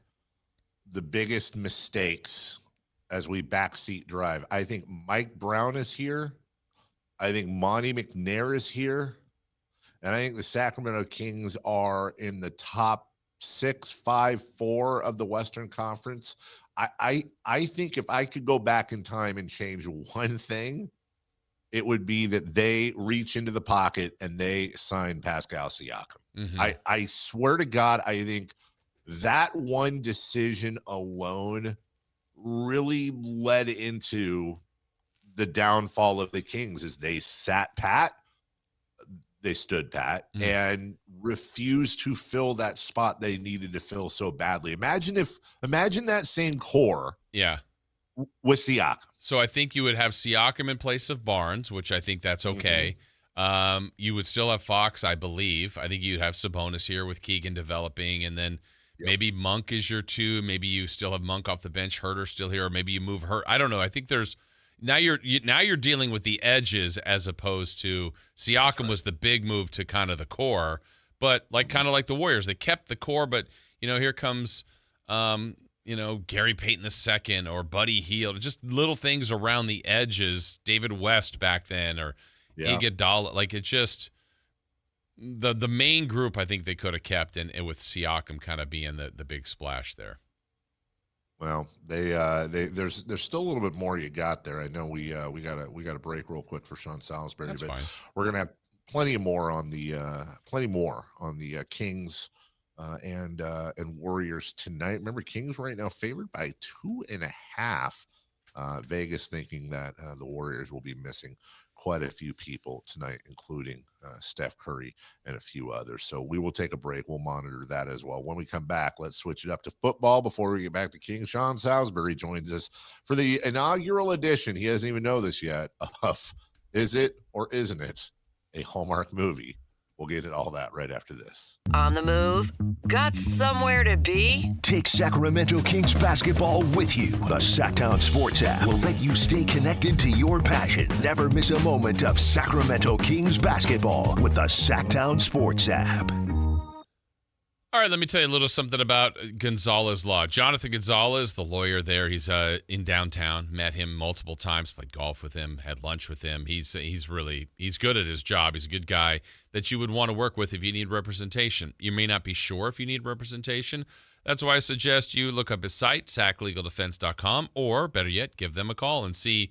the biggest mistakes as we backseat drive, I think Mike Brown is here. I think Monty McNair is here. And I think the Sacramento Kings are in the top 6, 5, 4 of the Western Conference. I think if I could go back in time and change one thing, it would be that they reach into the pocket and they sign Pascal Siakam. Mm-hmm. I swear to God, I think that one decision alone really led into the downfall of the Kings. As they sat pat, they stood pat and refused to fill that spot they needed to fill so badly. Imagine that same core. Yeah. With Siakam. So I think you would have Siakam in place of Barnes, which I think that's okay. You would still have Fox, I believe. I think you'd have Sabonis here with Keegan developing, and then maybe Monk is your 2. Maybe you still have Monk off the bench, Herter still here, or maybe you move Hurt. I don't know. I think there's now you're dealing with the edges as opposed to Siakam was the big move to kind of the core, but kind of like the Warriors, they kept the core, but here comes Gary Payton II or Buddy Hield, just little things around the edges. David West back then, or Iguodala. It's just the main group. I think they could have kept, and with Siakam kind of being the big splash there. Well, there's still a little bit more you got there. I know we got a break real quick for Sean Salisbury, That's fine. We're gonna have plenty more on the Kings. And Warriors tonight. Remember, Kings right now favored by 2.5. Vegas thinking that the Warriors will be missing quite a few people tonight, including Steph Curry and a few others. So we will take a break. We'll monitor that as well. When we come back, let's switch it up to football before we get back to Kings. Sean Salisbury joins us for the inaugural edition. He doesn't even know this yet of Is It or Isn't It a Hallmark Movie? We'll get into all that right after this. On the move? Got somewhere to be? Take Sacramento Kings basketball with you. The Sactown Sports app will let you stay connected to your passion. Never miss a moment of Sacramento Kings basketball with the Sactown Sports app. All right, let me tell you a little something about Gonzalez Law. Jonathan Gonzalez, the lawyer there, he's in downtown. Met him multiple times, played golf with him, had lunch with him. He's good at his job. He's a good guy that you would want to work with if you need representation. You may not be sure if you need representation. That's why I suggest you look up his site, saclegaldefense.com, or better yet, give them a call and see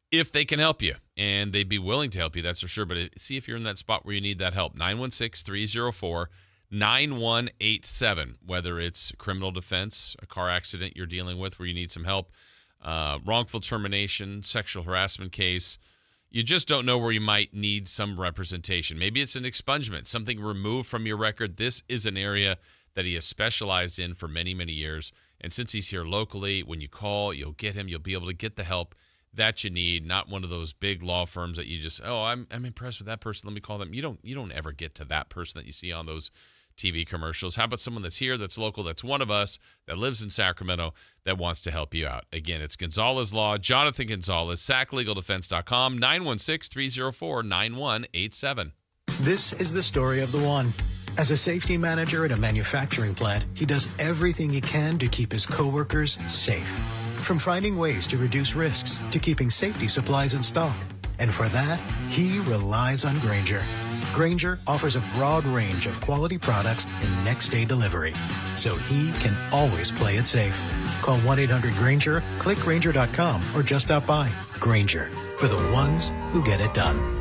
if they can help you. And they'd be willing to help you, that's for sure. But see if you're in that spot where you need that help. 916-304-9187, whether it's criminal defense, a car accident you're dealing with where you need some help, wrongful termination, sexual harassment case. You just don't know where you might need some representation. Maybe it's an expungement, something removed from your record. This is an area that he has specialized in for many, many years. And since he's here locally, when you call, you'll get him. You'll be able to get the help that you need, not one of those big law firms that you just, I'm impressed with that person, let me call them. You don't ever get to that person that you see on those TV commercials. How about someone that's here, that's local, that's one of us, that lives in Sacramento, that wants to help you out? Again, it's Gonzalez Law, Jonathan Gonzalez, saclegaldefense.com, 916-304-9187. This is the story of the one. As a safety manager at a manufacturing plant, he does everything he can to keep his coworkers safe. From finding ways to reduce risks to keeping safety supplies in stock. And for that, he relies on Grainger. Grainger offers a broad range of quality products and next-day delivery, so he can always play it safe. Call 1-800-GRAINGER, click Grainger.com, or just stop by. Grainger, for the ones who get it done.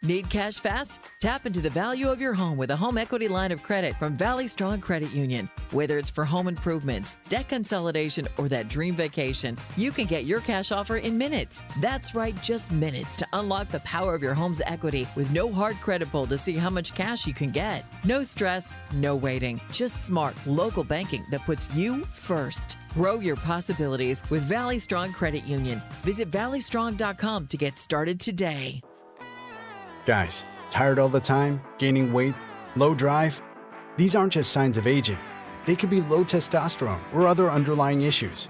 Need cash fast? Tap into the value of your home with a home equity line of credit from Valley Strong Credit Union. Whether it's for home improvements, debt consolidation, or that dream vacation, you can get your cash offer in minutes. That's right, just minutes to unlock the power of your home's equity with no hard credit pull to see how much cash you can get. No stress, no waiting. Just smart, local banking that puts you first. Grow your possibilities with Valley Strong Credit Union. Visit valleystrong.com to get started today. Guys, tired all the time, gaining weight, low drive? These aren't just signs of aging. They could be low testosterone or other underlying issues.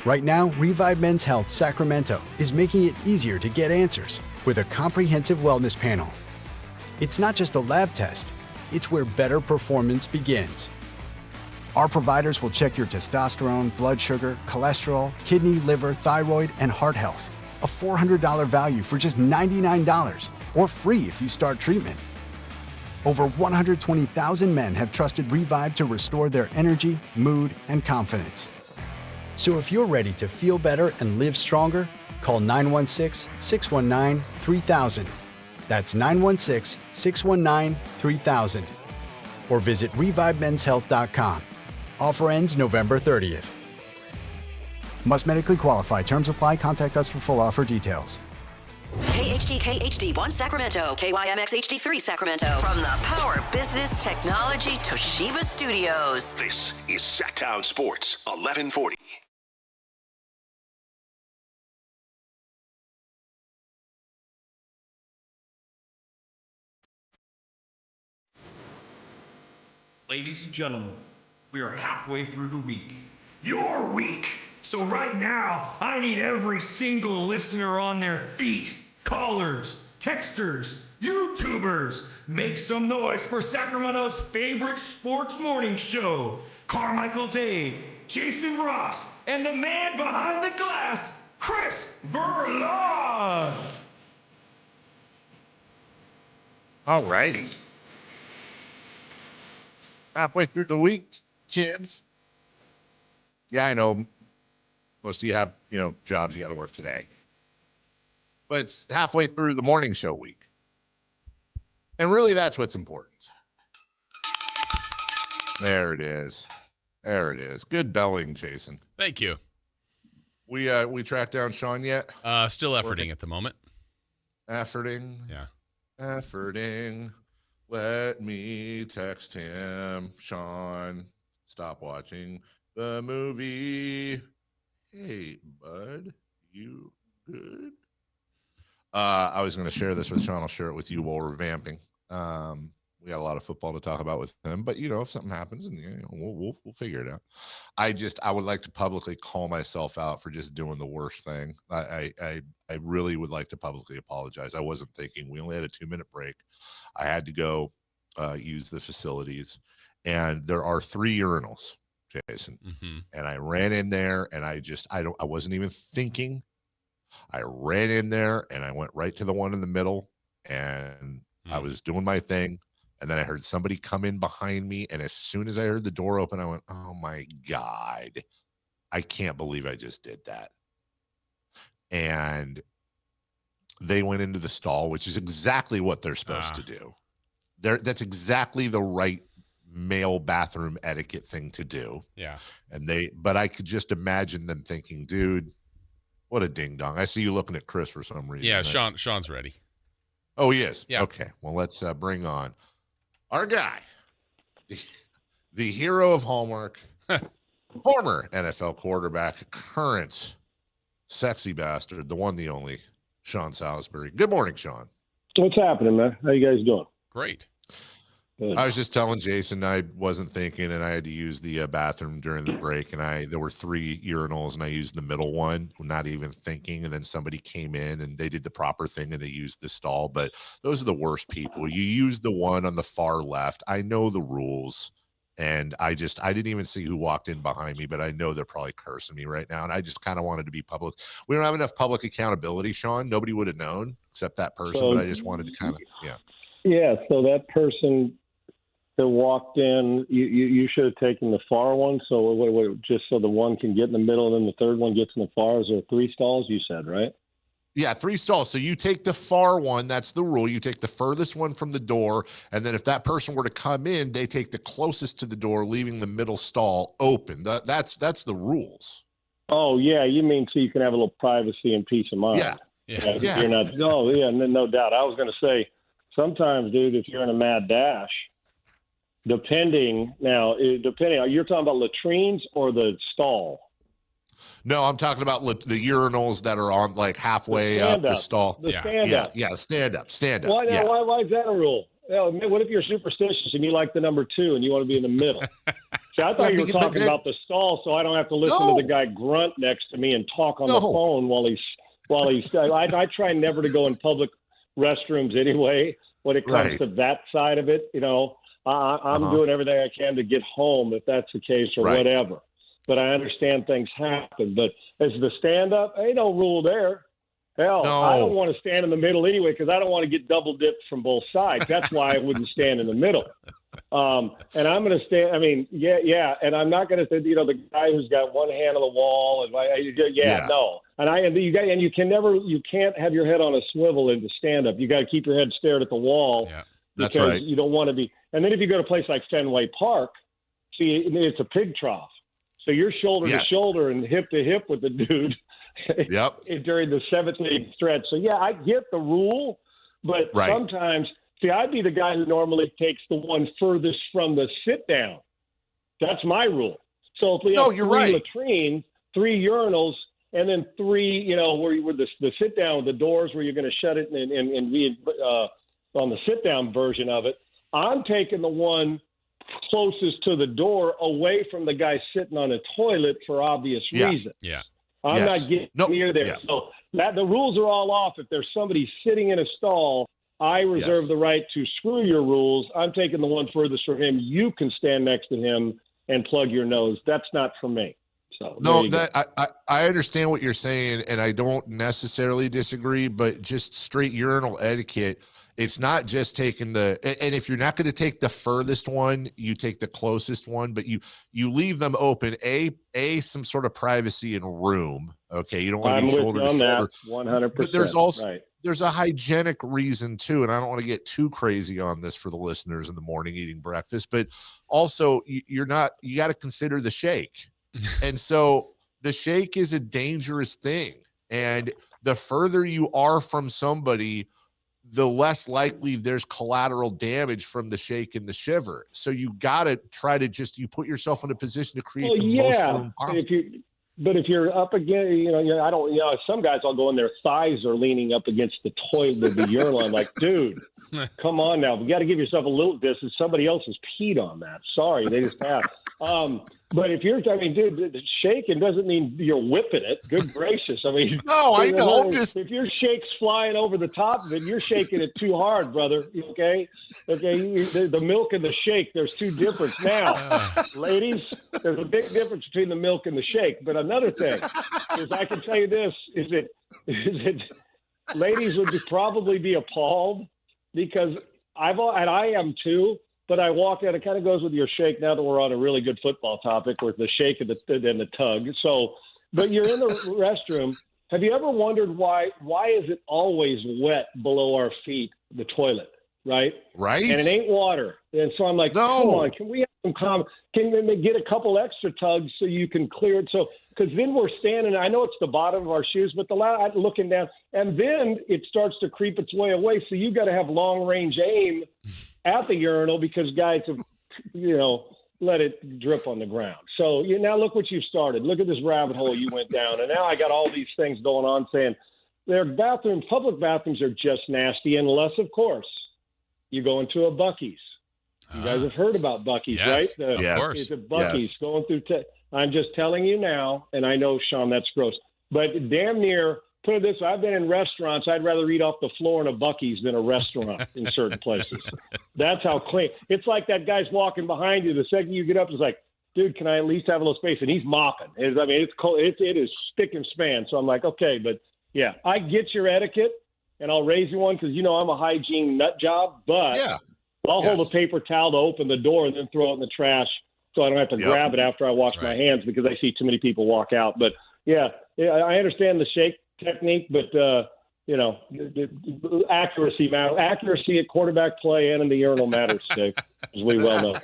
Right now, Revive Men's Health Sacramento is making it easier to get answers with a comprehensive wellness panel. It's not just a lab test, it's where better performance begins. Our providers will check your testosterone, blood sugar, cholesterol, kidney, liver, thyroid, and heart health. A $400 value for just $99, or free if you start treatment. Over 120,000 men have trusted Revive to restore their energy, mood, and confidence. So if you're ready to feel better and live stronger, call 916-619-3000. That's 916-619-3000. Or visit ReviveMen'sHealth.com. Offer ends November 30th. Must medically qualify. Terms apply. Contact us for full offer details. Hey, KHDK HD1 Sacramento, KYMX HD3 Sacramento. From the Power Business Technology Toshiba Studios. This is Sactown Sports 1140. Ladies and gentlemen, we are halfway through the week. Your week! So right now, I need every single listener on their feet. Callers, texters, YouTubers. Make some noise for Sacramento's favorite sports morning show. Carmichael Dave, Jason Ross, and the man behind the glass, Chris Verlaw. All righty. Halfway through the week, kids. Yeah, I know most of you have, jobs you got to work today. But it's halfway through the morning show week. And really, that's what's important. There it is. There it is. Good belling, Jason. Thank you. We tracked down Sean yet? Still efforting at the moment. Efforting? Yeah. Efforting. Let me text him. Sean, stop watching the movie. Hey, bud, you good? I was going to share this with Sean. I'll share it with you while we're vamping. We got a lot of football to talk about with him, but if something happens, and we'll figure it out. I would like to publicly call myself out for just doing the worst thing. I really would like to publicly apologize. I wasn't thinking. We only had a 2-minute break. I had to go use the facilities, and there are 3 urinals, Jason. Mm-hmm. And I ran in there, and I wasn't even thinking. I ran in there, and I went right to the one in the middle, and I was doing my thing. And then I heard somebody come in behind me. And as soon as I heard the door open, I went, oh my God, I can't believe I just did that. And they went into the stall, which is exactly what they're supposed to do. That's exactly the right male bathroom etiquette thing to do. Yeah. But I could just imagine them thinking, dude, what a ding dong. I see you looking at Chris for some reason. Yeah. Sean's ready. Oh, he is. Yeah. Okay. Well, let's bring on our guy, the hero of Hallmark, former NFL quarterback, current sexy bastard, the one, the only, Sean Salisbury. Good morning, Sean. What's happening, man? How you guys doing? Great. Good. I was just telling Jason I wasn't thinking, and I had to use the bathroom during the break, and there were 3 urinals, and I used the middle one, not even thinking, and then somebody came in, and they did the proper thing, and they used the stall. But those are the worst people. You use the one on the far left. I know the rules, and I didn't even see who walked in behind me, but I know they're probably cursing me right now, and I just kind of wanted to be public. We don't have enough public accountability, Sean. Nobody would have known except that person, but I just wanted to kind of, Yeah, so that person that walked in, you should have taken the far one, so just so the one can get in the middle, and then the third one gets in the far. Is there 3 stalls, you said, right? Yeah, 3 stalls. So you take the far one. That's the rule. You take the furthest one from the door, and then if that person were to come in, they take the closest to the door, leaving the middle stall open. That's the rules. Oh, yeah, you mean so you can have a little privacy and peace of mind. Yeah. You're not, no doubt. I was going to say, sometimes, dude, if you're in a mad dash, depending, you're talking about latrines or the stall? No, I'm talking about the urinals that are on like halfway up the stall. Stand up. Yeah, stand up. Why is that a rule? What if you're superstitious and you like the number 2 and you want to be in the middle? See, I thought you were talking about the stall, so I don't have to listen to the guy grunt next to me and talk on the phone while he's. I try never to go in public restrooms anyway. When it comes to that side of it, I'm doing everything I can to get home if that's the case or whatever. But I understand things happen. But as the stand-up, ain't no rule there. Hell, no. I don't want to stand in the middle anyway because I don't want to get double dipped from both sides. That's why I wouldn't stand in the middle. And I'm going to stand. I mean, and I'm not going to say, the guy who's got one hand on the wall and no. And you can't have your head on a swivel into stand-up. You got to keep your head stared at the wall. Yeah, that's right. You don't want to be. And then if you go to a place like Fenway Park, see, it's a pig trough. So you're shoulder to shoulder and hip to hip with the dude during the 7th inning stretch. So, yeah, I get the rule, but sometimes, see, I'd be the guy who normally takes the one furthest from the sit-down. That's my rule. So if we have 3 latrines, 3 urinals, and then 3, where the sit-down with the doors where you're going to shut it and be on the sit-down version of it, I'm taking the one closest to the door away from the guy sitting on a toilet for obvious reasons. Yeah. I'm not getting near there. Yeah. So the rules are all off. If there's somebody sitting in a stall, I reserve the right to screw your rules. I'm taking the one furthest from him. You can stand next to him and plug your nose. That's not for me. So I understand what you're saying, and I don't necessarily disagree, but just straight urinal etiquette, it's not just taking and if you're not going to take the furthest one, you take the closest one, but you leave them open, some sort of privacy and room. Okay. You don't want to be shoulder to shoulder. 100%. But there's also, there's a hygienic reason too. And I don't want to get too crazy on this for the listeners in the morning eating breakfast, but also you got to consider the shake. And so the shake is a dangerous thing. And the further you are from somebody, the less likely there's collateral damage from the shake and the shiver. So you got to try to you put yourself in a position to create the most room possible. But if you're up against, some guys, I'll go in, their thighs are leaning up against the toilet, the urinal. I'm like, dude, come on now. We got to give yourself a little distance. Somebody else has peed on that. Sorry, they just have. But if dude, shaking doesn't mean you're whipping it. Good gracious. I mean, no, I know. If your shake's flying over the top of it, you're shaking it too hard, brother. Okay? The milk and the shake, there's two differences. Now, ladies, there's a big difference between the milk and the shake. But another thing is, I can tell you this, is it ladies would probably be appalled because I am too. But I walk out. It kind of goes with your shake. Now that we're on a really good football topic, with the shake and the tug. So, but you're in the restroom. Have you ever wondered why is it always wet below our feet, the toilet, right? Right. And it ain't water. And so I'm like, come on, can we have some can we get a couple extra tugs so you can clear it? So, because then we're standing, I know it's the bottom of our shoes, but looking down, and then it starts to creep its way away. So you got to have long range aim at the urinal because guys have, let it drip on the ground. So now look what you've started. Look at this rabbit hole you went down. And now I got all these things going on saying public bathrooms are just nasty unless, of course, you go into a Buc-ee's. You guys have heard about Buc-ee's, yes, right? Of course. It's a Buc-ee's going through. I'm just telling you now, and I know, Sean, that's gross. But damn near, put it this way, I've been in restaurants. I'd rather eat off the floor in a Buc-ee's than a restaurant in certain places. That's how clean. It's like that guy's walking behind you. The second you get up, it's like, dude, can I at least have a little space? And he's mopping. It's cold. It is spick and span. So I'm like, okay, but yeah, I get your etiquette, and I'll raise you one because I'm a hygiene nut job. But I'll hold a paper towel to open the door and then throw it in the trash so I don't have to grab it after I wash my hands because I see too many people walk out. But yeah, I understand the shake technique, but accuracy matters. Accuracy at quarterback play and in the urinal matters, Jake, as we well know.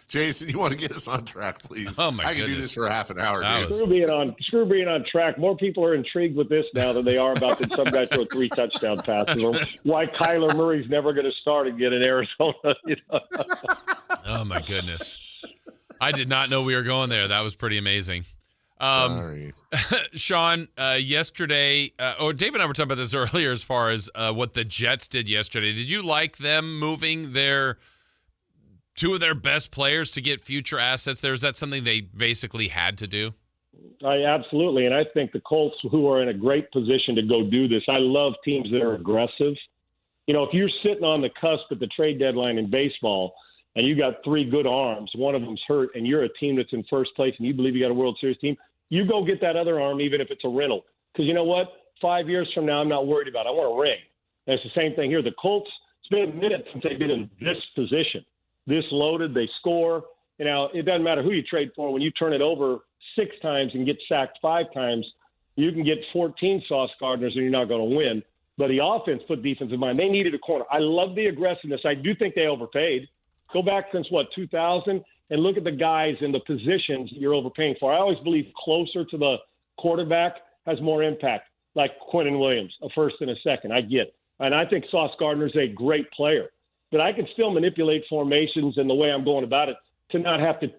Jason, you want to get us on track, please? Oh my I can do this for half an hour. Screw being on track. More people are intrigued with this now than they are about that some guy throw 3 touchdown passes, or why Kyler Murray's never going to start again in Arizona. Oh my goodness! I did not know we were going there. That was pretty amazing. Sorry. Sean, yesterday, Dave and I were talking about this earlier as far as what the Jets did yesterday. Did you like them moving two of their best players to get future assets there? Is that something they basically had to do? Absolutely. And I think the Colts, who are in a great position to go do this, I love teams that are aggressive. If you're sitting on the cusp at the trade deadline in baseball and you got 3 good arms, one of them's hurt, and you're a team that's in first place and you believe you got a World Series team, you go get that other arm even if it's a rental. Because you know what? 5 years from now, I'm not worried about it. I want a ring. And it's the same thing here. The Colts, it's been a minute since they've been in this position. This loaded, they score. It doesn't matter who you trade for. When you turn it over 6 times and get sacked 5 times, you can get 14 Sauce Gardners and you're not going to win. But the offense put defense in mind. They needed a corner. I love the aggressiveness. I do think they overpaid. Go back since, 2000, and look at the guys in the positions you're overpaying for. I always believe closer to the quarterback has more impact, like Quinnen Williams, a first and a second. I get it. And I think Sauce Gardner's a great player. But I can still manipulate formations and the way I'm going about it to not have to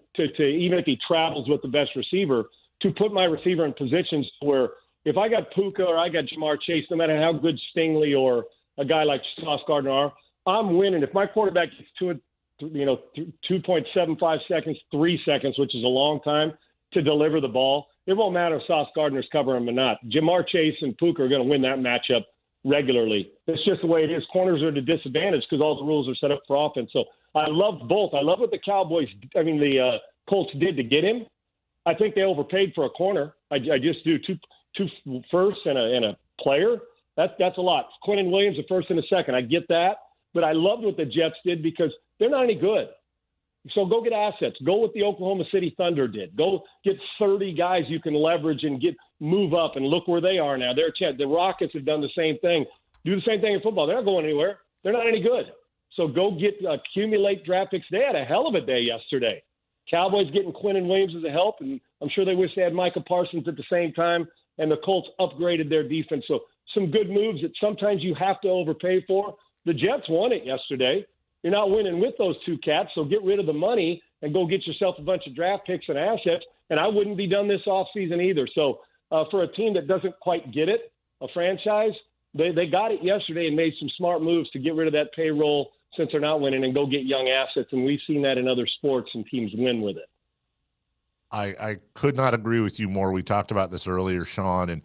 even if he travels with the best receiver, to put my receiver in positions where if I got Puka or I got Jamar Chase, no matter how good Stingley or a guy like Sauce Gardner are, I'm winning. If my quarterback gets 2.75 seconds, 3 seconds, which is a long time to deliver the ball, it won't matter if Sauce Gardner's covering him or not. Jamar Chase and Puka are going to win that matchup regularly. It's just the way it is. Corners are at a disadvantage because all the rules are set up for offense. So I love both. I love what the Colts did to get him. I think they overpaid for a corner. I just do two firsts and a player. That's a lot. Quinnen Williams, a first and a second. I get that. But I loved what the Jets did because they're not any good. So go get assets. Go what the Oklahoma City Thunder did. Go get 30 guys you can leverage and move up, and look where they are now. The Rockets have done the same thing. Do the same thing in football. They're not going anywhere. They're not any good. So go accumulate draft picks. They had a hell of a day yesterday. Cowboys getting Quinnen Williams as a help, and I'm sure they wish they had Micah Parsons at the same time, and the Colts upgraded their defense. So some good moves that sometimes you have to overpay for. The Jets won it yesterday. You're not winning with those two cats, so get rid of the money and go get yourself a bunch of draft picks and assets, and I wouldn't be done this offseason either. So for a team that doesn't quite get it, a franchise, they got it yesterday and made some smart moves to get rid of that payroll since they're not winning and go get young assets, and we've seen that in other sports, and teams win with it. I could not agree with you more. We talked about this earlier, Sean, and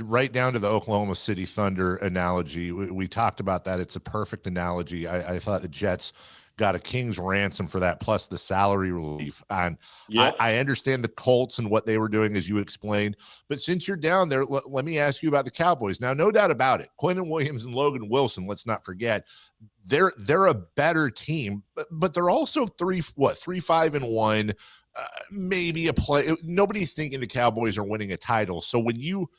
right down to the Oklahoma City Thunder analogy. We talked about that. It's a perfect analogy. I thought the Jets got a king's ransom for that, plus the salary relief. And yep. I understand the Colts and what they were doing, as you explained. But since you're down there, let me ask you about the Cowboys. Now, no doubt about it, Quinnen Williams and Logan Wilson, let's not forget, they're a better team, but they're also 3-5-1. Maybe a play. Nobody's thinking the Cowboys are winning a title. So when you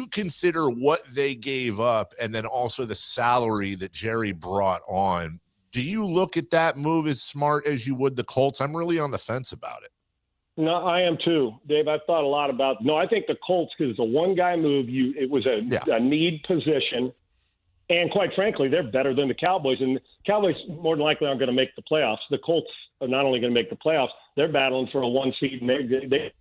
consider what they gave up and then also the salary that Jerry brought on, do you look at that move as smart as you would the Colts? I'm really on the fence about it. No, I am too, Dave. I've thought a lot about. No, I think the Colts, because it's a one-guy move. It was a need position, and quite frankly, they're better than the Cowboys. And the Cowboys more than likely aren't going to make the playoffs. The Colts are not only going to make the playoffs, they're battling for a 1 seed. And they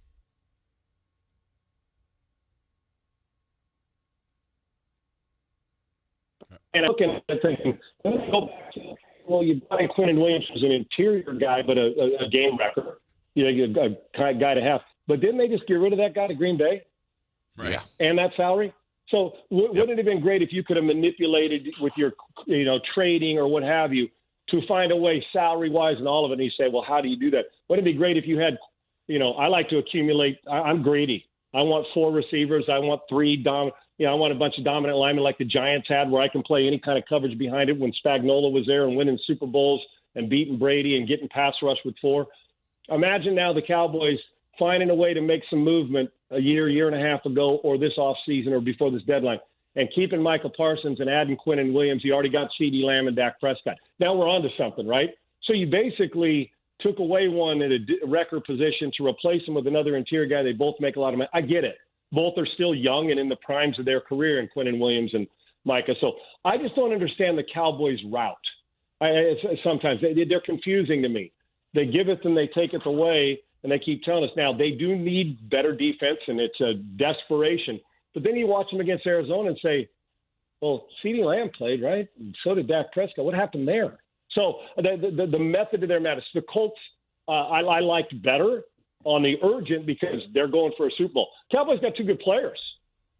and I'm looking at thinking, let me go back to, well, you brought in Quinnen Williams was an interior guy, but a game wrecker, a guy to have. But didn't they just get rid of that guy to Green Bay? Right. Yeah. And that salary? So wouldn't it have been great if you could have manipulated with your, trading or what have you to find a way salary-wise and all of it? And you say, well, how do you do that? Wouldn't it be great if you had, I like to accumulate. I'm greedy. I want 4 receivers. I want 3 I want a bunch of dominant linemen like the Giants had, where I can play any kind of coverage behind it when Spagnuolo was there and winning Super Bowls and beating Brady and getting pass rush with 4. Imagine now the Cowboys finding a way to make some movement a year and a half ago, or this offseason or before this deadline, and keeping Michael Parsons and adding Quinnen Williams. You already got CeeDee Lamb and Dak Prescott. Now we're on to something, right? So you basically took away one in a record position to replace him with another interior guy. They both make a lot of money. I get it. Both are still young and in the primes of their career in Quinnen Williams and Micah. So I just don't understand the Cowboys' route. Sometimes they're confusing to me. They give it and they take it away, and they keep telling us. Now, they do need better defense, and it's a desperation. But then you watch them against Arizona and say, well, CeeDee Lamb played, right? And so did Dak Prescott. What happened there? So the method of their madness. The Colts I liked better on the urgent because they're going for a Super Bowl. Cowboys got 2 good players,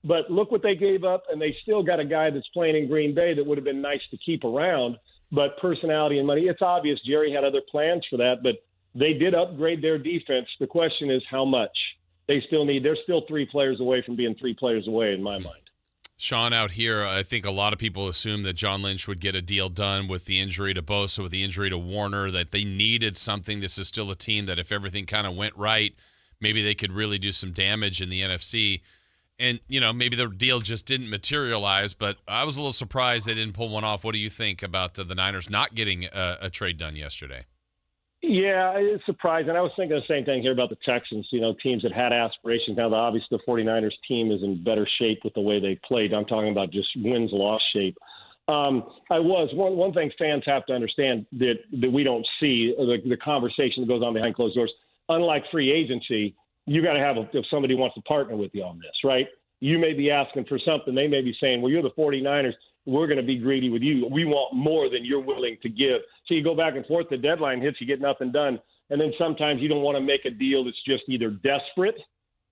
but look what they gave up, and they still got a guy that's playing in Green Bay that would have been nice to keep around, but personality and money, it's obvious Jerry had other plans for that, but they did upgrade their defense. The question is how much. They're still 3 players away from being 3 players away in my mind. Sean, out here, I think a lot of people assumed that John Lynch would get a deal done with the injury to Bosa, with the injury to Warner, that they needed something. This is still a team that if everything kind of went right, maybe they could really do some damage in the NFC. And, maybe the deal just didn't materialize, but I was a little surprised they didn't pull one off. What do you think about the Niners not getting a trade done yesterday? Yeah, it's surprising. I was thinking the same thing here about the Texans, teams that had aspirations. Now, obviously, the 49ers team is in better shape with the way they played. I'm talking about just wins-loss shape. One thing fans have to understand that we don't see, the conversation that goes on behind closed doors. Unlike free agency, you got to have if somebody wants to partner with you on this, right? You may be asking for something. They may be saying, well, you're the 49ers. We're going to be greedy with you. We want more than you're willing to give. So you go back and forth. The deadline hits, you get nothing done. And then sometimes you don't want to make a deal that's just either desperate,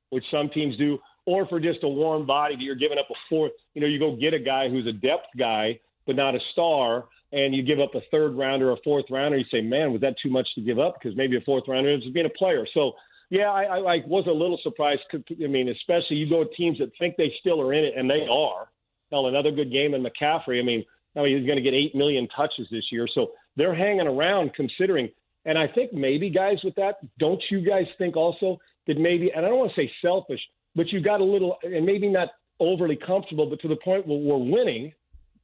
which some teams do, or for just a warm body that you're giving up a fourth. You go get a guy who's a depth guy, but not a star, and you give up a third rounder or a fourth rounder. You say, man, was that too much to give up? Because maybe a fourth rounder ends up being a player. So, yeah, I was a little surprised. Especially you go to teams that think they still are in it, and they are. Hell, another good game in McCaffrey. He's going to get 8 million touches this year. So they're hanging around considering. And I think maybe, guys, with that, don't you guys think also that maybe, and I don't want to say selfish, but you got a little, and maybe not overly comfortable, but to the point where we're winning.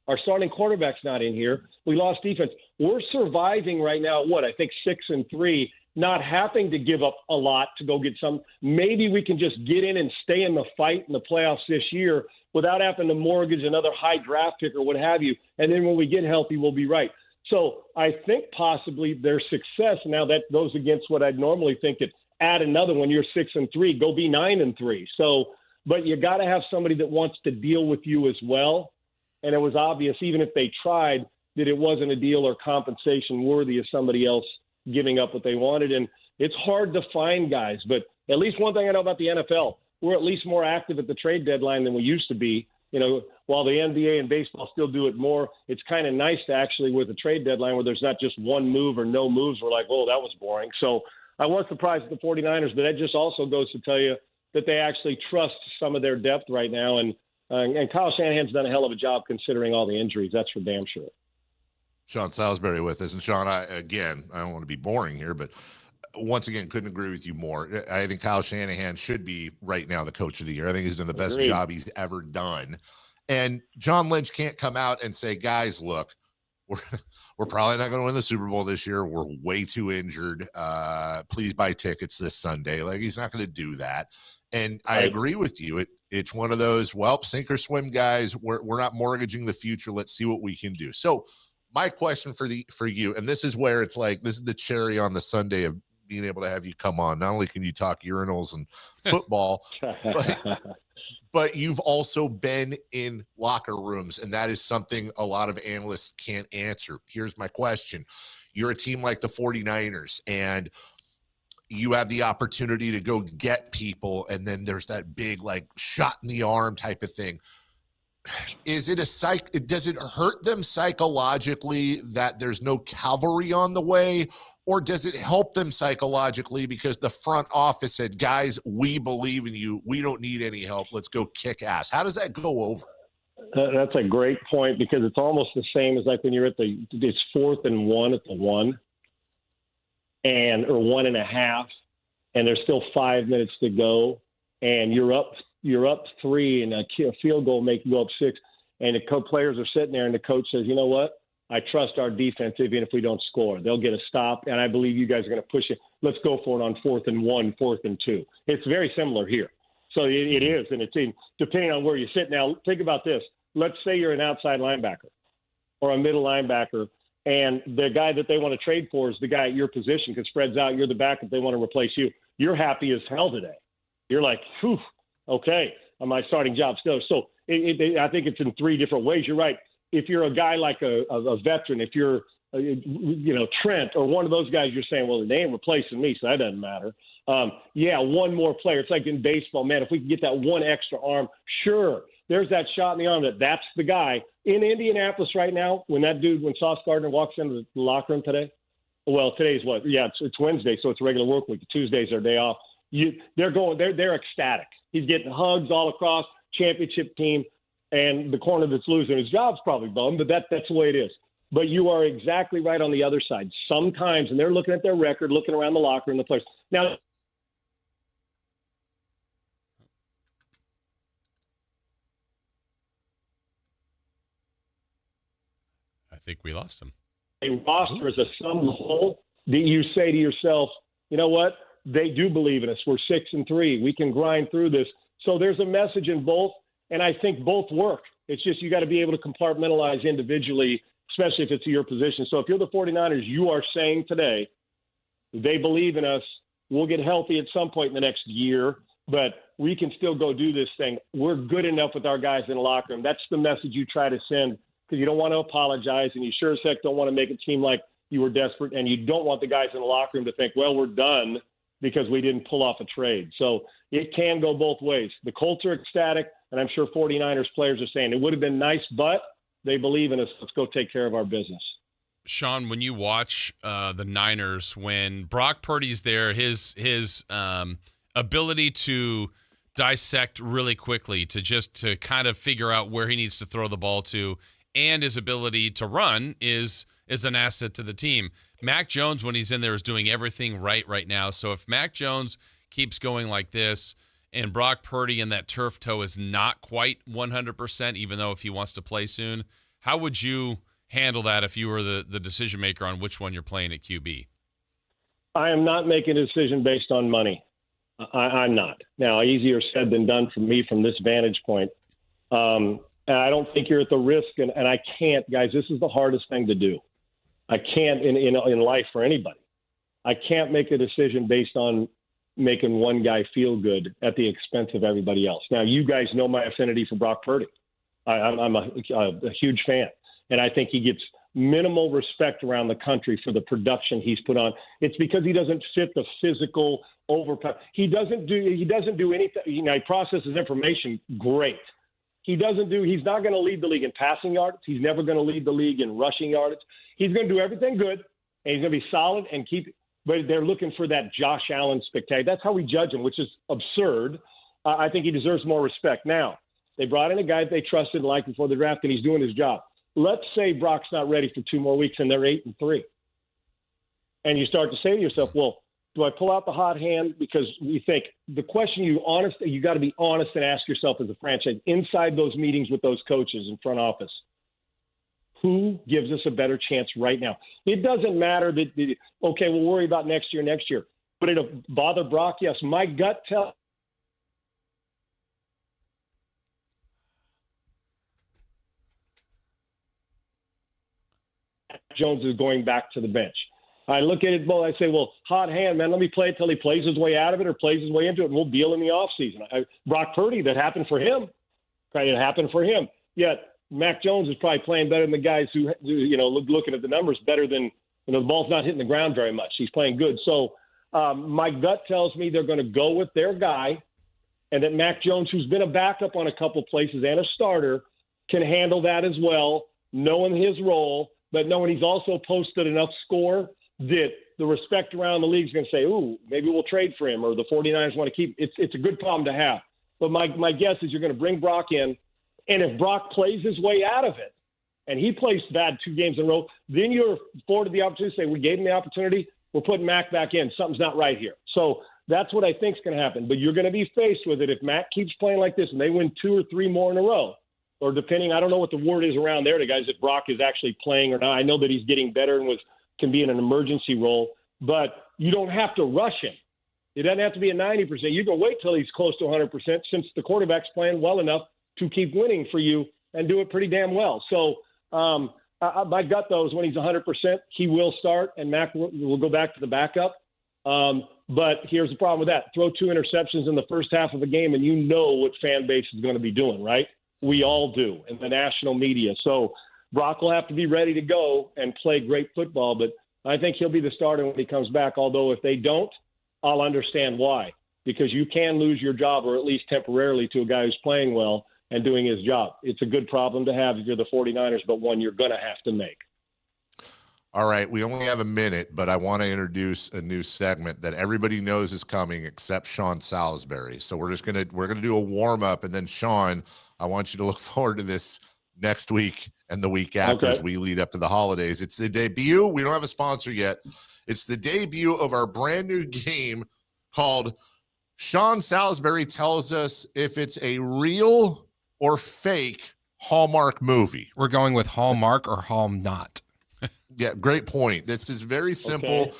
Our starting quarterback's not in here. We lost defense. We're surviving right now at I think 6-3, not having to give up a lot to go get some. Maybe we can just get in and stay in the fight in the playoffs this year without having to mortgage another high draft pick or what have you. And then when we get healthy, we'll be right. So I think possibly their success, now that goes against what I'd normally think, that add another one, you're 6-3, go be 9-3. So, but you got to have somebody that wants to deal with you as well. And it was obvious, even if they tried, that it wasn't a deal or compensation worthy of somebody else giving up what they wanted. And it's hard to find guys. But at least one thing I know about the NFL, we're at least more active at the trade deadline than we used to be. While the NBA and baseball still do it more, it's kind of nice to actually, with the trade deadline, where there's not just one move or no moves, we're like, oh, that was boring. So I was surprised at the 49ers, but that just also goes to tell you that they actually trust some of their depth right now. And Kyle Shanahan's done a hell of a job considering all the injuries. That's for damn sure. Sean Salisbury with us. And Sean, I don't want to be boring here, but once again, couldn't agree with you more. I think Kyle Shanahan should be right now the coach of the year. I think he's done the best job he's ever done. And John Lynch can't come out and say, guys, look, we're probably not going to win the Super Bowl this year. We're way too injured. Please buy tickets this Sunday. Like, he's not going to do that. And I agree with you. It's one of those, sink or swim, guys. We're not mortgaging the future. Let's see what we can do. So my question for you, and this is where it's like, this is the cherry on the sundae of being able to have you come on. Not only can you talk urinals and football, but you've also been in locker rooms, and that is something a lot of analysts can't answer. Here's my question. You're a team like the 49ers, and you have the opportunity to go get people, and then there's that big, shot in the arm type of thing. Does it hurt them psychologically that there's no cavalry on the way, or does it help them psychologically because the front office said, guys, we believe in you. We don't need any help. Let's go kick ass. How does that go over? That's a great point, because it's almost the same as like when you're it's 4th and 1 at the 1 or 1.5, and there's still 5 minutes to go, and you're up 3, and a field goal make you go up 6, and the players are sitting there, and the coach says, you know what? I trust our defense even if we don't score. They'll get a stop, and I believe you guys are going to push it. Let's go for it on 4th and 1, 4th and 2. It's very similar here. So it is, and it's depending on where you sit. Now, think about this. Let's say you're an outside linebacker or a middle linebacker, and the guy that they want to trade for is the guy at your position because spreads out. You're the backup. They want to replace you. You're happy as hell today. You're like, whew, okay, my starting job still. So I think it's in 3 different ways. You're right. If you're a guy like a veteran, if you're, Trent or one of those guys, you're saying, well, they ain't replacing me, so that doesn't matter. One more player. It's like in baseball, man, if we can get that one extra arm, sure. There's that shot in the arm that's the guy. In Indianapolis right now, when Sauce Gardner walks into the locker room today, well, today's what? Yeah, it's Wednesday, so it's a regular work week. Tuesday's their day off. They're ecstatic. He's getting hugs all across, championship team, and the corner that's losing his job's probably bummed, but that's the way it is. But you are exactly right on the other side. Sometimes, and they're looking at their record, looking around the locker room, the place. Now, I think we lost him. A roster is a sum of the whole. You say to yourself, you know what? They do believe in us. We're 6-3. We can grind through this. So there's a message in both, and I think both work. It's just you got to be able to compartmentalize individually, especially if it's your position. So if you're the 49ers, you are saying today, they believe in us. We'll get healthy at some point in the next year, but we can still go do this thing. We're good enough with our guys in the locker room. That's the message you try to send, because you don't want to apologize, and you sure as heck don't want to make it seem like you were desperate, and you don't want the guys in the locker room to think, well, we're done because we didn't pull off a trade. So it can go both ways. The Colts are ecstatic, and I'm sure 49ers players are saying it would have been nice, but they believe in us. Let's go take care of our business. Sean, when you watch the Niners, when Brock Purdy's there, his ability to dissect really quickly, to kind of figure out where he needs to throw the ball to, and his ability to run is an asset to the team. Mac Jones, when he's in there, is doing everything right now. So if Mac Jones keeps going like this and Brock Purdy and that turf toe is not quite 100%, even though if he wants to play soon, how would you handle that if you were the decision maker on which one you're playing at QB? I am not making a decision based on money. I'm not. Now, easier said than done for me from this vantage point. And I don't think you're at the risk, and I can't, guys, this is the hardest thing to do. I can't in life for anybody. I can't make a decision based on making one guy feel good at the expense of everybody else. Now, you guys know my affinity for Brock Purdy. I'm a huge fan, and I think he gets minimal respect around the country for the production he's put on. It's because he doesn't fit the physical overpower. He doesn't do anything. He processes information great. He's not going to lead the league in passing yards. He's never going to lead the league in rushing yards. He's going to do everything good, and he's going to be solid and keep. But they're looking for that Josh Allen spectacular. That's how we judge him, which is absurd. I think he deserves more respect. Now, they brought in a guy that they trusted and liked before the draft, and he's doing his job. Let's say Brock's not ready for 2 more weeks, and they're 8-3, and you start to say to yourself, "Well, do I pull out the hot hand?" Because we think the question you got to be honest and ask yourself as a franchise inside those meetings with those coaches in front office. Who gives us a better chance right now? It doesn't matter that, okay, we'll worry about next year. But it'll bother Brock? Yes. My gut tells Jones is going back to the bench. I look at it, well, I say, well, hot hand, man, let me play it till he plays his way out of it or plays his way into it, and we'll deal in the offseason. Brock Purdy, that happened for him. It happened for him. Yet Mac Jones is probably playing better than the guys who looking at the numbers, better than, the ball's not hitting the ground very much. He's playing good. So my gut tells me they're going to go with their guy, and that Mac Jones, who's been a backup on a couple places and a starter, can handle that as well, knowing his role, but knowing he's also posted enough score that the respect around the league is going to say, ooh, maybe we'll trade for him, or the 49ers want to keep. It's a good problem to have. But my guess is you're going to bring Brock in, and if Brock plays his way out of it, and he plays bad 2 games in a row, then you're afforded the opportunity to say, we gave him the opportunity, we're putting Mac back in. Something's not right here. So that's what I think is going to happen. But you're going to be faced with it if Mac keeps playing like this and they win 2 or 3 more in a row, or depending, I don't know what the word is around there, the guys, if Brock is actually playing or not. I know that he's getting better and can be in an emergency role, but you don't have to rush him. It doesn't have to be a 90%. You can wait till he's close to 100% since the quarterback's playing well enough to keep winning for you and do it pretty damn well. So my gut, though, is when he's 100%, he will start, and Mac will go back to the backup. But here's the problem with that. Throw 2 interceptions in the first half of a game, and you know what fan base is going to be doing, right? We all do, in the national media. So Brock will have to be ready to go and play great football, but I think he'll be the starter when he comes back, although if they don't, I'll understand why, because you can lose your job, or at least temporarily, to a guy who's playing well and doing his job. It's a good problem to have if you're the 49ers, but one you're going to have to make. All right, we only have a minute, but I want to introduce a new segment that everybody knows is coming except Sean Salisbury. So we're gonna do a warm up, and then Sean, I want you to look forward to this next week and the week after as we lead up to the holidays. It's the debut. We don't have a sponsor yet. It's the debut of our brand new game called Sean Salisbury Tells Us If It's a Real or Fake Hallmark Movie. We're going with Hallmark or Hall Not. Yeah, great point. This is very simple. Okay.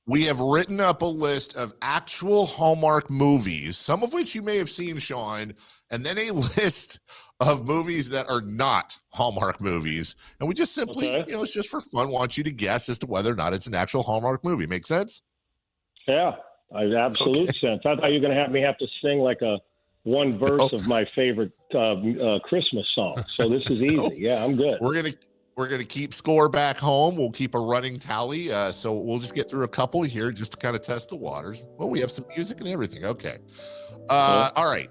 We have written up a list of actual Hallmark movies, some of which you may have seen, Sean, and then a list of movies that are not Hallmark movies. And we just simply, it's just for fun, want you to guess as to whether or not it's an actual Hallmark movie. Make sense? Yeah, absolute sense. I thought you were going to have me have to sing like one verse of my favorite Christmas song. So this is easy. Yeah, I'm good. We're gonna keep score back home. We'll keep a running tally. So we'll just get through a couple here just to kind of test the waters. Well, we have some music and everything. Okay. All right.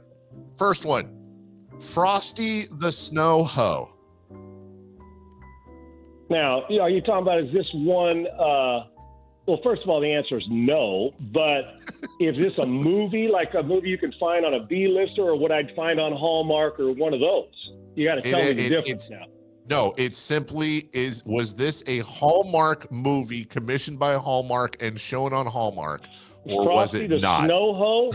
First one, Frosty the Snow Hoe. Now, are you talking about, is this one, well, first of all, the answer is no, but is this a movie, like a movie you can find on a B-lister, or what I'd find on Hallmark or one of those? You got to tell me the difference now. No, it simply was this a Hallmark movie commissioned by Hallmark and shown on Hallmark, or Frosty was it not? Snow Hoe?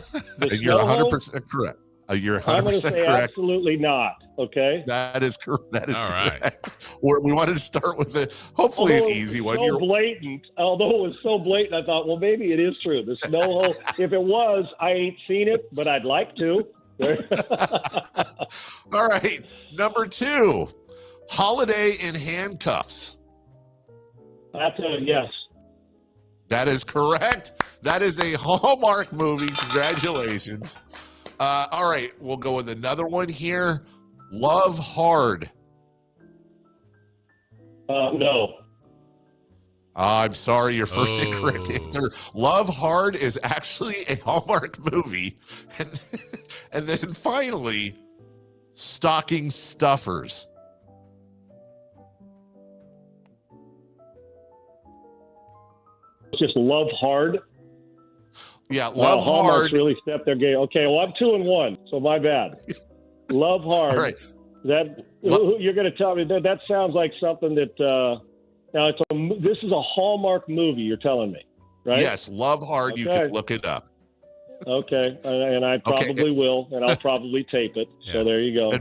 You're 100% correct. You're 100% I'm going to say correct. absolutely not. Okay. That is correct. That is All correct. right. We wanted to start with hopefully an easy one. So blatant. Although it was so blatant, I thought, well, maybe it is true. The Snow Hoe. If it was, I ain't seen it, but I'd like to. All right. Number 2. Holiday in Handcuffs. That's a yes. That is correct. That is a Hallmark movie. Congratulations. All right, we'll go with another one here. Love Hard. No. I'm sorry, your first incorrect answer. Love Hard is actually a Hallmark movie. And then finally, Stocking Stuffers. Just Love Hard. Yeah, Love Hard. Really stepped their game. Okay, well, I'm 2-1, so my bad. Love Hard. All right. You're going to tell me that sounds like something that. Now this is a Hallmark movie. You're telling me, right? Yes, Love Hard. Okay. You can look it up. Okay, and I probably will, and I'll probably tape it. Yeah. So there you go.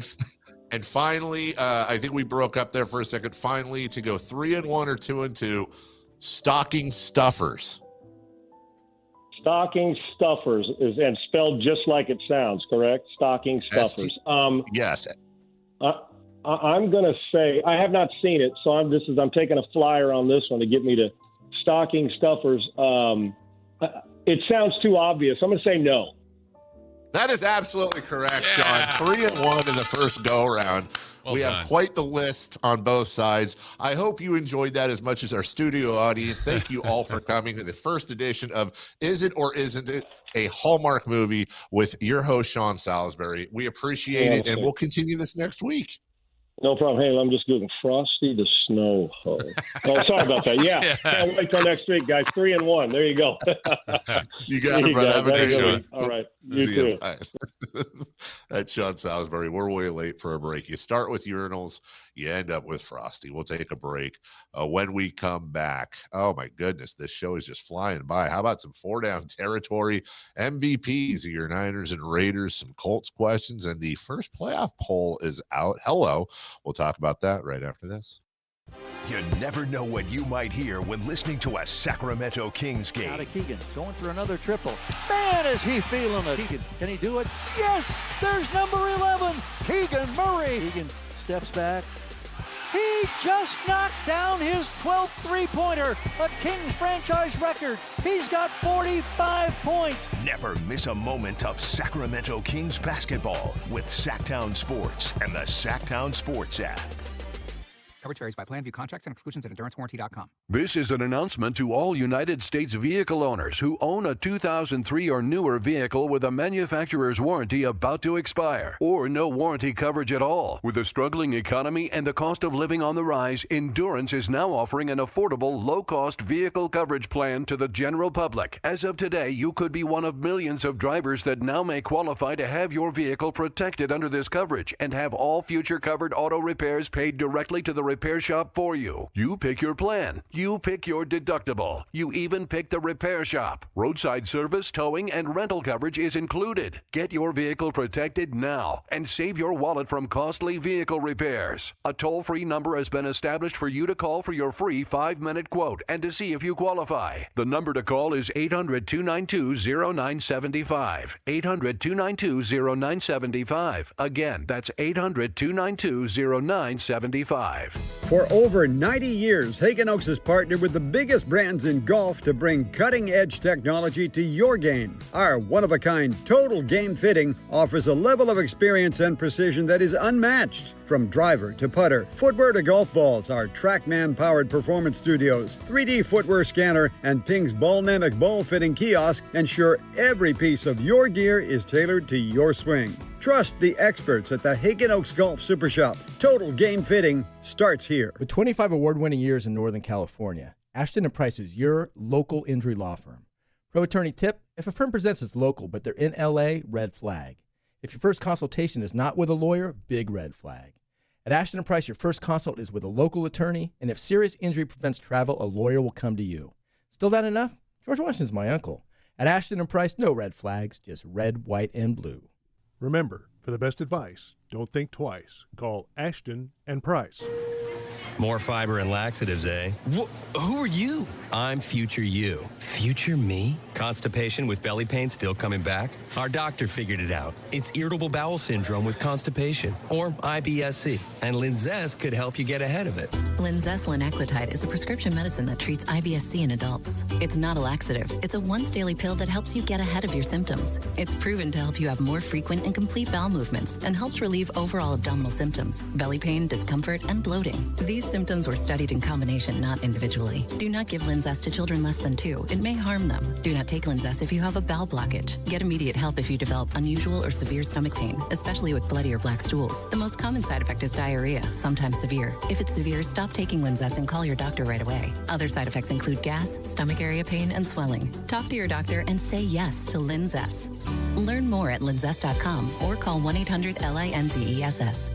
And finally, I think we broke up there for a second. Finally, to go 3-1 or 2-2. Stocking Stuffers. Stocking Stuffers is and spelled just like it sounds, correct? Stocking Stuffers. Yes. I'm going to say I have not seen it, so I'm taking a flyer on this one to get me to Stocking Stuffers. It sounds too obvious. I'm going to say no. That is absolutely correct, Sean. 3-1 in the first go-around. Well, we have quite the list on both sides. I hope you enjoyed that as much as our studio audience. Thank you all for coming to the first edition of Is It or Isn't It, a Hallmark movie with your host, Sean Salisbury. We appreciate it, and we'll continue this next week. No problem. Hey, I'm just doing Frosty the Snow Hoe. Oh, sorry about that. Yeah. Can't wait till next week, guys. 3-1. There you go. You got it, brother. Have a good show. All right. You too. That's Sean Salisbury. We're way late for a break. You start with urinals, you end up with Frosty. We'll take a break. When we come back, oh my goodness, this show is just flying by. How about some 4-down territory MVPs of your Niners and Raiders, some Colts questions, and the first playoff poll is out. Hello. We'll talk about that right after this. You never know what you might hear when listening to a Sacramento Kings game. Out of Keegan, going for another triple. Man, is he feeling it. Keegan, can he do it? Yes, there's number 11, Keegan Murray. Keegan steps back. He just knocked down his 12th three-pointer, a Kings franchise record. He's got 45 points. Never miss a moment of Sacramento Kings basketball with Sactown Sports and the Sactown Sports app. Coverage varies by plan. View contracts and exclusions at endurancewarranty.com. This is an announcement to all United States vehicle owners who own a 2003 or newer vehicle with a manufacturer's warranty about to expire or no warranty coverage at all. With a struggling economy and the cost of living on the rise, Endurance is now offering an affordable, low-cost vehicle coverage plan to the general public. As of today, you could be one of millions of drivers that now may qualify to have your vehicle protected under this coverage and have all future covered auto repairs paid directly to the repair shop for you. You pick your plan. You pick your deductible. You even pick the repair shop. Roadside service, towing, and rental coverage is included. Get your vehicle protected now and save your wallet from costly vehicle repairs. A toll-free number has been established for you to call for your free 5-minute quote and to see if you qualify. The number to call is 800-292-0975. 800-292-0975. Again, that's 800-292-0975. For over 90 years, Hagen Oaks has partnered with the biggest brands in golf to bring cutting-edge technology to your game. Our one-of-a-kind total game fitting offers a level of experience and precision that is unmatched. From driver to putter, footwear to golf balls, our TrackMan-powered performance studios, 3D footwear scanner, and Ping's Ballnamic ball fitting kiosk ensure every piece of your gear is tailored to your swing. Trust the experts at the Hagen Oaks Golf Super Shop. Total game fitting starts here. With 25 award-winning years in Northern California, Ashton & Price is your local injury law firm. Pro attorney tip: if a firm presents as local but they're in LA, red flag. If your first consultation is not with a lawyer, big red flag. At Ashton & Price, your first consult is with a local attorney, and if serious injury prevents travel, a lawyer will come to you. Still not enough? George Washington's my uncle. At Ashton & Price, no red flags, just red, white, and blue. Remember, for the best advice, don't think twice. Call Ashton & Price. More fiber and laxatives, eh? Who are you? I'm future you. Future me? Constipation with belly pain still coming back? Our doctor figured it out. It's irritable bowel syndrome with constipation, or IBS-C, and Linzess could help you get ahead of it. Linzess linaclotide is a prescription medicine that treats IBS-C in adults. It's not a laxative. It's a once-daily pill that helps you get ahead of your symptoms. It's proven to help you have more frequent and complete bowel movements and helps relieve overall abdominal symptoms, belly pain, discomfort, and bloating. These symptoms were studied in combination, not individually. Do not give Linzess to children less than 2. It may harm them. Do not take Linzess if you have a bowel blockage. Get immediate help if you develop unusual or severe stomach pain, especially with bloody or black stools. The most common side effect is diarrhea, sometimes severe. If it's severe, stop taking Linzess and call your doctor right away. Other side effects include gas, stomach area pain, and swelling. Talk to your doctor and say yes to Linzess. Learn more at linzess.com or call 1-800-LINZESS.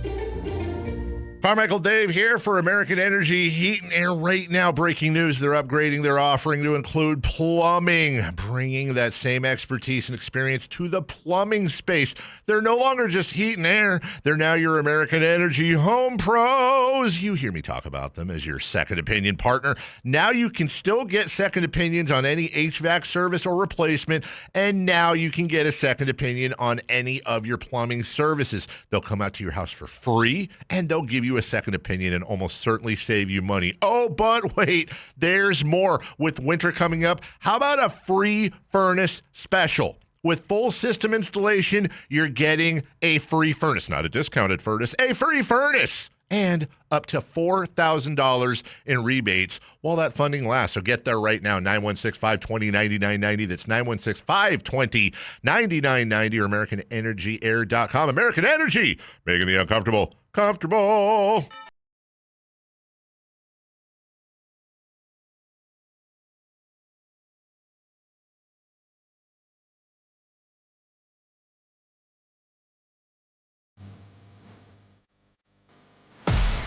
Carmichael Dave here for American Energy Heat and Air. Right now, breaking news, they're upgrading their offering to include plumbing, bringing that same expertise and experience to the plumbing space. They're no longer just heat and air. They're now your American Energy Home Pros. You hear me talk about them as your second opinion partner. Now you can still get second opinions on any HVAC service or replacement, and now you can get a second opinion on any of your plumbing services. They'll come out to your house for free, and they'll give you a second opinion and almost certainly save you money. Oh, but wait, there's more. With winter coming up, how about a free furnace special? With full system installation, you're getting a free furnace, not a discounted furnace, a free furnace, and up to $4,000 in rebates while that funding lasts. So get there right now, 916-520-9990. That's 916-520-9990 or AmericanEnergyAir.com. American Energy, making the uncomfortable comfortable.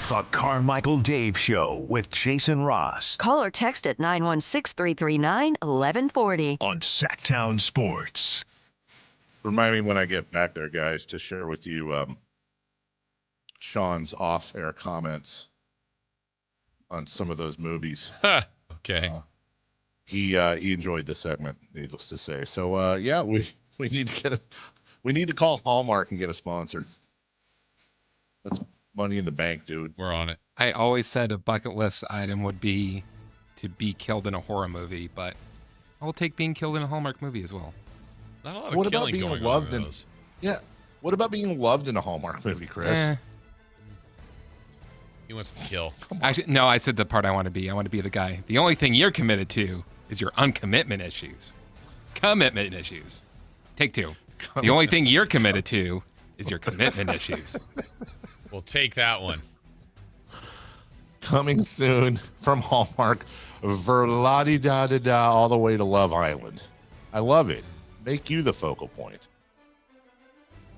The Carmichael Dave Show with Jason Ross. Call or text at 916-339-1140. On Sactown Sports. Remind me when I get back there, guys, to share with you Sean's off-air comments on some of those movies. Okay. He enjoyed the segment, needless to say. So yeah, we need to call Hallmark and get a sponsor. That's money in the bank, dude. We're on it. I always said a bucket list item would be to be killed in a horror movie, but I'll take being killed in a Hallmark movie as well. Not a lot of killing going on in those. Yeah. What about being loved in a Hallmark movie, Chris? He wants to kill. Actually, no, I said the part I want to be. I want to be the guy. The only thing you're committed to is your uncommitment issues. Commitment issues. Take 2. The only thing you're committed to is your commitment issues. We'll take that one. Coming soon from Hallmark, Verla-di-da-da-da, all the way to Love Island. I love it. Make you the focal point.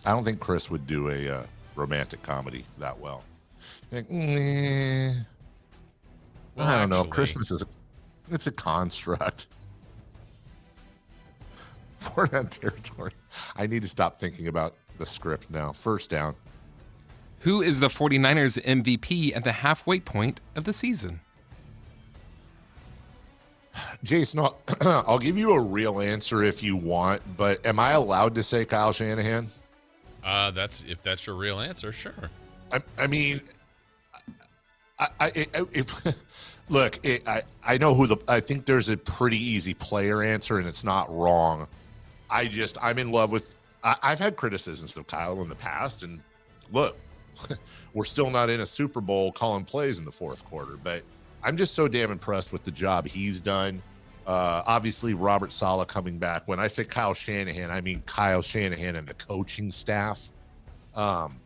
I don't think Chris would do a romantic comedy that well. Like, well, I don't know. Christmas it's a construct. 4-down territory. I need to stop thinking about the script now. First down. Who is the 49ers MVP at the halfway point of the season? Jason, I'll give you a real answer if you want, but am I allowed to say Kyle Shanahan? If that's your real answer, sure. I mean, look, I know I think there's a pretty easy player answer, and it's not wrong. I'm in love with. I've had criticisms of Kyle in the past, and look, we're still not in a Super Bowl calling plays in the fourth quarter, but I'm just so damn impressed with the job he's done. Obviously, Robert Saleh coming back. When I say Kyle Shanahan, I mean Kyle Shanahan and the coaching staff. I'm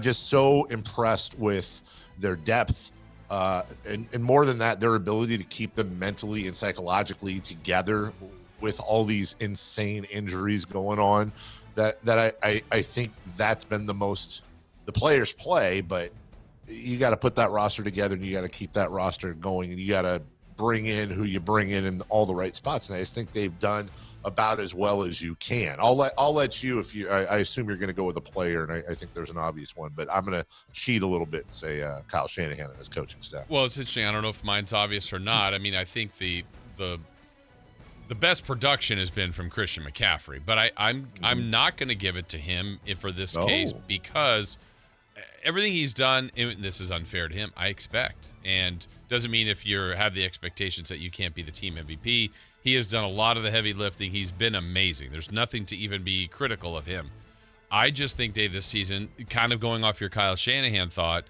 just so impressed with their depth, and more than that, their ability to keep them mentally and psychologically together with all these insane injuries going on. That I think that's been the players play, but you got to put that roster together, and you got to keep that roster going, and you got to bring in who you bring in all the right spots. And I just think they've done about as well as you can. I'll let you, I assume you're going to go with a player, and I think there's an obvious one, but I'm going to cheat a little bit and say Kyle Shanahan and his coaching staff. Well, it's interesting. I don't know if mine's obvious or not. I mean, I think the best production has been from Christian McCaffrey, but I'm not going to give it to him for this case, because everything he's done, and this is unfair to him, I expect. And doesn't mean if you have the expectations that you can't be the team MVP. He has done a lot of the heavy lifting. He's been amazing. There's nothing to even be critical of him. I just think, Dave, this season, kind of going off your Kyle Shanahan thought,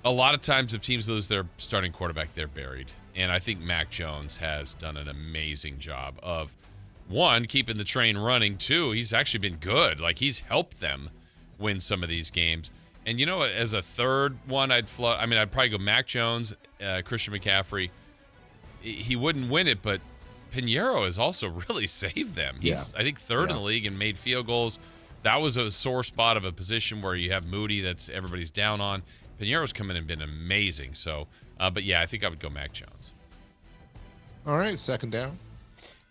a lot of times if teams lose their starting quarterback, they're buried. And I think Mac Jones has done an amazing job of, one, keeping the train running. Two, he's actually been good. Like, he's helped them win some of these games. And, you know, as a third one, I'd probably go Mac Jones, Christian McCaffrey. He wouldn't win it, but Pinheiro has also really saved them. He's, I think, third in the league and made field goals. That was a sore spot of a position where you have Moody that's everybody's down on. Pinheiro's come in and been amazing. So, but yeah, I think I would go Mac Jones. All right, second down.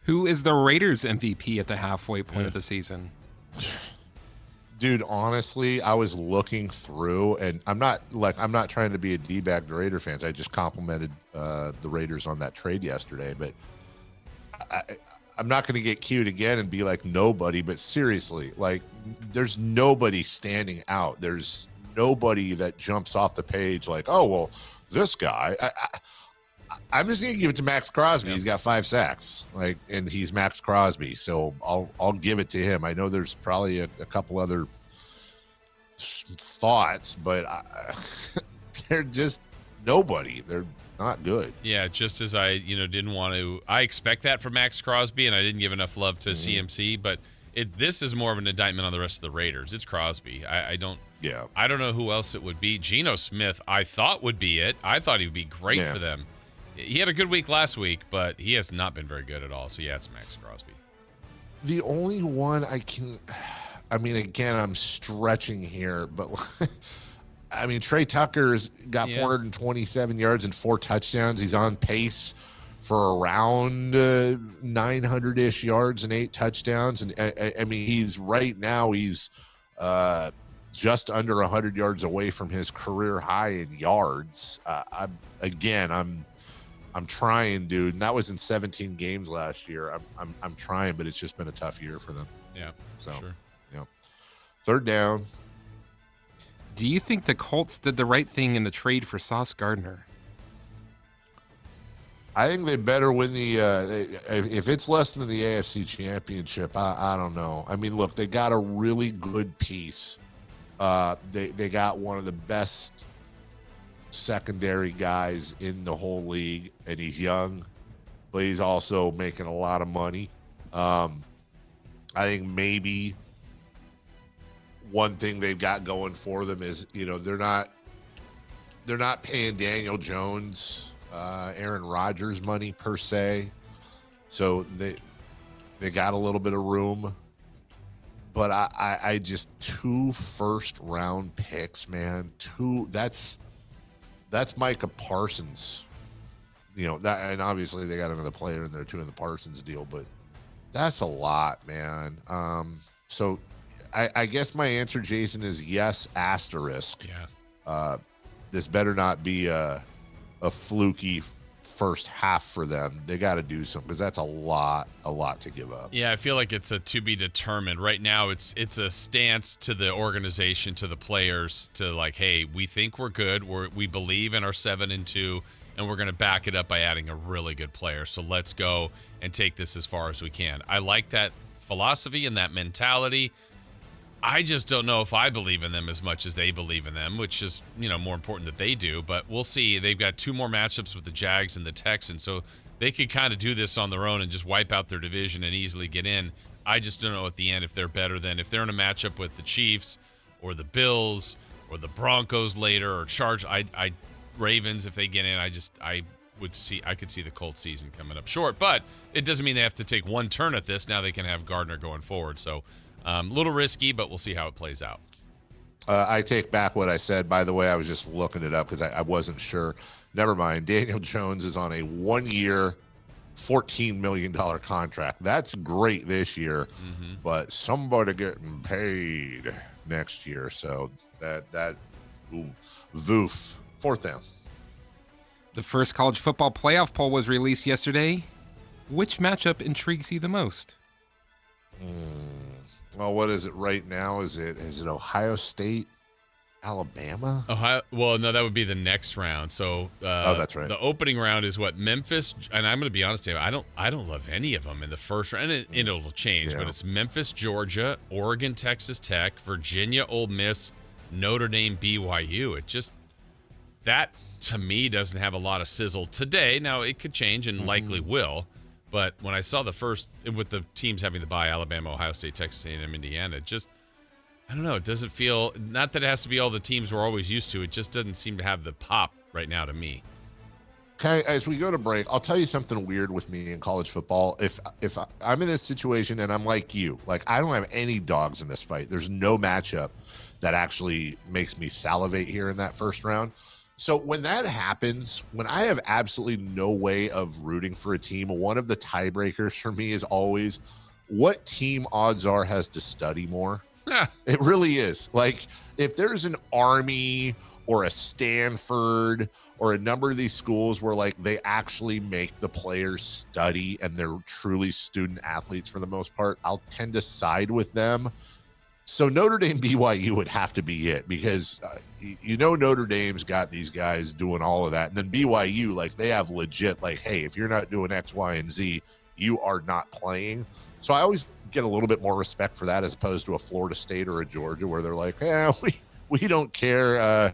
Who is the Raiders MVP at the halfway point of the season? Dude, honestly, I was looking through, and I'm not trying to be a D-bag to Raider fans. I just complimented the Raiders on that trade yesterday, but I'm not going to get cute again and be like nobody, but seriously, like, there's nobody standing out. There's nobody that jumps off the page like, oh, well, this guy. I'm just going to give it to Max Crosby. He's got 5 sacks, and he's Max Crosby, so I'll give it to him. I know there's probably a couple other thoughts, but they're just nobody. They're not good. Yeah, just as I didn't want to. I expect that from Max Crosby, and I didn't give enough love to CMC, but this is more of an indictment on the rest of the Raiders. It's Crosby. I don't know who else it would be. Geno Smith, I thought would be it. I thought he would be great for them. He had a good week last week, but he has not been very good at all. So, yeah, it's Max Crosby. The only one again, I'm stretching here, but Trey Tucker's got 427 yards and 4 touchdowns. He's on pace for around 900-ish yards and 8 touchdowns. And he's just under 100 yards away from his career high in yards. I'm trying, dude, and that was in 17 games last year. I'm trying, but it's just been a tough year for them. Yeah, so sure. Yeah. Third down. Do you think the Colts did the right thing in the trade for Sauce Gardner? I think they better win if it's less than the AFC Championship. I don't know. I mean, look, they got a really good piece. They got one of the best secondary guys in the whole league, and he's young, but he's also making a lot of money. I think maybe one thing they've got going for them is, they're not paying Daniel Jones, Aaron Rodgers money per se, so they got a little bit of room. But I just 2 first-round picks, man. That's Micah Parsons. That, and obviously they got another player in there too in the Parsons deal, but that's a lot, man. So I guess my answer, Jason, is yes, asterisk. Yeah. This better not be a fluky first half for them. They got to do something because that's a lot to give up. Yeah, I feel like it's a to be determined. Right now, it's a stance to the organization, to the players, to like, hey, we think we're good. We believe in our 7-2, and we're going to back it up by adding a really good player. So let's go and take this as far as we can. I like that philosophy and that mentality. I just don't know if I believe in them as much as they believe in them, which is, more important that they do. But we'll see. They've got 2 more matchups with the Jags and the Texans, so they could kind of do this on their own and just wipe out their division and easily get in. I just don't know at the end if they're better than if they're in a matchup with the Chiefs or the Bills or the Broncos later or Ravens if they get in. I could see the Colts season coming up short, but it doesn't mean they have to take one turn at this. Now they can have Gardner going forward. So a little risky, but we'll see how it plays out. I take back what I said. By the way, I was just looking it up because I wasn't sure. Never mind. Daniel Jones is on a 1-year, $14 million contract. That's great this year, but somebody getting paid next year. So voof. 4th down. The first college football playoff poll was released yesterday. Which matchup intrigues you the most? Well, what is it right now? Is it Ohio State, Alabama? Well, no, that would be the next round. So that's right. The opening round is what Memphis, and I'm going to be honest with you, I don't love any of them in the first round. And it'll change, but it's Memphis, Georgia, Oregon, Texas Tech, Virginia, Ole Miss, Notre Dame, BYU. It just that to me doesn't have a lot of sizzle today. Now it could change and likely will. But when I saw the first, with the teams having the bye, Alabama, Ohio State, Texas A&M, Indiana, I don't know. It doesn't feel, not that it has to be all the teams we're always used to. It just doesn't seem to have the pop right now to me. Okay, as we go to break, I'll tell you something weird with me in college football. If I'm in this situation and I'm like you, like I don't have any dogs in this fight. There's no matchup that actually makes me salivate here in that first round. So when that happens, when I have absolutely no way of rooting for a team, one of the tiebreakers for me is always what team odds are has to study more. It really is. Like if there's an Army or a Stanford or a number of these schools where like they actually make the players study and they're truly student athletes for the most part, I'll tend to side with them. So Notre Dame BYU would have to be it because Notre Dame's got these guys doing all of that. And then BYU, like they have legit like, hey, if you're not doing X, Y, and Z, you are not playing. So I always get a little bit more respect for that as opposed to a Florida State or a Georgia where they're like, we don't care.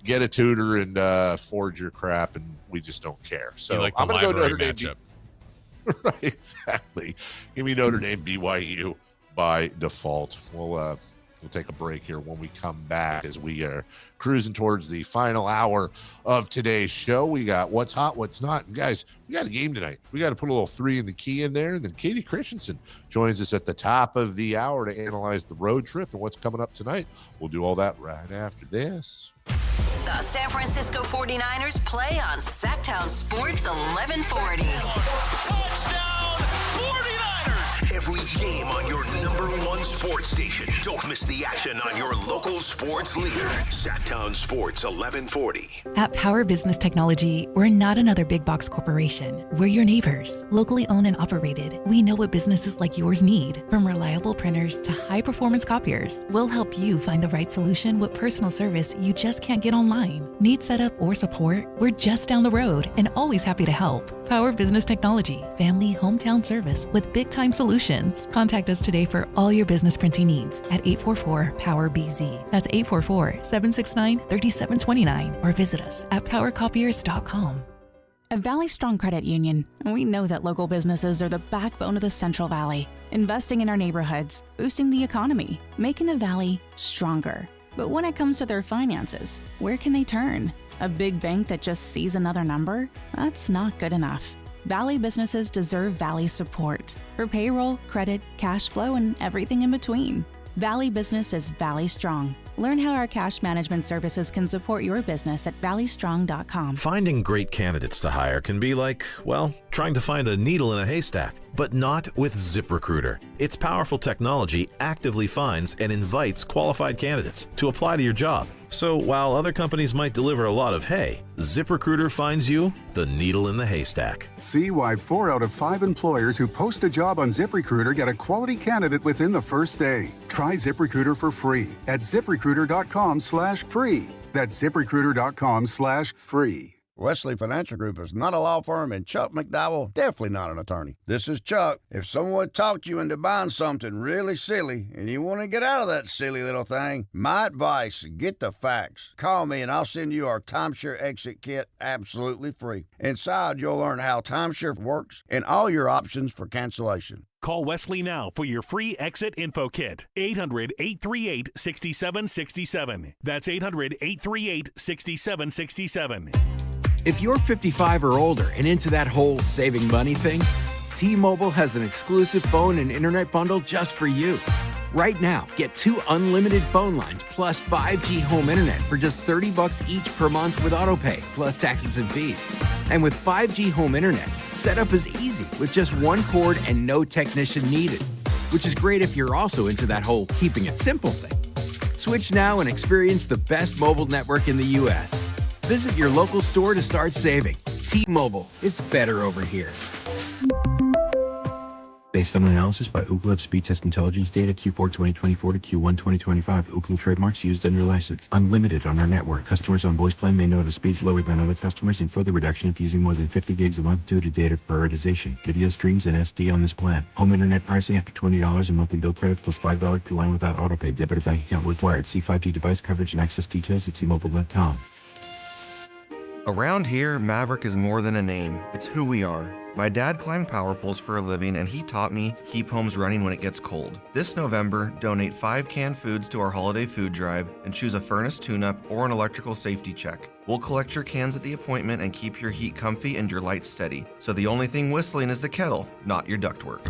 Get a tutor and forge your crap, and we just don't care. So like I'm going to go Notre Dame. Matchup. Right, exactly. Give me Notre Dame BYU. By default. We'll take a break here when we come back as we are cruising towards the final hour of today's show. We got what's hot, what's not. And guys, we got a game tonight. We got to put a little 3 in the key in there. And then Katie Christensen joins us at the top of the hour to analyze the road trip and what's coming up tonight. We'll do all that right after this. The San Francisco 49ers play on Sactown Sports 1140. Touchdown 49ers! Every game on your #1 sports station. Don't miss the action on your local sports leader. Sactown Sports 1140. At Power Business Technology, we're not another big box corporation. We're your neighbors, locally owned and operated. We know what businesses like yours need, from reliable printers to high-performance copiers. We'll help you find the right solution with personal service you just can't get online. Need setup or support? We're just down the road and always happy to help. Power Business Technology, family hometown service with big-time solutions. Contact us today for all your business printing needs at 844-POWER-BZ. That's 844-769-3729 or visit us at powercopiers.com. At Valley Strong Credit Union, we know that local businesses are the backbone of the Central Valley, investing in our neighborhoods, boosting the economy, making the Valley stronger. But when it comes to their finances, where can they turn? A big bank that just sees another number? That's not good enough. Valley businesses deserve Valley support for payroll, credit, cash flow, and everything in between. Valley Business is Valley Strong. Learn how our cash management services can support your business at valleystrong.com. Finding great candidates to hire can be like, well, trying to find a needle in a haystack, but not with ZipRecruiter. Its powerful technology actively finds and invites qualified candidates to apply to your job. So while other companies might deliver a lot of hay, ZipRecruiter finds you the needle in the haystack. See why 4 out of 5 employers who post a job on ZipRecruiter get a quality candidate within the first day. Try ZipRecruiter for free at ZipRecruiter.com/free. That's ZipRecruiter.com/free. Wesley Financial Group is not a law firm, and Chuck McDowell definitely not an attorney. This is Chuck. If someone talked you into buying something really silly and you want to get out of that silly little thing, my advice, get the facts. Call me and I'll send you our timeshare exit kit absolutely free. Inside, you'll learn how timeshare works and all your options for cancellation. Call Wesley now for your free exit info kit. 800-838-6767. That's 800-838-6767. If you're 55 or older and into that whole saving money thing, T-Mobile has an exclusive phone and internet bundle just for you. Right now, get 2 unlimited phone lines plus 5G home internet for just $30 each per month with autopay, plus taxes and fees. And with 5G home internet, setup is easy with just 1 cord and no technician needed, which is great if you're also into that whole keeping it simple thing. Switch now and experience the best mobile network in the U.S. Visit your local store to start saving. T-Mobile, it's better over here. Based on analysis by Ookla Speed Test Intelligence data Q4 2024 to Q1 2025, Ookla trademarks used under license. Unlimited on our network. Customers on voice plan may notice speeds lower than other customers and further reduction if using more than 50 gigs a month due to data prioritization. Video streams and SD on this plan. Home internet pricing after $20 in monthly bill credit plus $5 per line without autopay. Debit or bank account required. See 5G device coverage and access details at T-Mobile.com. Around here, Maverick is more than a name. It's who we are. My dad climbed power poles for a living, and he taught me to keep homes running when it gets cold. This November, donate 5 canned foods to our holiday food drive and choose a furnace tune-up or an electrical safety check. We'll collect your cans at the appointment and keep your heat comfy and your lights steady. So the only thing whistling is the kettle, not your ductwork.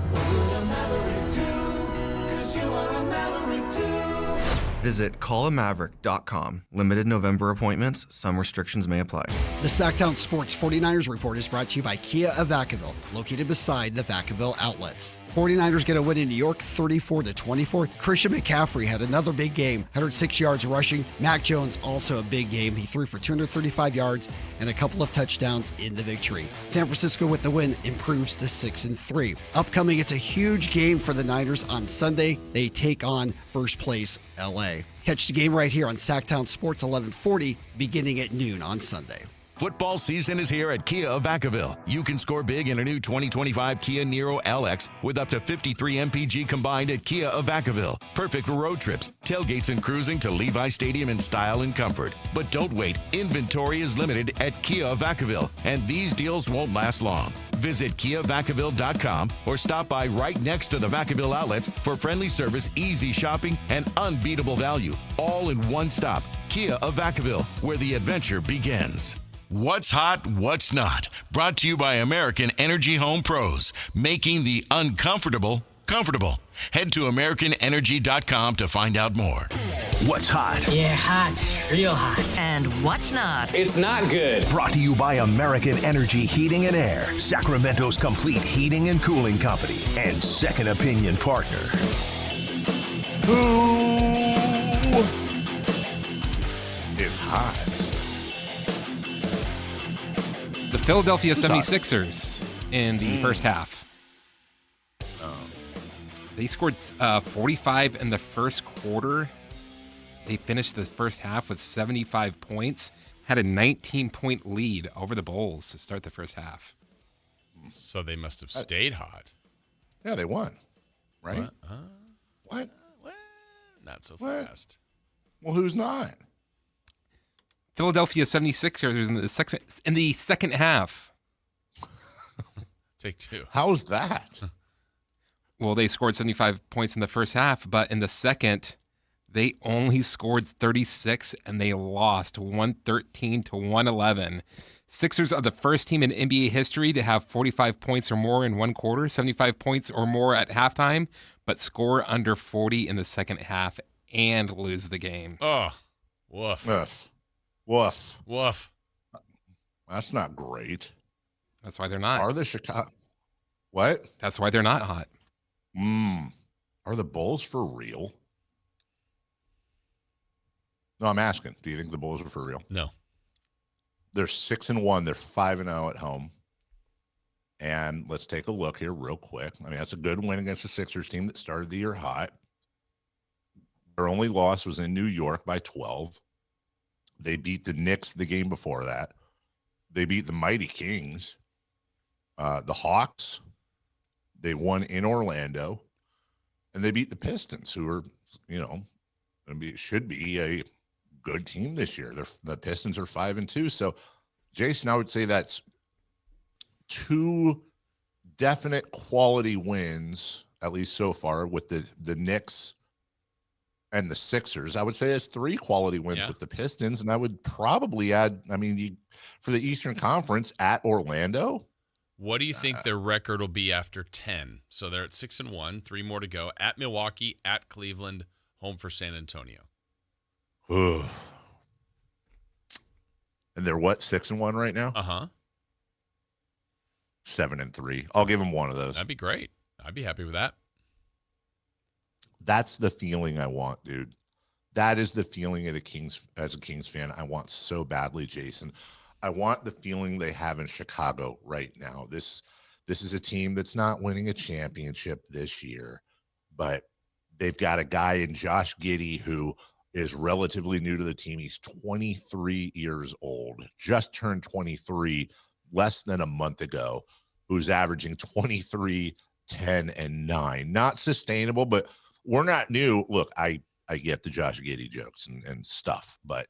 Visit callamaverick.com. Limited November appointments. Some restrictions may apply. The Sactown Sports 49ers Report is brought to you by Kia of Vacaville, located beside the Vacaville outlets. 49ers get a win in New York, 34-24. Christian McCaffrey had another big game, 106 yards rushing. Mac Jones also a big game. He threw for 235 yards and a couple of touchdowns in the victory. San Francisco with the win improves to 6-3. Upcoming, it's a huge game for the Niners on Sunday. They take on first place LA. Catch the game right here on Sactown Sports 1140 beginning at noon on Sunday. Football season is here at Kia of Vacaville. You can score big in a new 2025 Kia Niro LX with up to 53 MPG combined at Kia of Vacaville. Perfect for road trips, tailgates, and cruising to Levi Stadium in style and comfort. But don't wait. Inventory is limited at Kia of Vacaville, and these deals won't last long. Visit KiaVacaville.com or stop by right next to the Vacaville outlets for friendly service, easy shopping, and unbeatable value. All in one stop. Kia of Vacaville, where the adventure begins. What's hot, what's not? Brought to you by American Energy Home Pros, making the uncomfortable comfortable. Head to AmericanEnergy.com to find out more. What's hot? Yeah, hot. Real hot. And what's not? It's not good. Brought to you by American Energy Heating and Air, Sacramento's complete heating and cooling company, and second opinion partner. Who is hot? The Philadelphia 76ers in the first half. They scored 45 in the first quarter. They finished the first half with 75 points. Had a 19-point lead over the Bulls to start the first half. So they must have stayed hot. Yeah, they won. Right? What? Not so fast. Well, who's not? Philadelphia 76ers in the second half. Take 2. How's that? Well, they scored 75 points in the first half, but in the second, They only scored 36, and they lost 113-111. Sixers are the first team in NBA history to have 45 points or more in one quarter, 75 points or more at halftime, but score under 40 in the second half and lose the game. Oh, woof. Woof. Woof. Woof. That's not great. That's why they're not. Are the Chicago... What? That's why they're not hot. Are the Bulls for real? No, I'm asking. Do you think the Bulls are for real? No. They're 6-1. They're 5-0 at home. And let's take a look here real quick. I mean, that's a good win against the Sixers team that started the year hot. Their only loss was in New York by 12. They beat the Knicks the game before that. They beat the mighty Kings. The Hawks. They won in Orlando. And they beat the Pistons, who are, should be a good team this year. The Pistons are 5-2. So, Jason, I would say that's two definite quality wins, at least so far, with the Knicks and the Sixers. I would say it's three quality wins with the Pistons, and I would probably add, for the Eastern Conference at Orlando. What do you think their record will be after 10? So they're at 6-1, 3 more to go. At Milwaukee, at Cleveland, home for San Antonio. And they're what, 6-1 right now? 7-3. I'll give them one of those. That'd be great. I'd be happy with that. That's the feeling I want, dude. That is the feeling as a Kings fan I want so badly, Jason. I want the feeling they have in Chicago right now. This is a team that's not winning a championship this year, but they've got a guy in Josh Giddey who is relatively new to the team. He's 23 years old, just turned 23 less than a month ago, who's averaging 23, 10, and 9. Not sustainable, but we're not new. Look, I get the Josh Giddey jokes and stuff, but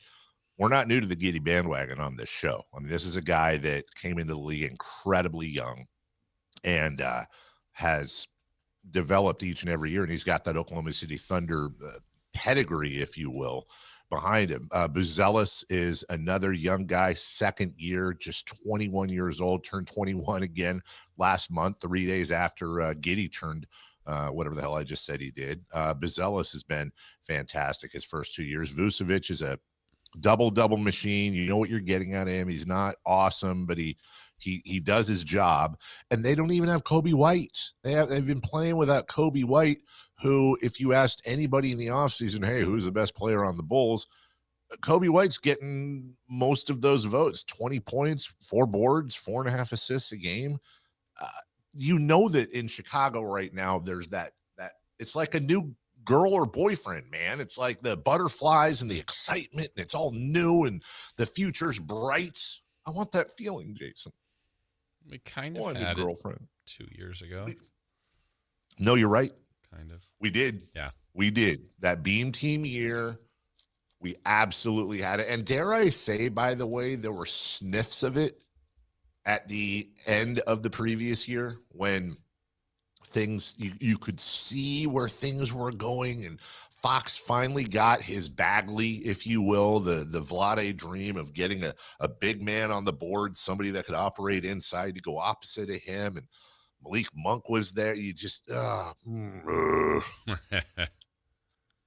we're not new to the Giddey bandwagon on this show. I mean, this is a guy that came into the league incredibly young and has developed each and every year, and he's got that Oklahoma City Thunder pedigree, if you will, behind him. Buzelis is another young guy, second year, just 21 years old, turned 21 again last month, 3 days after Giddey turned whatever the hell I just said he did. Buzelis has been fantastic his first 2 years. Vucevic is a double machine. You know what you're getting out of him. He's not awesome, but he does his job. And they don't even have Kobe White. They've been playing without Kobe White, who, if you asked anybody in the offseason, hey, who's the best player on the Bulls? Kobe White's getting most of those votes. 20 points, 4 boards, 4.5 assists a game. You know that in Chicago right now, there's that it's like a new girl or boyfriend, man. It's like the butterflies and the excitement, and it's all new and the future's bright. I want that feeling, Jason. We kind of had girlfriend 2 years ago. No, you're right. Kind of. We did. Yeah. We did. That Beam Team year, we absolutely had it. And dare I say, by the way, there were sniffs of it at the end of the previous year when things, you could see where things were going, and Fox finally got his Bagley, if you will, the Vlade dream of getting a big man on the board, somebody that could operate inside to go opposite of him, and Malik Monk was there. You just all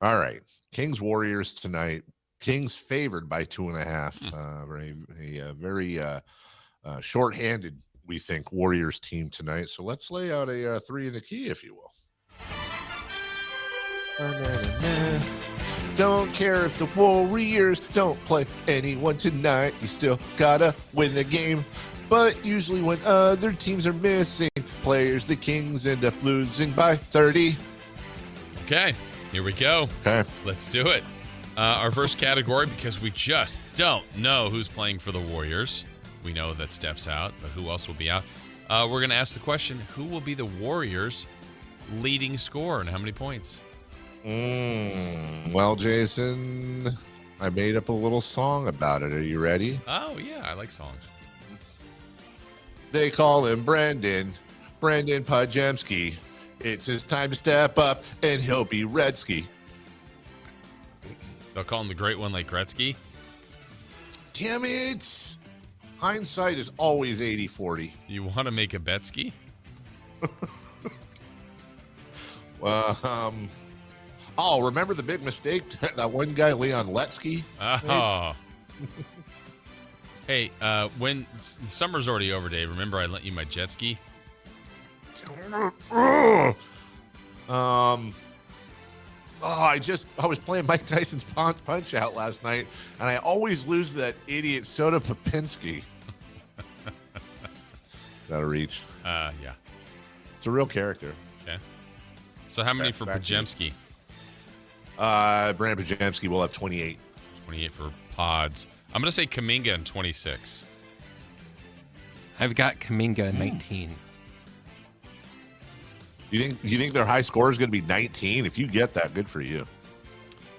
right. Kings Warriors tonight. Kings favored by 2.5. Very shorthanded, we think, Warriors team tonight. So let's lay out a 3 in the key, if you will. Don't care if the Warriors don't play anyone tonight. You still gotta win the game. But usually when other teams are missing players, the Kings end up losing by 30. Okay, here we go. Okay. Let's do it. Our first category, because we just don't know who's playing for the Warriors. We know that Steph's out, but who else will be out? We're going to ask the question, who will be the Warriors' leading scorer and how many points? Well, Jason, I made up a little song about it. Are you ready? Oh, yeah, I like songs. They call him Brendan Pajemski. It's his time to step up, and he'll be Redski. They'll call him the Great One like Gretzky. Damn it. Hindsight is always 80-40. You want to make a Betsky? Remember the big mistake that one guy, Leon Letsky? Oh. Hey, when summer's already over, Dave, remember I lent you my jet ski? I was playing Mike Tyson's Punch Out last night, and I always lose to that idiot Soda Popinski. Is that a reach? Yeah. It's a real character. Okay. So how many for Pajemski? Brand Pajemski will have 28. 28 for Pods. I'm going to say Kaminga in 26. I've got Kaminga 19. You think their high score is going to be 19? If you get that, good for you.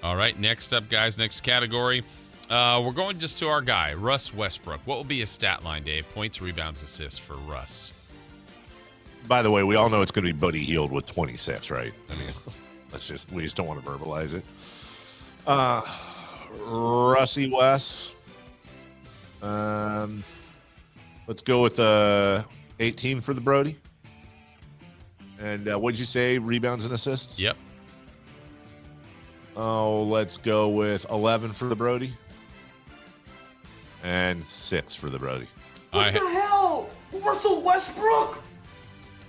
All right, next up, guys, next category. We're going just to our guy, Russ Westbrook. What will be his stat line, Dave? Points, rebounds, assists for Russ. By the way, we all know it's going to be Buddy Hield with 26, right? I mean, we just don't want to verbalize it. Russie West. Let's go with 18 for the Brody. And what'd you say, rebounds and assists? Yep. Oh, let's go with 11 for the Brody. And 6 for the Brody. What the hell? Russell Westbrook?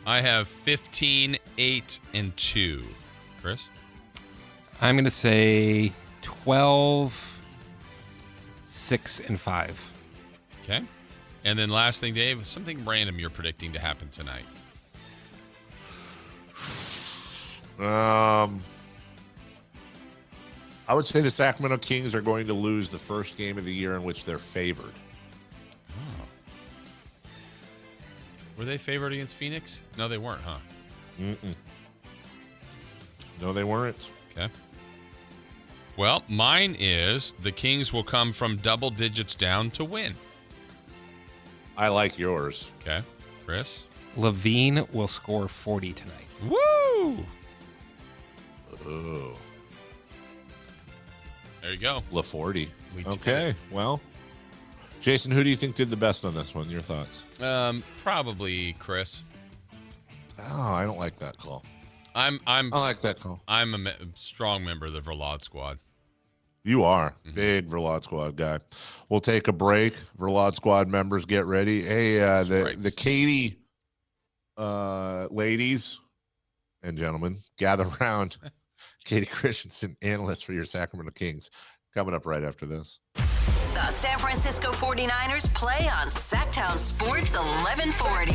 I have 15, 8, and 2. Chris? I'm going to say 12, 6, and 5. Okay. And then last thing, Dave, something random you're predicting to happen tonight. I would say the Sacramento Kings are going to lose the first game of the year in which they're favored. Oh. Were they favored against Phoenix? No, they weren't, huh? Mm-mm. No, they weren't. Okay. Well, mine is the Kings will come from double digits down to win. I like yours. Okay. Chris? Levine will score 40 tonight. Woo! Oh. There you go. LaForty. Okay. Well, Jason, who do you think did the best on this one? Your thoughts? Probably Chris. Oh, I don't like that call. I like that call. I'm a strong member of the Verlad squad. You are. Big Verlad squad guy. We'll take a break. Verlad squad members, get ready. Hey, the Katie ladies and gentlemen, gather around. Katie Christensen, analyst for your Sacramento Kings, coming up right after this. The San Francisco 49ers play on Sactown Sports 1140.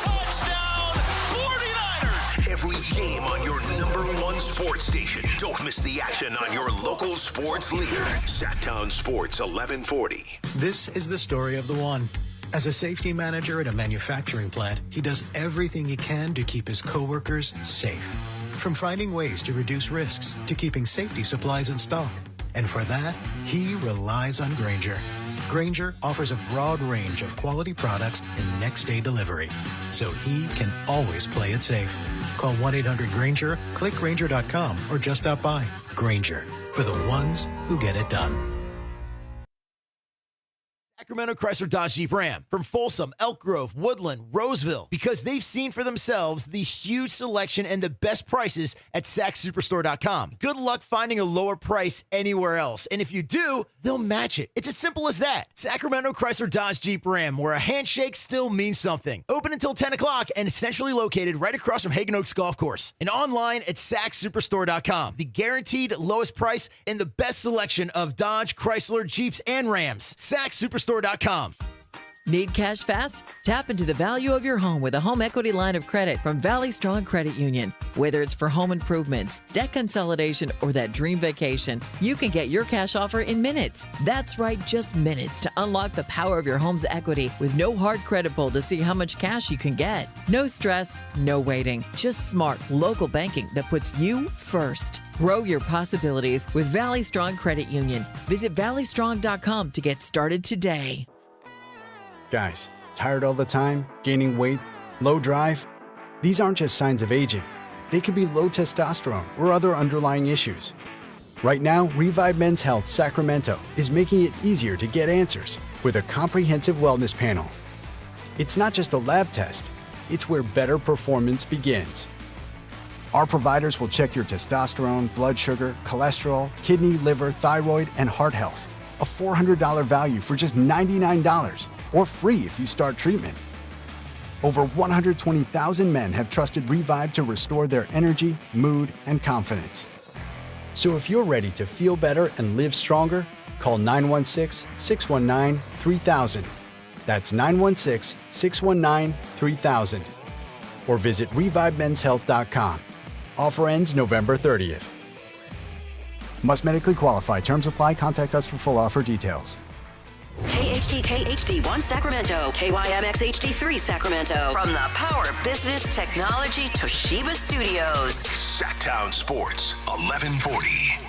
Touchdown 49ers! Every game on your #1 sports station. Don't miss the action on your local sports leader. Sactown Sports 1140. This is the story of the one. As a safety manager at a manufacturing plant, he does everything he can to keep his coworkers safe. From finding ways to reduce risks to keeping safety supplies in stock. And for that, he relies on Grainger. Grainger offers a broad range of quality products and next-day delivery, so he can always play it safe. Call 1-800-GRAINGER, click Grainger.com, or just stop by. Grainger, for the ones who get it done. Sacramento Chrysler Dodge Jeep Ram. From Folsom, Elk Grove, Woodland, Roseville. Because they've seen for themselves the huge selection and the best prices at SacSuperstore.com. Good luck finding a lower price anywhere else. And if you do, they'll match it. It's as simple as that. Sacramento Chrysler Dodge Jeep Ram, where a handshake still means something. Open until 10 o'clock and centrally located right across from Hagen Oaks Golf Course. And online at SacSuperstore.com. The guaranteed lowest price and the best selection of Dodge, Chrysler, Jeeps, and Rams. SacSuperstore.com. Need cash fast? Tap into the value of your home with a home equity line of credit from Valley Strong Credit Union. Whether it's for home improvements, debt consolidation, or that dream vacation, you can get your cash offer in minutes. That's right, just minutes to unlock the power of your home's equity with no hard credit pull to see how much cash you can get. No stress, no waiting. Just smart local banking that puts you first. Grow your possibilities with Valley Strong Credit Union. Visit valleystrong.com to get started today. Guys, tired all the time, gaining weight, low drive? These aren't just signs of aging. They could be low testosterone or other underlying issues. Right now, Revive Men's Health Sacramento is making it easier to get answers with a comprehensive wellness panel. It's not just a lab test, it's where better performance begins. Our providers will check your testosterone, blood sugar, cholesterol, kidney, liver, thyroid, and heart health. A $400 value for just $99, or free if you start treatment. Over 120,000 men have trusted Revive to restore their energy, mood, and confidence. So if you're ready to feel better and live stronger, call 916-619-3000. That's 916-619-3000. Or visit ReviveMen'sHealth.com. Offer ends November 30th. Must medically qualify. Terms apply. Contact us for full offer details. KHD1 Sacramento, KYMX HD3 Sacramento. From the Power Business Technology Toshiba Studios. Sactown Sports, 1140.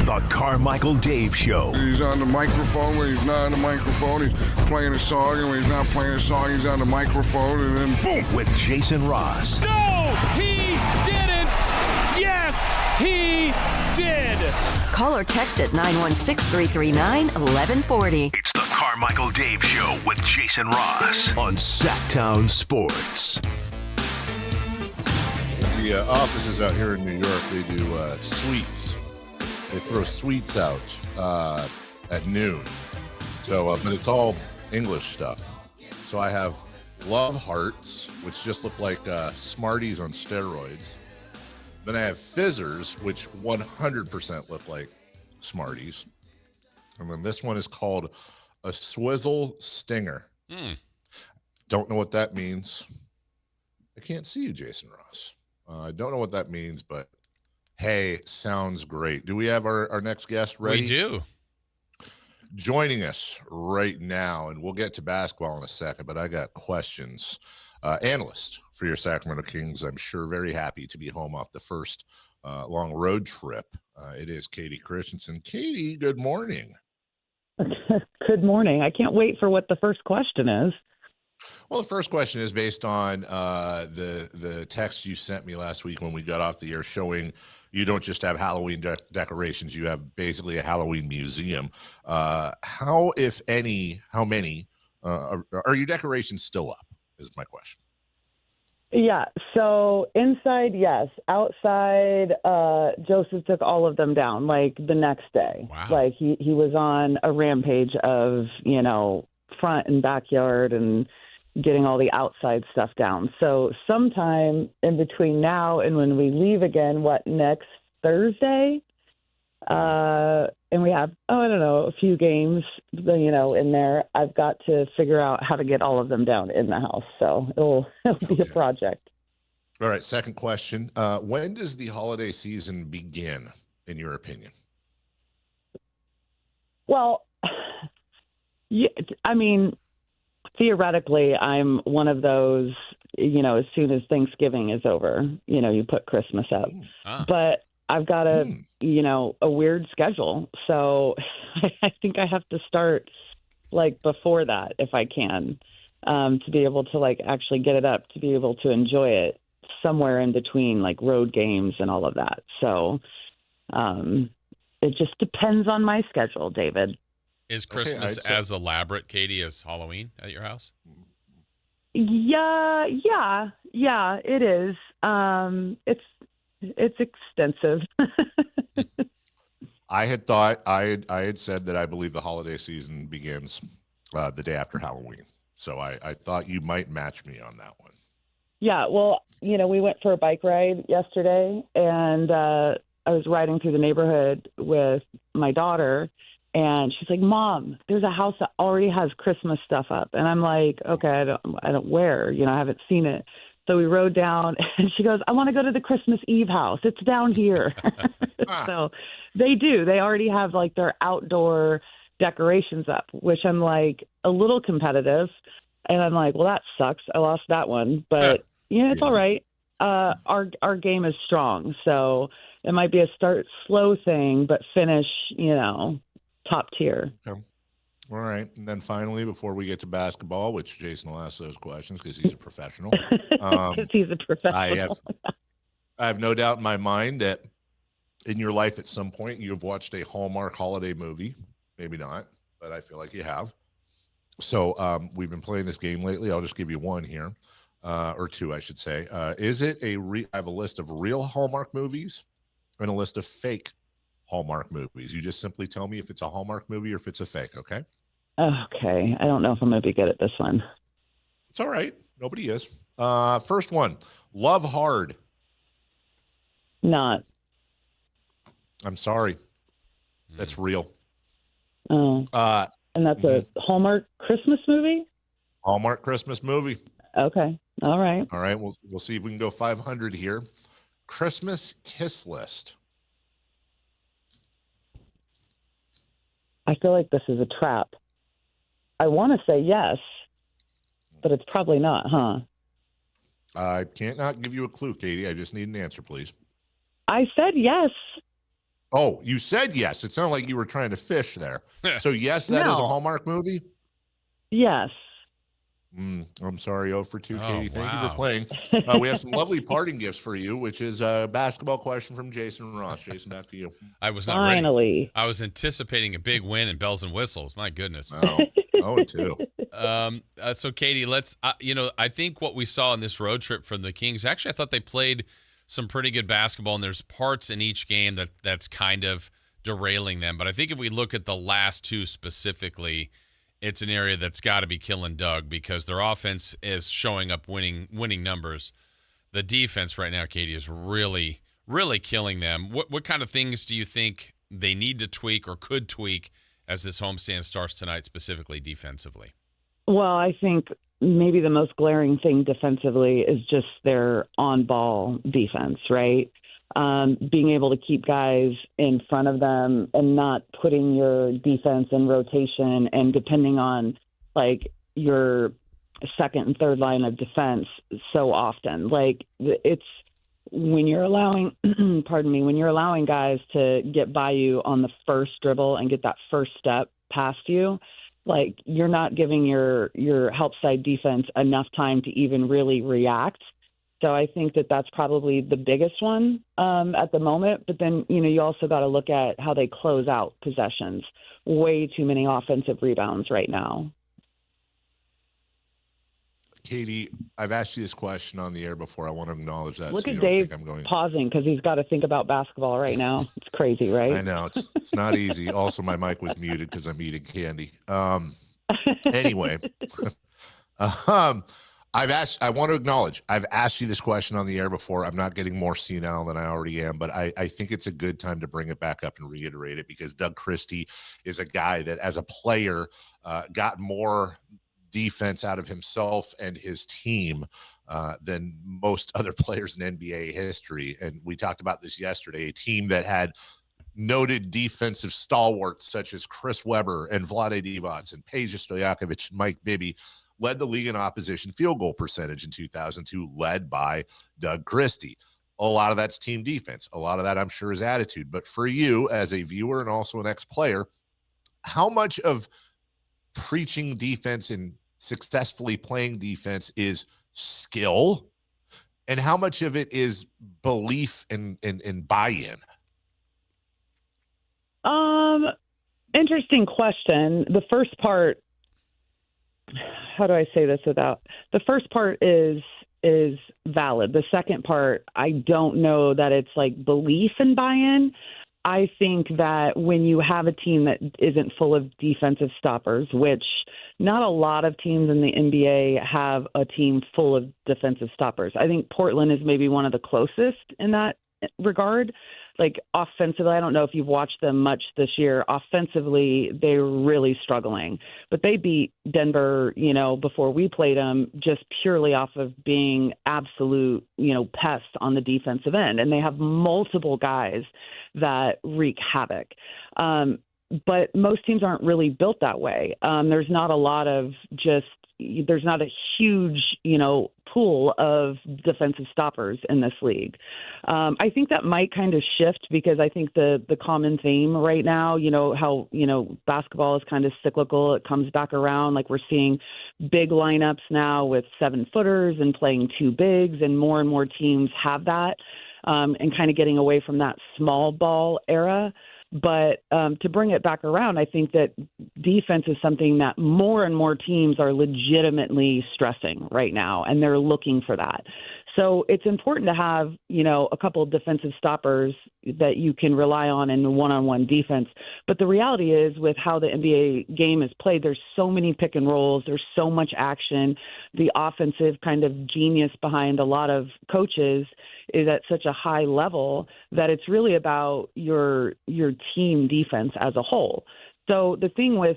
The Carmichael Dave Show. He's on the microphone when he's not on the microphone. He's playing a song, and when he's not playing a song, he's on the microphone, and then boom. With Jason Ross. No, he didn't. Yes, he did. Call or text at 916-339-1140. It's the Carmichael Dave Show with Jason Ross on Sactown Sports. The offices out here in New York, they do sweets. They throw sweets out at noon. So, but it's all English stuff. So I have Love Hearts, which just look like Smarties on steroids. Then I have Fizzers, which 100% look like Smarties. And then this one is called a Swizzle Stinger. Don't know what that means. I can't see you, Jason Ross. I don't know what that means, but hey, sounds great. Do we have our next guest ready? We do. Joining us right now, and we'll get to basketball in a second, but I got questions. Analyst for your Sacramento Kings, I'm sure very happy to be home off the first long road trip. It is Katie Christensen. Katie, good morning. Good morning. I can't wait for what the first question is. Well, the first question is based on the text you sent me last week when we got off the air showing you don't just have Halloween decorations, you have basically a Halloween museum. How, if any, how many are your decorations still up is my question. Yeah, so inside, yes. Outside, Joseph took all of them down, like, the next day. Wow. Like, he was on a rampage of, front and backyard and getting all the outside stuff down. So sometime in between now and when we leave again, next Thursday? And we have, a few games, in there. I've got to figure out how to get all of them down in the house. So it'll be a project. All right. Second question. When does the holiday season begin, in your opinion? Well, theoretically, I'm one of those, as soon as Thanksgiving is over, you put Christmas up. But I've got a weird schedule. So I think I have to start before that if I can, to be able to actually get it up, to be able to enjoy it somewhere in between road games and all of that. So it just depends on my schedule, David. Is Christmas as elaborate, Katie, as Halloween at your house? Yeah, it is. It's extensive. I had said that I believe the holiday season begins the day after Halloween. So I thought you might match me on that one. Yeah, well, we went for a bike ride yesterday, and I was riding through the neighborhood with my daughter, and she's like, "Mom, there's a house that already has Christmas stuff up." And I'm like, "Okay, I don't where, I haven't seen it." So we rode down, and she goes, "I want to go to the Christmas Eve house. It's down here." So they do. They already have their outdoor decorations up, which I'm a little competitive. And I'm like, well, that sucks. I lost that one. But it's all right. Our game is strong. So it might be a start slow thing, but finish, top tier. Okay. All right. And then finally, before we get to basketball, which Jason will ask those questions because he's a professional. He's a professional. I have no doubt in my mind that in your life at some point you have watched a Hallmark holiday movie. Maybe not, but I feel like you have. So we've been playing this game lately. I'll just give you one here, or two, I should say. Is it I have a list of real Hallmark movies and a list of fake Hallmark movies. You just simply tell me if it's a Hallmark movie or if it's a fake, okay? Okay. I don't know if I'm going to be good at this one. It's all right. Nobody is. First one, Love Hard. Not. I'm sorry. That's real. Oh. And that's a Hallmark Christmas movie? Hallmark Christmas movie. Okay. All right. All right. We'll see if we can go 500 here. Christmas Kiss List. I feel like this is a trap. I want to say yes, but it's probably not, huh? I can't not give you a clue, Katie. I just need an answer, please. I said yes. Oh, you said yes. It sounded like you were trying to fish there. So yes, that is a Hallmark movie? Yes. I'm sorry, 0 for 2, Katie. Thank you wow. for playing. We have some lovely parting gifts for you, which is a basketball question from Jason Ross. Jason, back to you. I was not ready. I was anticipating a big win and bells and whistles. My goodness. Oh, 2. So, Katie, let's, I think what we saw in this road trip from the Kings, actually, I thought they played some pretty good basketball, and there's parts in each game that's kind of derailing them. But I think if we look at the last two specifically, it's an area that's got to be killing Doug because their offense is showing up winning numbers. The defense right now, Katie, is really, really killing them. What kind of things do you think they need to tweak or could tweak as this homestand starts tonight, specifically defensively? Well, I think maybe the most glaring thing defensively is just their on-ball defense, right? Being able to keep guys in front of them and not putting your defense in rotation and depending on like your second and third line of defense so often. Like it's when you're allowing, when you're allowing guys to get by you on the first dribble and get that first step past you, like you're not giving your help side defense enough time to even really react. So I think that's probably the biggest one at the moment. But then, you also got to look at how they close out possessions. Way too many offensive rebounds right now. Katie, I've asked you this question on the air before. I want to acknowledge that. Look at Dave pausing because he's got to think about basketball right now. It's crazy, right? I know. It's not easy. Also, my mic was muted because I'm eating candy. Anyway. I want to acknowledge, I've asked you this question on the air before. I'm not getting more senile than I already am, but I think it's a good time to bring it back up and reiterate it because Doug Christie is a guy that as a player got more defense out of himself and his team than most other players in NBA history. And we talked about this yesterday, a team that had noted defensive stalwarts such as Chris Webber and Vlade Divac and Peja Stojakovic and Mike Bibby led the league in opposition field goal percentage in 2002, led by Doug Christie. A lot of that's team defense. A lot of that, I'm sure, is attitude. But for you as a viewer and also an ex-player, how much of preaching defense and successfully playing defense is skill, and how much of it is belief and buy-in? Interesting question. The first part, how do I say this without? The first part is valid. The second part, I don't know that it's like belief and buy-in. I think that when you have a team that isn't full of defensive stoppers, which not a lot of teams in the NBA have a team full of defensive stoppers. I think Portland is maybe one of the closest in that regard. Like offensively, I don't know if you've watched them much this year. Offensively, they're really struggling. But they beat Denver, before we played them just purely off of being absolute, pests on the defensive end. And they have multiple guys that wreak havoc. But most teams aren't really built that way. There's not a huge, pool of defensive stoppers in this league. I think that might kind of shift because I think the common theme right now, how, basketball is kind of cyclical. It comes back around. Like we're seeing big lineups now with 7-footers and playing 2 bigs, and more teams have that. and kind of getting away from that small ball era. But to bring it back around, I think that defense is something that more and more teams are legitimately stressing right now, and they're looking for that. So it's important to have, a couple of defensive stoppers that you can rely on in one-on-one defense. But the reality is, with how the NBA game is played, there's so many pick and rolls. There's so much action. The offensive kind of genius behind a lot of coaches is at such a high level that it's really about your team defense as a whole. So the thing with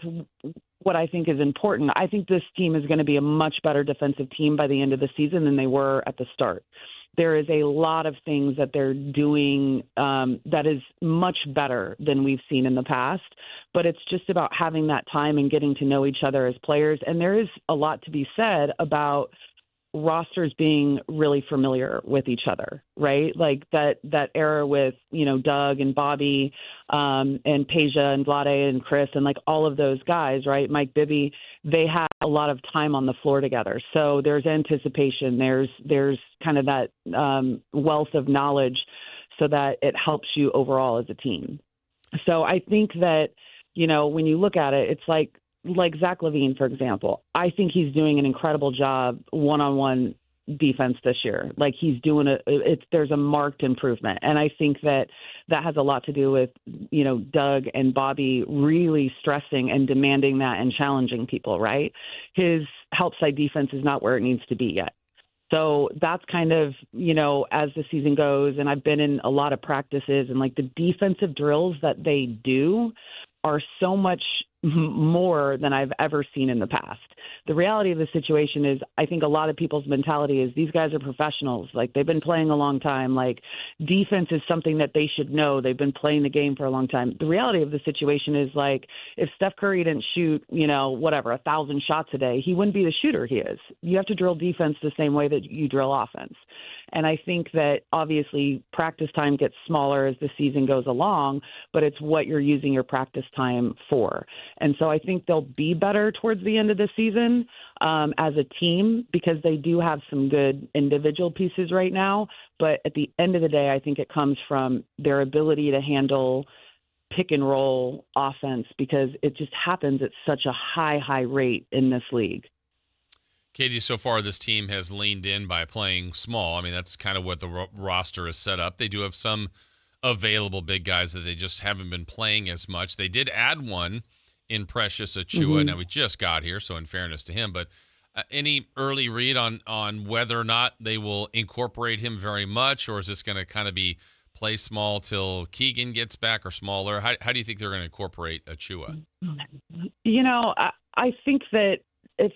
what I think is important, I think this team is going to be a much better defensive team by the end of the season than they were at the start. There is a lot of things that they're doing that is much better than we've seen in the past, but it's just about having that time and getting to know each other as players. And there is a lot to be said about rosters being really familiar with each other, right? Like that era with, Doug and Bobby and Peja and Vlade and Chris and like all of those guys, right? Mike Bibby, they had a lot of time on the floor together. So there's anticipation. There's kind of that wealth of knowledge so that it helps you overall as a team. So I think that, when you look at it, it's like Zach LaVine, for example. I think he's doing an incredible job one-on-one defense this year. Like he's doing there's a marked improvement. And I think that has a lot to do with, Doug and Bobby really stressing and demanding that and challenging people, right? His help side defense is not where it needs to be yet. So that's kind of, as the season goes, and I've been in a lot of practices, and like the defensive drills that they do are so much more than I've ever seen in the past. The reality of the situation is, I think a lot of people's mentality is these guys are professionals. Like they've been playing a long time. Like defense is something that they should know. They've been playing the game for a long time. The reality of the situation is, like, if Steph Curry didn't shoot, 1,000 shots a day, he wouldn't be the shooter he is. You have to drill defense the same way that you drill offense. And I think that obviously practice time gets smaller as the season goes along, but it's what you're using your practice time for. And so I think they'll be better towards the end of the season as a team, because they do have some good individual pieces right now. But at the end of the day, I think it comes from their ability to handle pick and roll offense, because it just happens at such a high rate in this league. Katie, so far this team has leaned in by playing small. I mean, that's kind of what the roster is set up. They do have some available big guys that they just haven't been playing as much. They did add one in Precious Achiuwa. Mm-hmm. Now, we just got here, so in fairness to him, but any early read on whether or not they will incorporate him very much, or is this going to kind of be play small till Keegan gets back, or smaller? How do you think they're going to incorporate Achiuwa? I think that,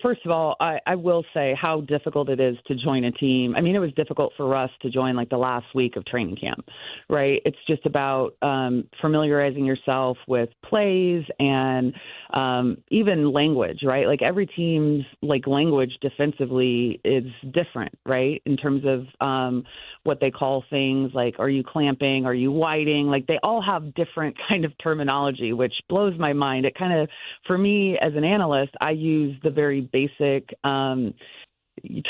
first of all, I will say how difficult it is to join a team. I mean, it was difficult for us to join like the last week of training camp, right? It's just about familiarizing yourself with plays and even language, right? Like every team's like language defensively is different, right? In terms of what they call things like, are you clamping? Are you whiting? Like they all have different kind of terminology, which blows my mind. It kind of, for me as an analyst, I use the very basic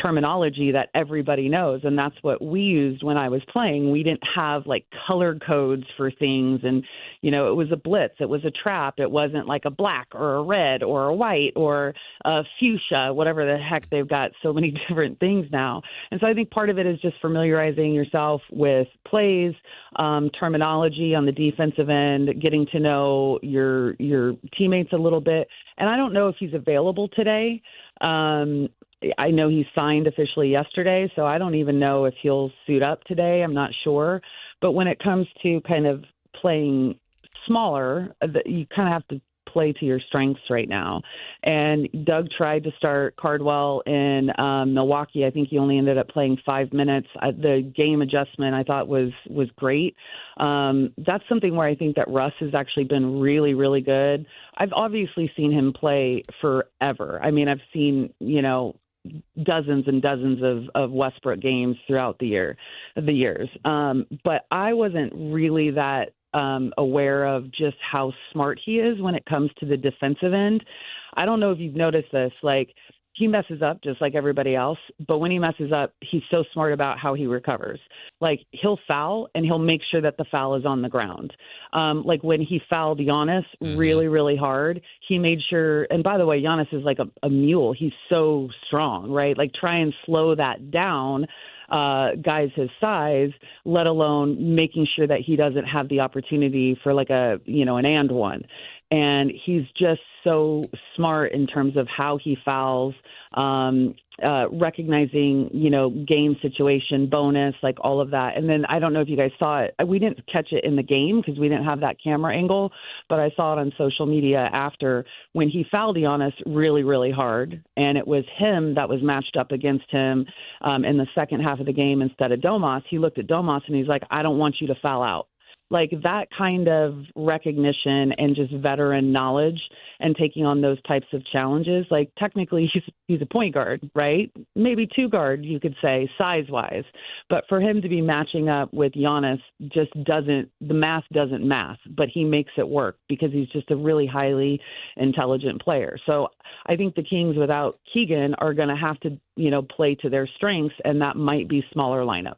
terminology that everybody knows, and that's what we used when I was playing. We didn't have like color codes for things, and it was a blitz, it was a trap, it wasn't like a black or a red or a white or a fuchsia, whatever the heck. They've got so many different things now. And so I think part of it is just familiarizing yourself with plays, terminology on the defensive end, getting to know your teammates a little bit. And I don't know if he's available today. I know he signed officially yesterday, so I don't even know if he'll suit up today. I'm not sure. But when it comes to kind of playing smaller, you kind of have to play to your strengths right now. And Doug tried to start Cardwell in Milwaukee. I think he only ended up playing 5 minutes. The game adjustment I thought was great. That's something where I think that Russ has actually been really, really good. I've obviously seen him play forever. I mean, I've seen, dozens and dozens of Westbrook games throughout the years. But I wasn't really that aware of just how smart he is when it comes to the defensive end. I don't know if you've noticed this, like he messes up just like everybody else. But when he messes up, he's so smart about how he recovers. Like, he'll foul and he'll make sure that the foul is on the ground. Like when he fouled Giannis really, really hard, he made sure. And by the way, Giannis is like a mule. He's so strong, right? Like, try and slow that down, guys his size, let alone making sure that he doesn't have the opportunity for like an and one. And he's just so smart in terms of how he fouls, recognizing, game situation, bonus, like all of that. And then I don't know if you guys saw it. We didn't catch it in the game because we didn't have that camera angle, but I saw it on social media after when he fouled Giannis really, really hard. And it was him that was matched up against him in the second half of the game instead of Domas. He looked at Domas and he's like, I don't want you to foul out. Like, that kind of recognition and just veteran knowledge and taking on those types of challenges. Like, technically he's a point guard, right? Maybe two guard, you could say, size-wise. But for him to be matching up with Giannis just the math doesn't math, but he makes it work because he's just a really highly intelligent player. So I think the Kings without Keegan are going to have to, play to their strengths, and that might be smaller lineups.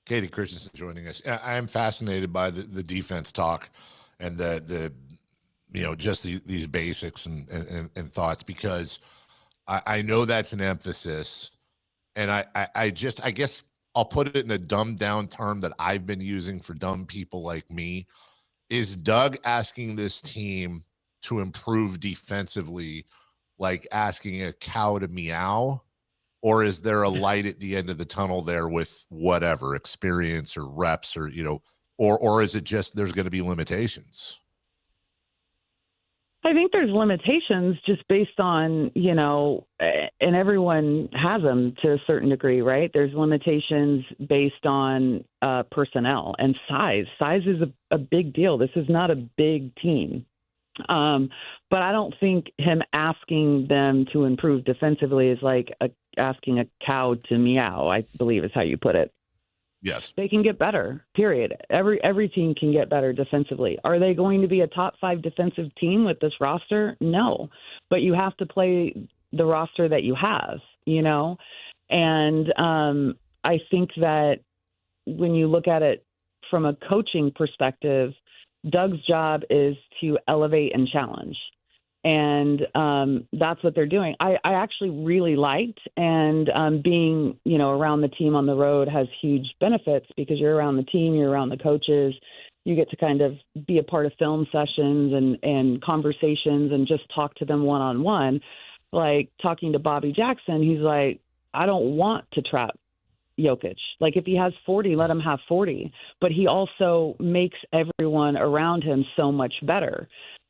Katie Christensen joining us. I am fascinated by the defense talk and the just these basics and thoughts, because I know that's an emphasis, and I guess I'll put it in a dumbed down term that I've been using for dumb people like me. Is Doug asking this team to improve defensively like asking a cow to meow? Or is there a light at the end of the tunnel there with whatever experience or reps or, or is it just there's going to be limitations? I think there's limitations just based on, and everyone has them to a certain degree, right? There's limitations based on personnel and size. Size is a big deal. This is not a big team. But I don't think him asking them to improve defensively is like asking a cow to meow, I believe is how you put it. Yes. They can get better, period. Every team can get better defensively. Are they going to be a top 5 defensive team with this roster? No. But you have to play the roster that you have, And I think that when you look at it from a coaching perspective, Doug's job is to elevate and challenge. And that's what they're doing. I actually really liked, and being, around the team on the road has huge benefits because you're around the team, you're around the coaches, you get to kind of be a part of film sessions and conversations and just talk to them one-on-one. Like talking to Bobby Jackson, he's like, I don't want to trap Jokic. Like, if he has 40, let him have 40. But he also makes everyone around him so much better.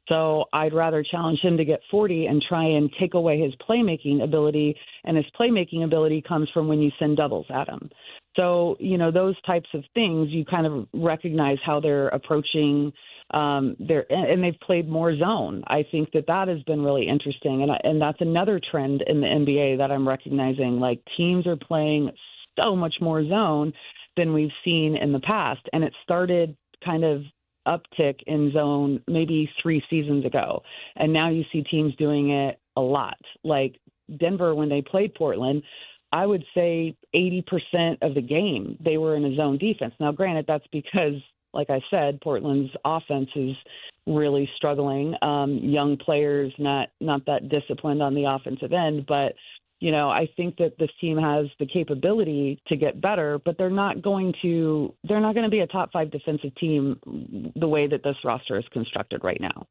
So I'd rather challenge him to get 40 and try and take away his playmaking ability. And his playmaking ability comes from when you send doubles at him. So, those types of things, you kind of recognize how they're approaching and they've played more zone. I think that has been really interesting. And that's another trend in the NBA that I'm recognizing. Like, teams are playing so much more zone than we've seen in the past. And it started kind of uptick in zone maybe 3 seasons ago. And now you see teams doing it a lot. Like Denver, when they played Portland, I would say 80% of the game, they were in a zone defense. Now, granted, that's because, like I said, Portland's offense is really struggling. Young players, not that disciplined on the offensive end, but I think that this team has the capability to get better, but they're not going to be a top 5 defensive team the way that this roster is constructed right now.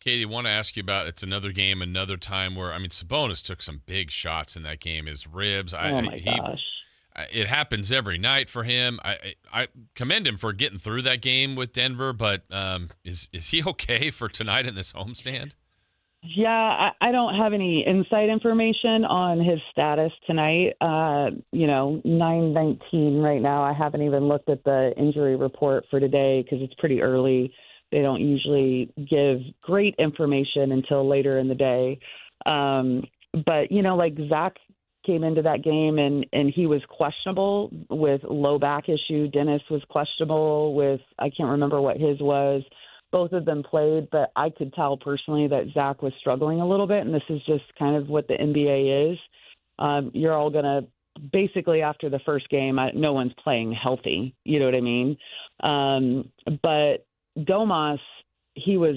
Katie, I want to ask you about, it's another game, another time where, Sabonis took some big shots in that game. His ribs. Gosh. It happens every night for him. I commend him for getting through that game with Denver, but is he okay for tonight in this homestand? Yeah, I don't have any inside information on his status tonight. 9:19 right now. I haven't even looked at the injury report for today because it's pretty early. They don't usually give great information until later in the day. But, like Zach came into that game and he was questionable with low back issue. Dennis was questionable with, I can't remember what his was. both of them played, but I could tell personally that Zach was struggling a little bit, and this is just kind of what the NBA is. You're all going to basically after the first game, no one's playing healthy. You know what I mean? But Domas, he was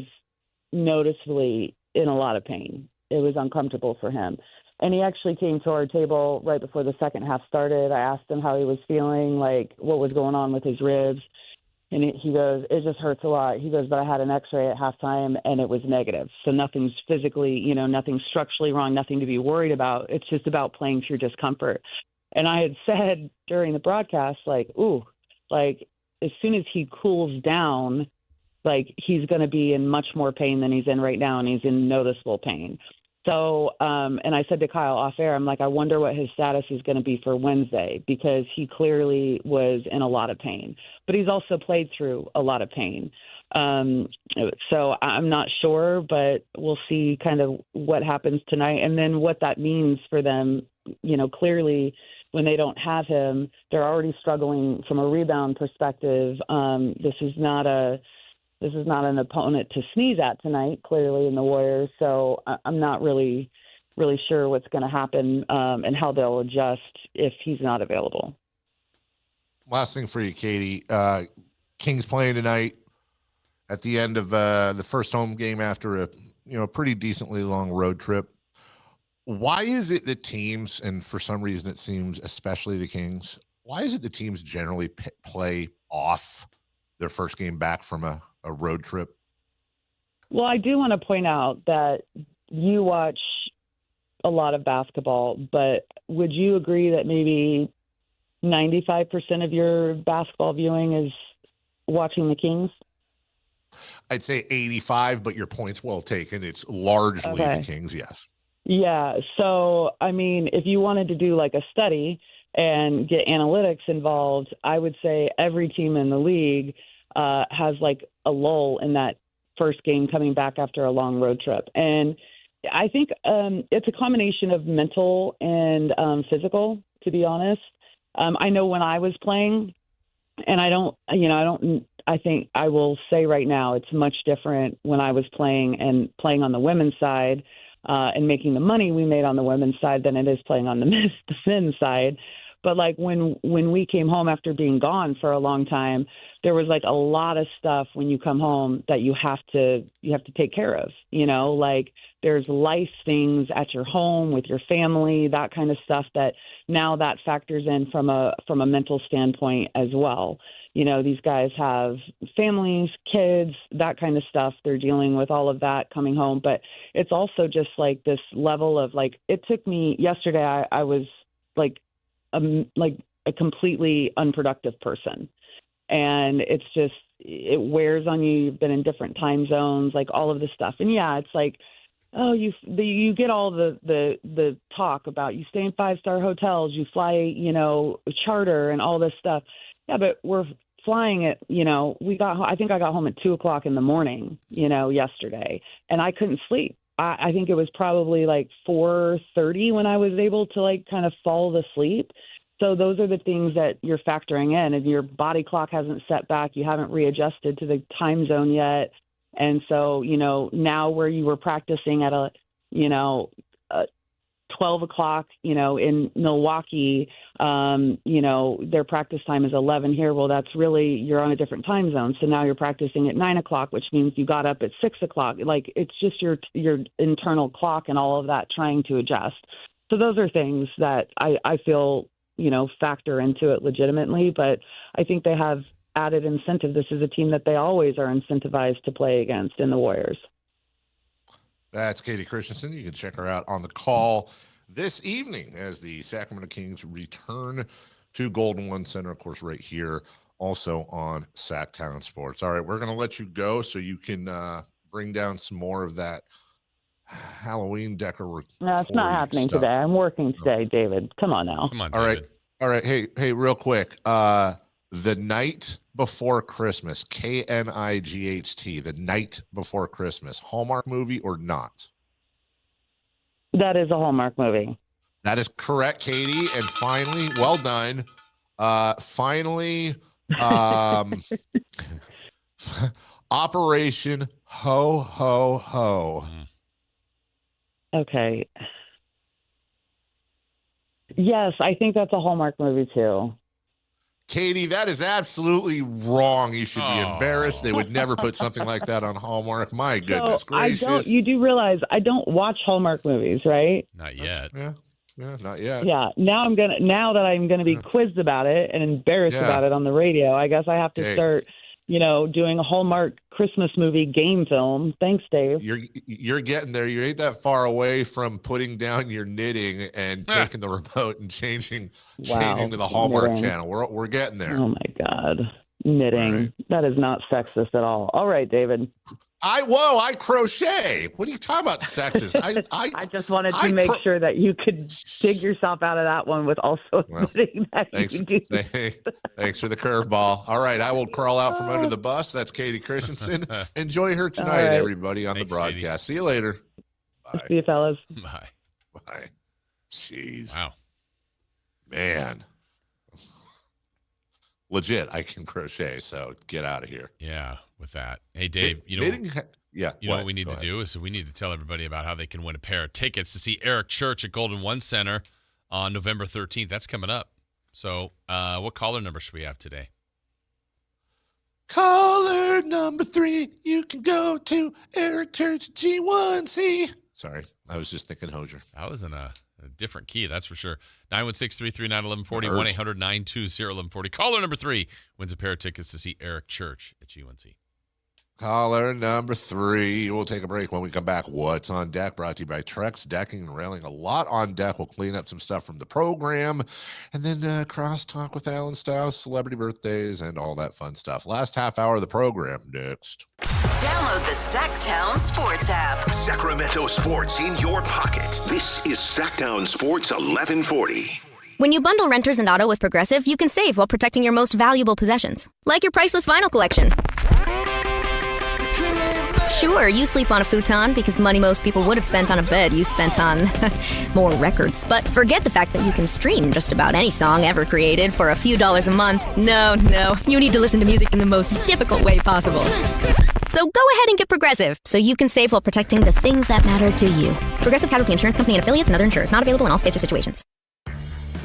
noticeably in a lot of pain. It was uncomfortable for him. And he actually came to our table right before the second half started. I asked him how he was feeling, like what was going on with his ribs. And he goes, it just hurts a lot. He goes, but I had an x-ray at halftime and it was negative. So nothing's physically, nothing structurally wrong, nothing to be worried about. It's just about playing through discomfort. And I had said during the broadcast, like, as soon as he cools down, like he's going to be in much more pain than he's in right now. And he's in noticeable pain. So, and I said to Kyle off air, I'm like, I wonder what his status is going to be for Wednesday, because he clearly was in a lot of pain, but he's also played through a lot of pain. So I'm not sure, but we'll see kind of what happens tonight and then what that means for them. Clearly when they don't have him, they're already struggling from a rebound perspective. This is not an opponent to sneeze at tonight, clearly, in the Warriors. So I'm not really sure what's going to happen and how they'll adjust if he's not available. Last thing for you, Katie. Kings playing tonight at the end of the first home game after a pretty decently long road trip. Why is it that teams, and for some reason it seems especially the Kings, why is it the teams generally play off their first game back from a road trip? Well, I do want to point out that you watch a lot of basketball, but would you agree that maybe 95% of your basketball viewing is watching the Kings? I'd say 85, but your point's well taken. It's largely the Kings, yes. Yeah. So, I mean, if you wanted to do like a study and get analytics involved, I would say every team in the league has like a lull in that first game coming back after a long road trip. And I think it's a combination of mental and physical, to be honest. I know when I was playing, and I think I will say right now, it's much different when I was playing on the women's side and making the money we made on the women's side than it is playing on the men's side. But like when we came home after being gone for a long time, there was like a lot of stuff when you come home that you have to take care of, like there's life things at your home with your family, that kind of stuff that now that factors in from a mental standpoint as well. These guys have families, kids, that kind of stuff. They're dealing with all of that coming home. But it's also just like this level of like, it took me yesterday, I was like a completely unproductive person. And it's just, it wears on you. You've been in different time zones, like all of this stuff. And yeah, it's like, oh, you get all the talk about you stay in 5-star hotels, you fly, charter and all this stuff. Yeah, but we're flying at, I think I got home at 2:00 in the morning, yesterday, and I couldn't sleep. I think it was probably like 4:30 when I was able to like kind of fall asleep. So those are the things that you're factoring in, and your body clock hasn't set back. You haven't readjusted to the time zone yet. And so, now where you were practicing at 12 o'clock, in Milwaukee, their practice time is 11 here. Well, that's really, you're on a different time zone. So now you're practicing at 9 o'clock, which means you got up at 6 o'clock. Like it's just your internal clock and all of that trying to adjust. So those are things that I feel, factor into it legitimately, but I think they have added incentive. This is a team that they always are incentivized to play against in the Warriors. That's Katie Christensen. You can check her out on the call this evening as the Sacramento Kings return to Golden One Center, of course, right here, also on Sactown Sports. All right, we're going to let you go so you can bring down some more of that Halloween decor. No, it's not happening stuff today. I'm working today, David. Come on now. Come on, David. All right. Hey, real quick. The night before Christmas, KNIGHT, the night before Christmas, Hallmark movie or not? That is a Hallmark movie. That is correct, Katie. And finally, well done. Operation Ho Ho Ho. Okay. Yes, I think that's a Hallmark movie too. Katie, that is absolutely wrong. You should be embarrassed. They would never put something like that on Hallmark. My goodness gracious. You do realize I don't watch Hallmark movies, right? Not yet. Yeah, not yet. Yeah. Now that I'm gonna be quizzed about it and embarrassed about it on the radio, I guess I have to start, doing a Hallmark Christmas movie game film. Thanks, Dave. You're getting there. You ain't that far away from putting down your knitting and taking the remote and changing to the Hallmark channel. We're getting there. Oh my God. Knitting. Right. That is not sexist at all. All right, David. I crochet. What are you talking about, sexist? I just wanted to make sure that you could dig yourself out of that one with also admitting that you do. Thanks for the curveball. All right, I will crawl out from under the bus. That's Katie Christensen. Enjoy her tonight, everybody, on the broadcast. Katie. See you later. Bye. See you, fellas. Bye. Bye. Jeez. Wow. Man. Legit, I can crochet, so get out of here. Yeah, with that. Hey, Dave, you know what we need to do is we need to tell everybody about how they can win a pair of tickets to see Eric Church at Golden One Center on November 13th. That's coming up. So what caller number should we have today? Caller number 3, you can go to Eric Church G1C. Sorry, I was just thinking Hozier. I was in a different key, that's for sure. 916-339-1140, 1-800-920-1140. Caller number 3 wins a pair of tickets to see Eric Church at G1C. Caller number 3. We'll take a break. When we come back, What's on Deck, brought to you by Trex Decking and Railing. A lot on deck. We'll clean up some stuff from the program, and then crosstalk with Alan Stiles, celebrity birthdays, and all that fun stuff. Last half hour of the program next. Download the Sactown Sports app. Sacramento sports in your pocket. This is Sactown Sports 1140. When you bundle renters and auto with Progressive, you can save while protecting your most valuable possessions, like your priceless vinyl collection. Sure, you sleep on a futon because the money most people would have spent on a bed you spent on more records. But forget the fact that you can stream just about any song ever created for a few dollars a month. No, you need to listen to music in the most difficult way possible. So go ahead and get Progressive so you can save while protecting the things that matter to you. Progressive Casualty Insurance Company and affiliates and other insurers. Not available in all states or situations.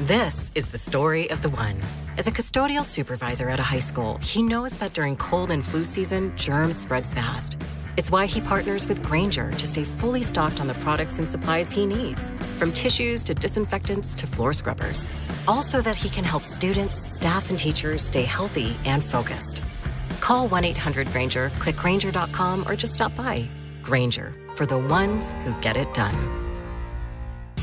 This is the story of the one. As a custodial supervisor at a high school, he knows that during cold and flu season, germs spread fast. It's why he partners with Grainger to stay fully stocked on the products and supplies he needs, from tissues to disinfectants to floor scrubbers. All so that he can help students, staff, and teachers stay healthy and focused. Call 1-800-GRAINGER, click Grainger.com, or just stop by. Grainger, for the ones who get it done.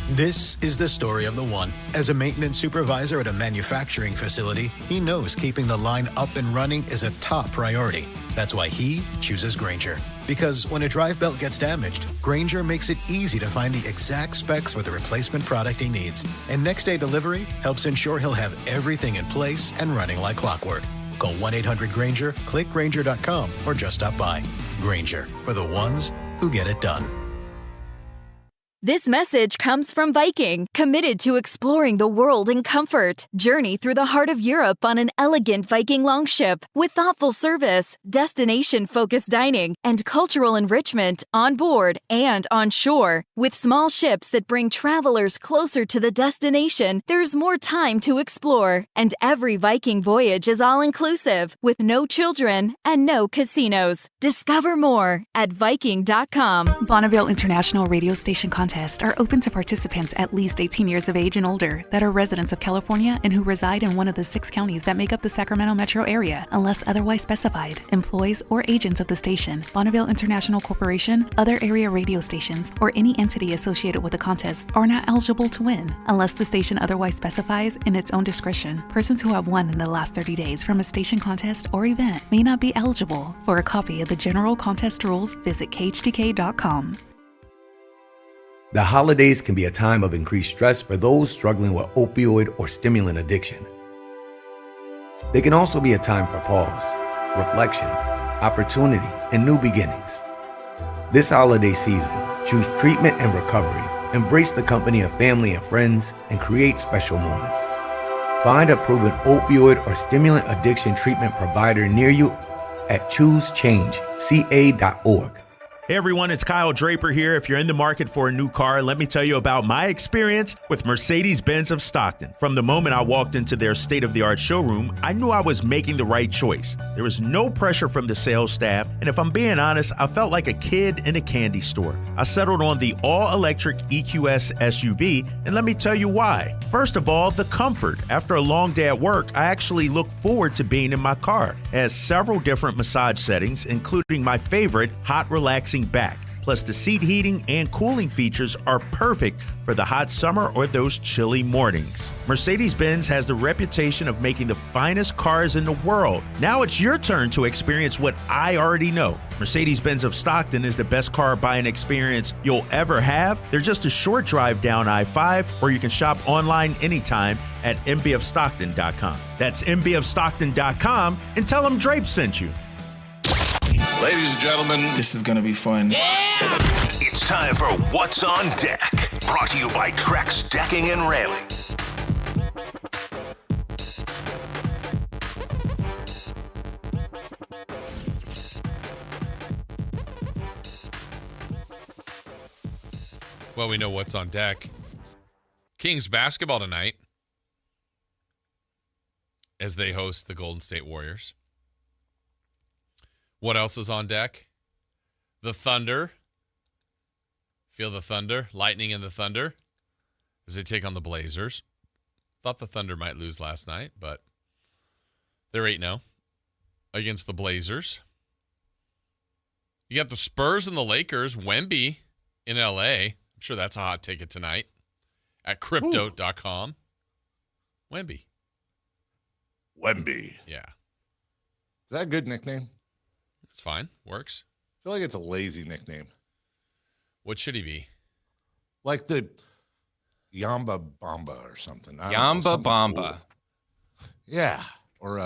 This is the story of the one. As a maintenance supervisor at a manufacturing facility, he knows keeping the line up and running is a top priority. That's why he chooses Grainger. Because when a drive belt gets damaged, Grainger makes it easy to find the exact specs for the replacement product he needs. And next day delivery helps ensure he'll have everything in place and running like clockwork. Call 1-800-GRAINGER, click Grainger.com, or just stop by. Grainger, for the ones who get it done. This message comes from Viking, committed to exploring the world in comfort. Journey through the heart of Europe on an elegant Viking longship with thoughtful service, destination-focused dining, and cultural enrichment on board and on shore. With small ships that bring travelers closer to the destination, there's more time to explore. And every Viking voyage is all-inclusive, with no children and no casinos. Discover more at Viking.com. Bonneville International Radio Station contests are open to participants at least 18 years of age and older that are residents of California and who reside in one of the 6 counties that make up the Sacramento metro area, unless otherwise specified. Employees or agents of the station, Bonneville International Corporation, other area radio stations, or any entity associated with the contest are not eligible to win, unless the station otherwise specifies in its own discretion. Persons who have won in the last 30 days from a station contest or event may not be eligible. For a copy of the general contest rules, visit khdk.com. The holidays can be a time of increased stress for those struggling with opioid or stimulant addiction. They can also be a time for pause, reflection, opportunity, and new beginnings. This holiday season, choose treatment and recovery, embrace the company of family and friends, and create special moments. Find a proven opioid or stimulant addiction treatment provider near you at choosechangeca.org. Hey everyone, it's Kyle Draper here. If you're in the market for a new car, let me tell you about my experience with Mercedes-Benz of Stockton. From the moment I walked into their state-of-the-art showroom, I knew I was making the right choice. There was no pressure from the sales staff, and if I'm being honest, I felt like a kid in a candy store. I settled on the all-electric EQS SUV, and let me tell you why. First of all, the comfort. After a long day at work, I actually look forward to being in my car. It has several different massage settings, including my favorite, hot relaxing back. Plus, the seat heating and cooling features are perfect for the hot summer or those chilly mornings. Mercedes-Benz has the reputation of making the finest cars in the world. Now it's your turn to experience what I already know. Mercedes-Benz of Stockton is the best car buying experience you'll ever have. They're just a short drive down I-5, or you can shop online anytime at mbfstockton.com. That's mbfstockton.com, and tell them Drape sent you. Ladies and gentlemen, this is gonna be fun. Yeah! It's time for What's on Deck, brought to you by Trex Decking and Railing. Well, we know what's on deck. Kings basketball tonight as they host the Golden State Warriors. What else is on deck? The Thunder. Feel the thunder. Lightning and the Thunder as they take on the Blazers. Thought the Thunder might lose last night, but they're 8-0 against the Blazers. You got the Spurs and the Lakers. Wemby in L.A. I'm sure that's a hot ticket tonight at crypto.com. Wemby. Yeah. Is that a good nickname? It's fine. Works. I feel like it's a lazy nickname. What should he be? Like the Yamba Bamba or something. Yamba Bamba. Cool. Yeah. Or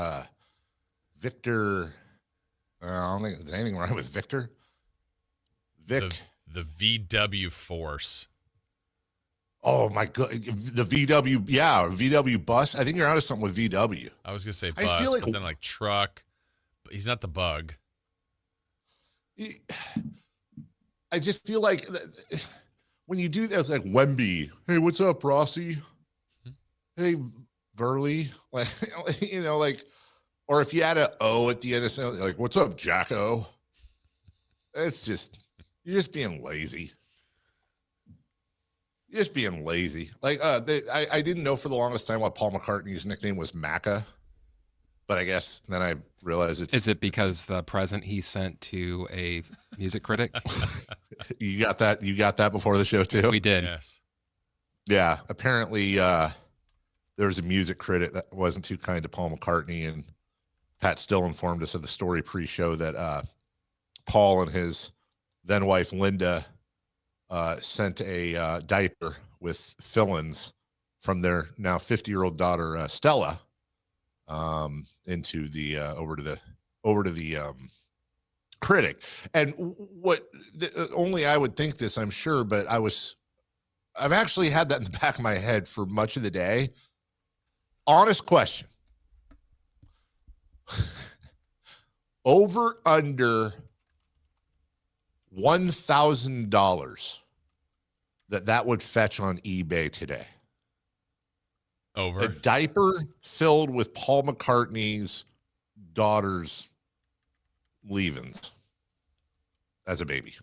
Victor. I don't think there's anything wrong with Victor. Vic. The VW Force. Oh, my God. The VW. Yeah. VW bus. I think you're onto something with VW. I was going to say bus, but then like truck. But he's not the bug. I just feel like when you do that, it's like Wemby. Hey, what's up, Rossi? Hey, Verley. Like, you know, like, or if you add a O at the end of something, like, what's up, Jacko? It's just, you're just being lazy. You're just being lazy. Like, I didn't know for the longest time why Paul McCartney's nickname was Macca, but I guess then I realized it's. Is it because the present he sent to a music critic? You got that? You got that before the show too? We did. Yes. Yeah. Apparently, there was a music critic that wasn't too kind to Paul McCartney, and Pat Still informed us of the story pre-show that Paul and his then wife Linda sent a diaper with fill-ins from their now 50-year-old daughter Stella into the over to the critic. And what only I would think this, I'm sure, but I've actually had that in the back of my head for much of the day. Honest question. Over under $1,000 that would fetch on eBay today. Over. A diaper filled with Paul McCartney's daughter's leavings as a baby.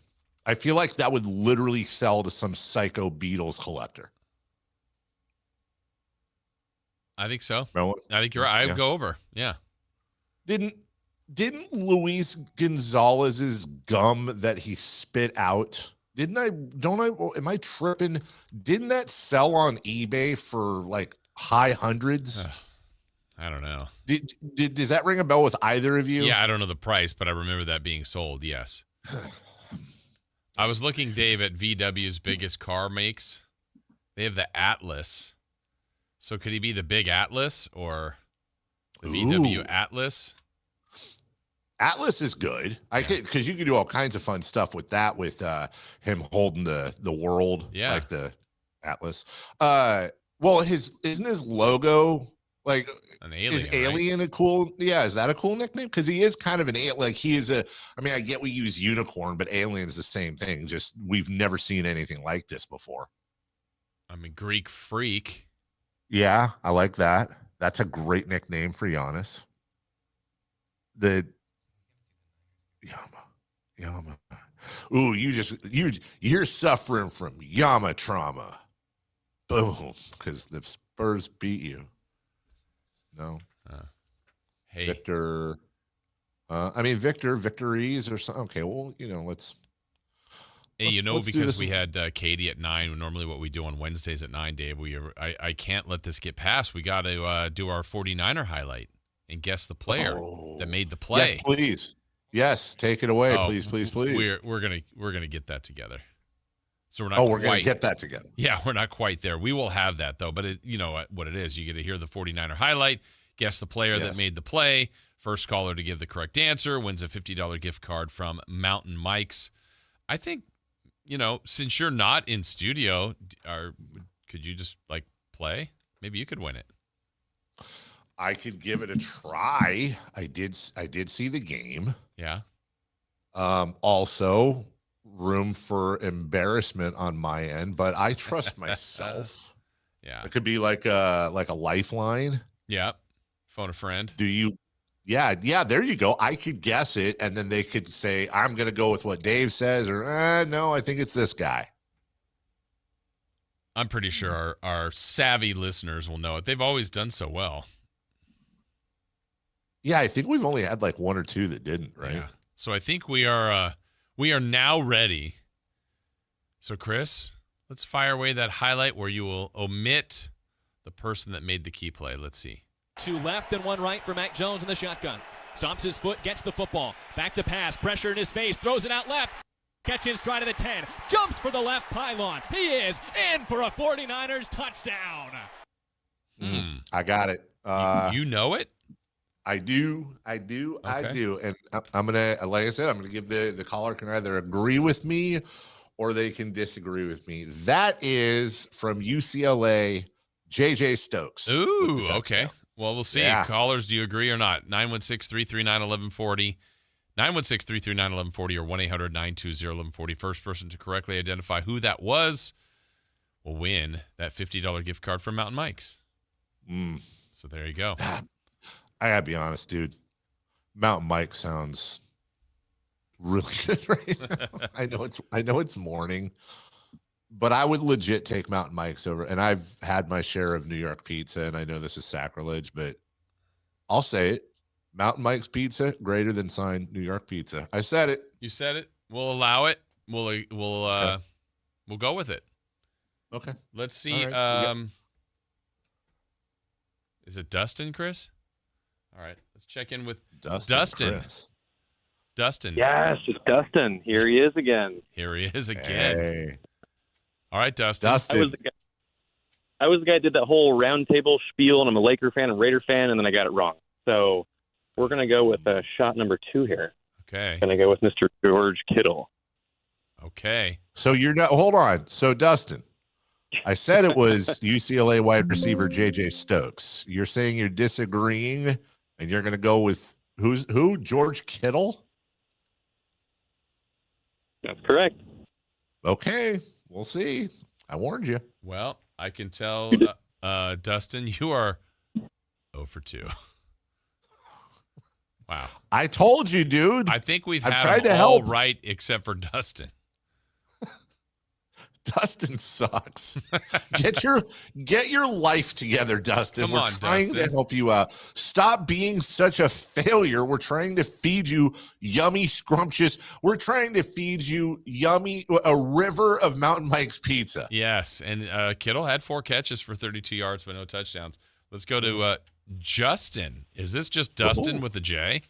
I feel like that would literally sell to some psycho Beatles collector. I think so. No, I think you're right. I would go over. Yeah. Didn't Luis Gonzalez's gum that he spit out? Am I tripping? Didn't that sell on eBay for like high hundreds? I don't know. Does that ring a bell with either of you? Yeah, I don't know the price, but I remember that being sold. Yes. I was looking, Dave, at VW's biggest car makes. They have the Atlas. So could he be the big Atlas or the VW Atlas? Atlas is good. Because you can do all kinds of fun stuff with that, with him holding the world, like the Atlas. Well, isn't his logo Like, an alien, is alien a cool? Yeah, is that a cool nickname? Because he is kind of an alien. Like, he is a. I mean, I get we use unicorn, but alien's the same thing. Just we've never seen anything like this before. I mean, Greek freak. Yeah, I like that. That's a great nickname for Giannis. Yama. Ooh, you're suffering from Yama trauma. Boom, because the Spurs beat you. No. Hey, Victor. Victories or something. Okay, well, let's. Hey, because we had Katie at 9. Normally, what we do on Wednesdays at 9, Dave. I can't let this get past. We got to do our 49er highlight and guess the player that made the play. Yes, please. Yes, take it away, please. We're gonna get that together. So we're not. We're gonna get that together. Yeah, we're not quite there. We will have that though. But you know what it is. You get to hear the 49er highlight, guess the player that made the play. First caller to give the correct answer wins a $50 gift card from Mountain Mike's. I think, since you're not in studio, could you just play? Maybe you could win it. I could give it a try. I did see the game. Yeah. Also, room for embarrassment on my end, but I trust myself. Yeah. It could be like a lifeline. Yeah. Phone a friend. Do you? Yeah. There you go. I could guess it, and then they could say, "I'm going to go with what Dave says," or "No, I think it's this guy." I'm pretty sure our savvy listeners will know it. They've always done so well. Yeah, I think we've only had one or two that didn't, right? Yeah. So I think we are now ready. So Chris, let's fire away that highlight where you will omit the person that made the key play. Let's see. 2 left and 1 right for Mac Jones in the shotgun. Stomps his foot, gets the football. Back to pass, pressure in his face, throws it out left. Catch in stride of the 10. Jumps for the left pylon. He is in for a 49ers touchdown. I got it. You know it? I do. And I'm going to, like I said, I'm going to give the caller can either agree with me or they can disagree with me. That is from UCLA, JJ Stokes. Ooh, okay. Well, we'll see. Yeah. Callers, do you agree or not? 916-339-1140. 916-339-1140 or 1-800-920-1140. First person to correctly identify who that was will win that $50 gift card from Mountain Mike's. So there you go. I gotta be honest, dude. Mountain Mike sounds really good right now. I know it's morning, but I would legit take Mountain Mike's over. And I've had my share of New York pizza, and I know this is sacrilege, but I'll say it. Mountain Mike's pizza greater than signed New York pizza. I said it. You said it. We'll allow it. We'll go with it. Okay. Let's see. Right. Is it Dustin, Chris? All right. Let's check in with Dustin. Dustin. Yes, it's Dustin. Here he is again. Hey. All right, Dustin. I was the guy that did that whole round table spiel, and I'm a Laker fan and Raider fan, and then I got it wrong. So we're going to go with shot number 2 here. Okay. Going to go with Mr. George Kittle. Okay. So you're not – hold on. So, Dustin, I said it was UCLA wide receiver J.J. Stokes. You're saying you're disagreeing, and you're going to go with who? George Kittle? That's correct. Okay. We'll see. I warned you. Well, I can tell, Dustin, you are 0 for 2. Wow. I told you, dude. I think we've had them all right except for Dustin. Dustin sucks. Get your life together, Dustin. We're trying to help you out. Stop being such a failure. We're trying to feed you yummy, scrumptious. We're trying to feed you a river of Mountain Mike's pizza. Yes, and Kittle had 4 catches for 32 yards, but no touchdowns. Let's go to Justin. Is this just Dustin with a J?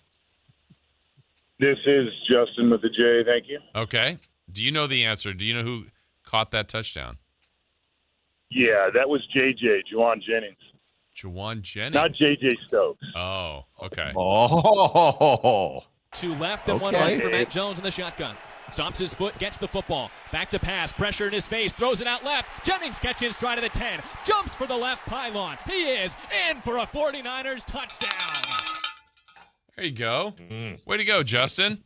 This is Justin with a J. Thank you. Okay. Do you know the answer? Do you know who caught that touchdown? Yeah, that was Juwan Jennings. Juwan Jennings? Not J.J. Stokes. Oh, okay. Oh. 2 left and 1 right for Mac Jones in the shotgun. Stomps his foot, gets the football. Back to pass, pressure in his face, throws it out left. Jennings catches stride of the 10, jumps for the left pylon. He is in for a 49ers touchdown. There you go. Way to go, Justin.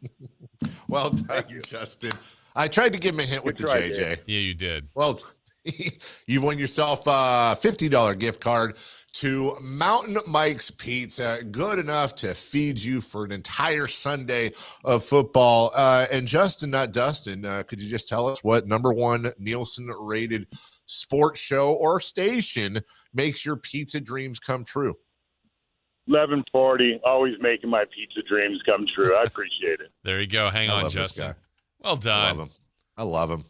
Well done, Justin. I tried to give him a hint with the JJ. Dave. Yeah, you did. Well, you've won yourself a $50 gift card to Mountain Mike's Pizza, good enough to feed you for an entire Sunday of football. And Justin, not Dustin, could you just tell us what number one Nielsen-rated sports show or station makes your pizza dreams come true? 1140, always making my pizza dreams come true. I appreciate it. There you go. Hang on, Justin. Well done. I love him.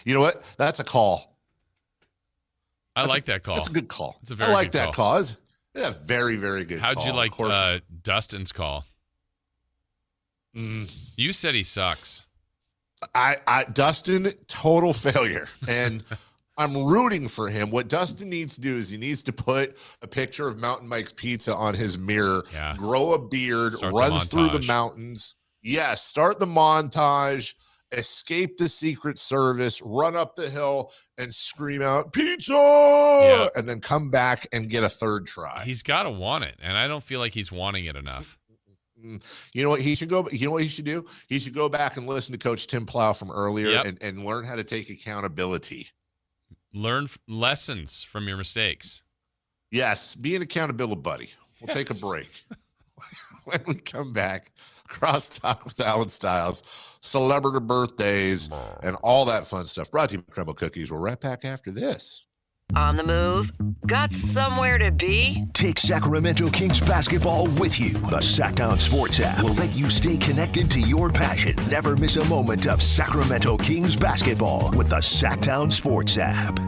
You know what? That's a call. I like that call. That's a good call. It's a very good that call. It's a very, very good How'd call. you like Dustin's call? You said he sucks. Dustin, total failure. And I'm rooting for him. What Dustin needs to do is he needs to put a picture of Mountain Mike's Pizza on his mirror, grow a beard, run through the mountains. Yes, start the montage, escape the Secret Service, run up the hill, and scream out, pizza! And then come back and get a third try. He's got to want it, and I don't feel like he's wanting it enough. You know what he should go? You know what he should do? He should go back and listen to Coach Tim Plow from earlier and learn how to take accountability. Learn lessons from your mistakes. Yes, be an accountability buddy. We'll take a break. When we come back, Crosstalk with Alan Stiles, celebrity birthdays, and all that fun stuff. Brought to you by Crumble Cookies. We'll right back after this. On the move? Got somewhere to be? Take Sacramento Kings basketball with you. The Sactown Sports app will let you stay connected to your passion. Never miss a moment of Sacramento Kings basketball with the Sactown Sports app.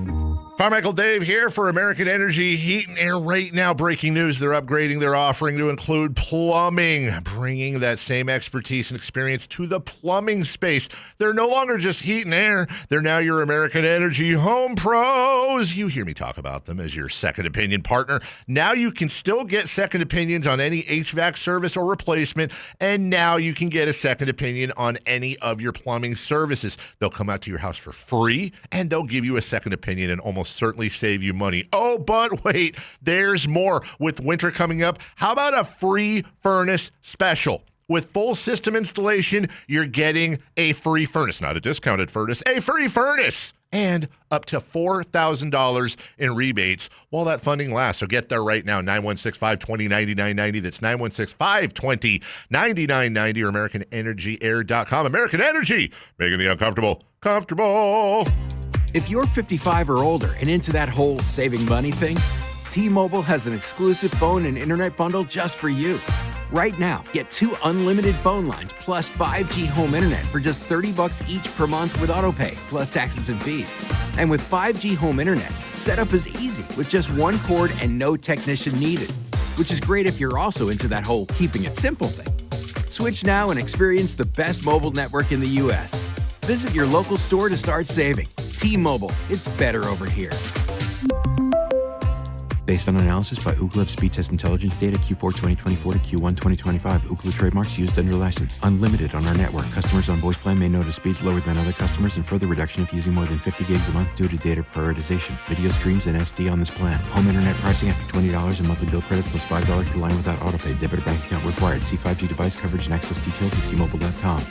Carmichael Dave here for American Energy Heat and Air. Right now, breaking news, they're upgrading their offering to include plumbing, bringing that same expertise and experience to the plumbing space. They're no longer just heat and air. They're now your American Energy Home Pros. You hear me talk about them as your second opinion partner. Now you can still get second opinions on any HVAC service or replacement, and now you can get a second opinion on any of your plumbing services. They'll come out to your house for free, and they'll give you a second opinion and almost certainly save you money. Oh, but wait, there's more. With winter coming up, how about a free furnace special? With full system installation, you're getting a free furnace, not a discounted furnace, a free furnace, and up to $4,000 in rebates while that funding lasts. So get there right now, 916-520-9990. That's 916-520-9990 or AmericanEnergyAir.com. American Energy, making the uncomfortable comfortable. If you're 55 or older and into that whole saving money thing, T-Mobile has an exclusive phone and internet bundle just for you. Right now, get 2 unlimited phone lines plus 5G home internet for just $30 each per month with autopay, plus taxes and fees. And with 5G home internet, setup is easy with just 1 cord and no technician needed, which is great if you're also into that whole keeping it simple thing. Switch now and experience the best mobile network in the U.S. Visit your local store to start saving. T-Mobile, it's better over here. Based on analysis by Ookla of Speed Test Intelligence data Q4 2024 to Q1 2025. Ookla trademarks used under license. Unlimited on our network. Customers on voice plan may notice speeds lower than other customers and further reduction if using more than 50 gigs a month due to data prioritization. Video streams and SD on this plan. Home internet pricing after $20 in monthly bill credit plus $5 per line without autopay. Debit or bank account required. See 5G device coverage and access details at T-Mobile.com.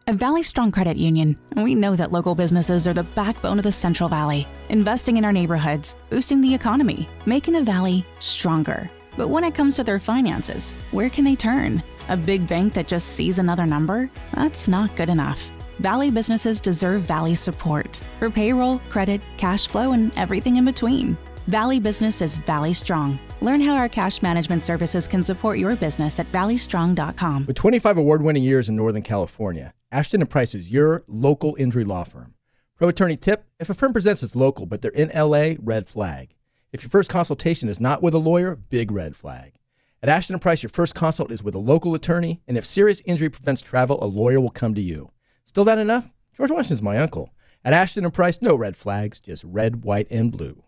At Valley Strong Credit Union, we know that local businesses are the backbone of the Central Valley, investing in our neighborhoods, boosting the economy, making the Valley stronger. But when it comes to their finances, where can they turn? A big bank that just sees another number? That's not good enough. Valley businesses deserve Valley support for payroll, credit, cash flow, and everything in between. Valley Business is Valley Strong. Learn how our cash management services can support your business at valleystrong.com. With 25 award-winning years in Northern California, Ashton & Price is your local injury law firm. Pro attorney tip: if a firm presents as local but they're in LA, red flag. If your first consultation is not with a lawyer, big red flag. At Ashton & Price, your first consult is with a local attorney, and if serious injury prevents travel, a lawyer will come to you. Still not enough? George Washington's my uncle. At Ashton & Price, no red flags, just red, white, and blue.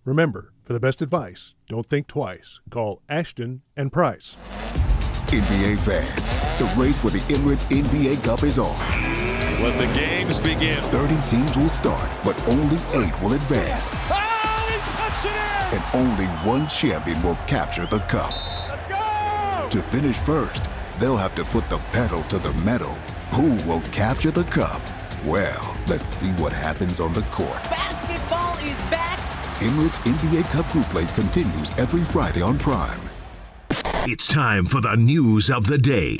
Remember, for the best advice, don't think twice. Call Ashton & Price. NBA fans, the race for the Emirates NBA Cup is on. Let the games begin. 30 teams will start, but only 8 will advance. Oh, he puts it in! And only one champion will capture the cup. Let's go! To finish first, they'll have to put the pedal to the metal. Who will capture the cup? Well, let's see what happens on the court. Basketball is back. Emirates NBA Cup Group Play continues every Friday on Prime. It's time for the news of the day.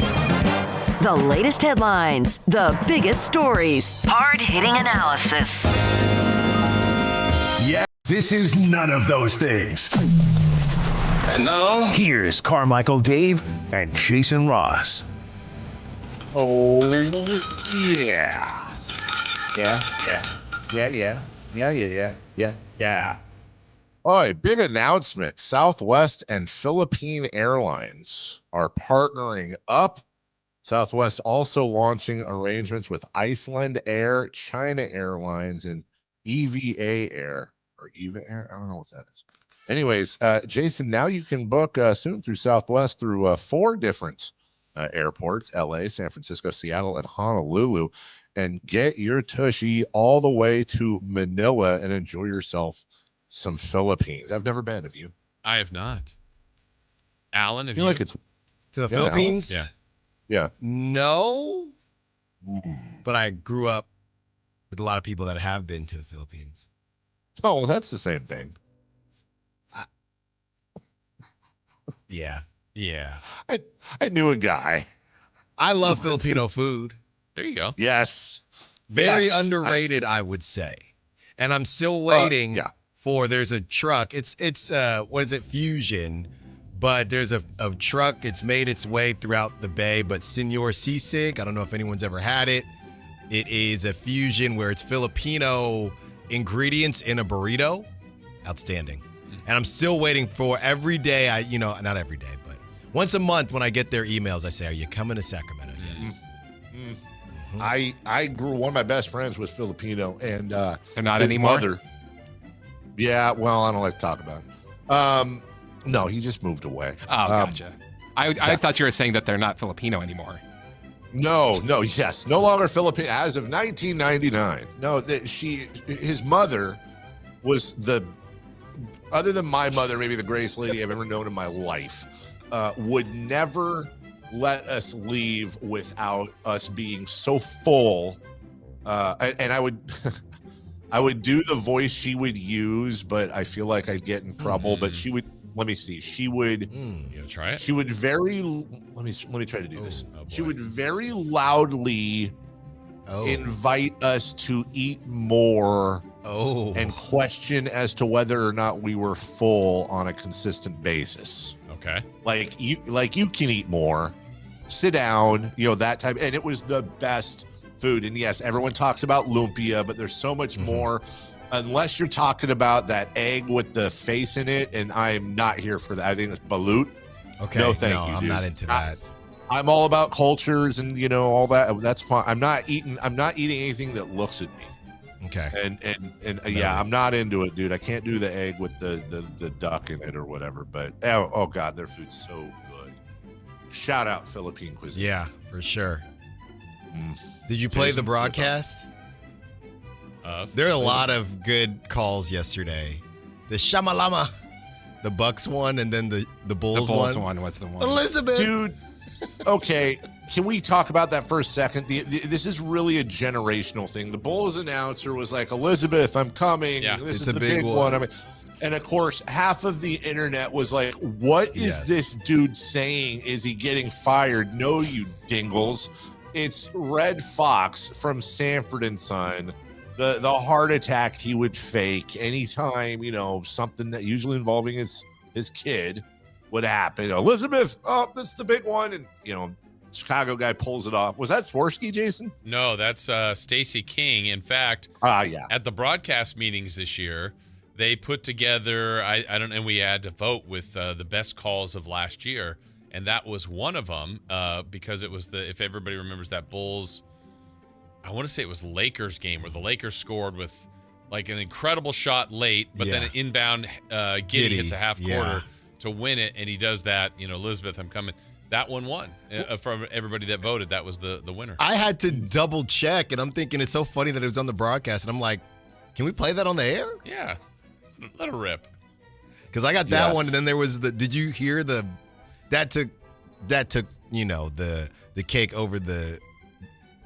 The latest headlines, the biggest stories, hard-hitting analysis. Yeah, this is none of those things. And now, here's Carmichael Dave and Jason Ross. Oh, yeah. Yeah. Oh, a big announcement. Southwest and Philippine Airlines are partnering up. Southwest also launching arrangements with Iceland Air, China Airlines, and EVA Air. Or EVA Air? I don't know what that is. Anyways, Jason, now you can book soon through Southwest through 4 different airports, LA, San Francisco, Seattle, and Honolulu, and get your tushy all the way to Manila and enjoy yourself some Philippines. I've never been. Have you? I have not. Alan, have I feel you? like it's to the Philippines? Yeah. Yeah. No. But I grew up with a lot of people that have been to the Philippines. Oh, well, that's the same thing. Yeah. Yeah. I knew a guy. I love Filipino food. There you go. Yes. Very underrated, I would say. And I'm still waiting for, there's a truck. It's what is it? Fusion. But there's a truck. It's made its way throughout the Bay. But Senor Sisig, I don't know if anyone's ever had it. It is a fusion where it's Filipino ingredients in a burrito. Outstanding. And I'm still waiting for every day. Not every day, but once a month when I get their emails, I say, "Are you coming to Sacramento yet?" I grew. One of my best friends was Filipino, and they're not his anymore. Mother, yeah, well, I don't like to talk about it. No, he just moved away. Oh, gotcha. I thought you were saying that they're not Filipino anymore. No, yes, no longer Filipino as of 1999. No, his mother was other than my mother, maybe the greatest lady I've ever known in my life, would never let us leave without us being so full. And I would I would do the voice she would use, but I feel like I'd get in trouble. But she would, let me see. She would You gonna try it? She would let me try to do this. She would very loudly invite us to eat more. And question as to whether or not we were full on a consistent basis. Okay. Like you can eat more. Sit down, that type. And it was the best food. And yes, everyone talks about lumpia, but there's so much more. Unless you're talking about that egg with the face in it, and I'm not here for that. I think it's balut. Okay. No, thank you. I'm dude. not into that. I'm all about cultures and all that. That's fine. I'm not eating anything that looks at me. Okay. And yeah, I'm not into it, dude. I can't do the egg with the duck in it or whatever. But oh god, their food's so good. Shout out Philippine cuisine. Yeah, for sure. Did you play the broadcast? There are a lot of good calls yesterday. The Shamalama, the Bucks one, and then the Bulls one. The Bulls one was the one. Elizabeth, dude. Okay, can we talk about that for a second? This is really a generational thing. The Bulls announcer was like, "Elizabeth, I'm coming. Yeah, this it's is a the big big one." one. I mean, and of course, half of the internet was like, "What is this dude saying? Is he getting fired?" No, you dingles. It's Red Fox from Sanford and Son. The heart attack he would fake anytime, something that usually involving his kid would happen. Elizabeth, this is the big one. And, Chicago guy pulls it off. Was that Swirsky, Jason? No, that's Stacey King. In fact, at the broadcast meetings this year, they put together, and we had to vote with the best calls of last year. And that was one of them because it was if everybody remembers that Bulls, I want to say it was Lakers game where the Lakers scored with like an incredible shot late, but then an inbound Giddey hits a half quarter to win it, and he does that. Elizabeth, I'm coming. That one won from everybody that voted. That was the winner. I had to double check, and I'm thinking it's so funny that it was on the broadcast, and I'm like, can we play that on the air? Yeah, let it rip. Because I got that one, and then there was did you hear that took the cake over the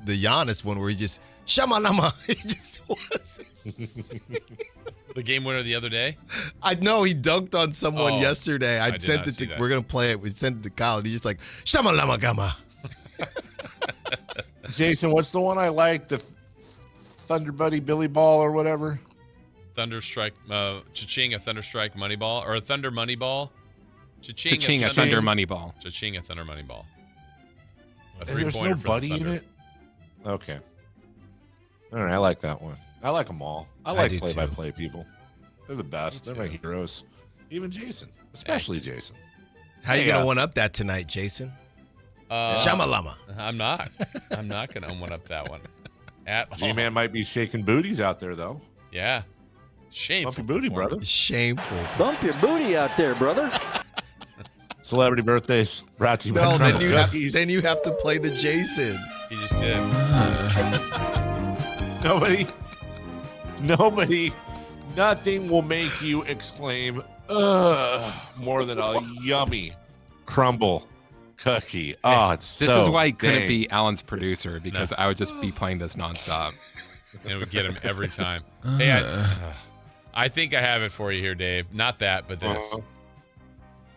Giannis one where he just shamalama. He just was. The game winner the other day? I know he dunked on someone yesterday. I sent it to. We're gonna play it. We sent it to Kyle. He's just like shamalama gama. Jason, what's the one I like? The Thunder Buddy Billy Ball or whatever. Thunder Strike, Cha-ching, a Thunder Strike Money Ball, or a Thunder Money Ball. Cha-ching, a Thunder Money Ball. Cha-ching, a Thunder Money Ball. There's no buddy in it? Okay. All right, I like that one. I like them all. I like play-by-play people. They're the best. They're my heroes. Even Jason, especially Jason. How you gonna one up that tonight, Jason? Shamalama. I'm not gonna one up that one at all. G-Man might be shaking booties out there though. Yeah. Shameful. Bump your booty, brother. Shameful. Bump your booty out there, brother. Celebrity birthdays brought to you by No, then you have to play the Jason. He just did. Nobody, nothing will make you exclaim, ugh, more than a yummy crumble cookie. Oh, it's This is why he couldn't be Alan's producer, because I would just be playing this nonstop. And we get him every time. Hey, I think I have it for you here, Dave. Not that, but this.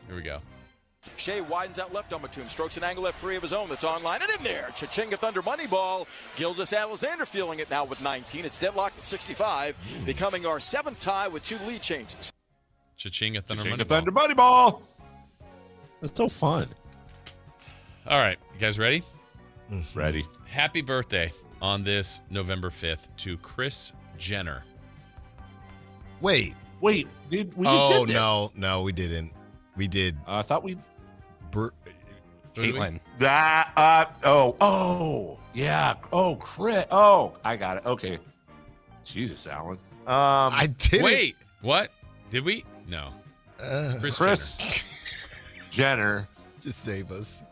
Here we go. Shea widens out left on Batum, strokes an angle F3 of his own that's online and in there. Cha-ching, a Thunder money ball. Gildas Alexander feeling it now with 19. It's deadlocked at 65, becoming our 7th tie with 2 lead changes. Cha-ching, a Thunder money ball. Thunder money ball. That's so fun. All right, you guys ready? Ready. Happy birthday on this November 5th to Kris Jenner. Wait. Did we just did this? No, we didn't. We did. I thought we. Caitlin. Yeah. Oh, Chris. Oh, I got it. Okay. Jesus, Alan. I did. Wait, what? Did we? No. Kris Jenner. Just save us.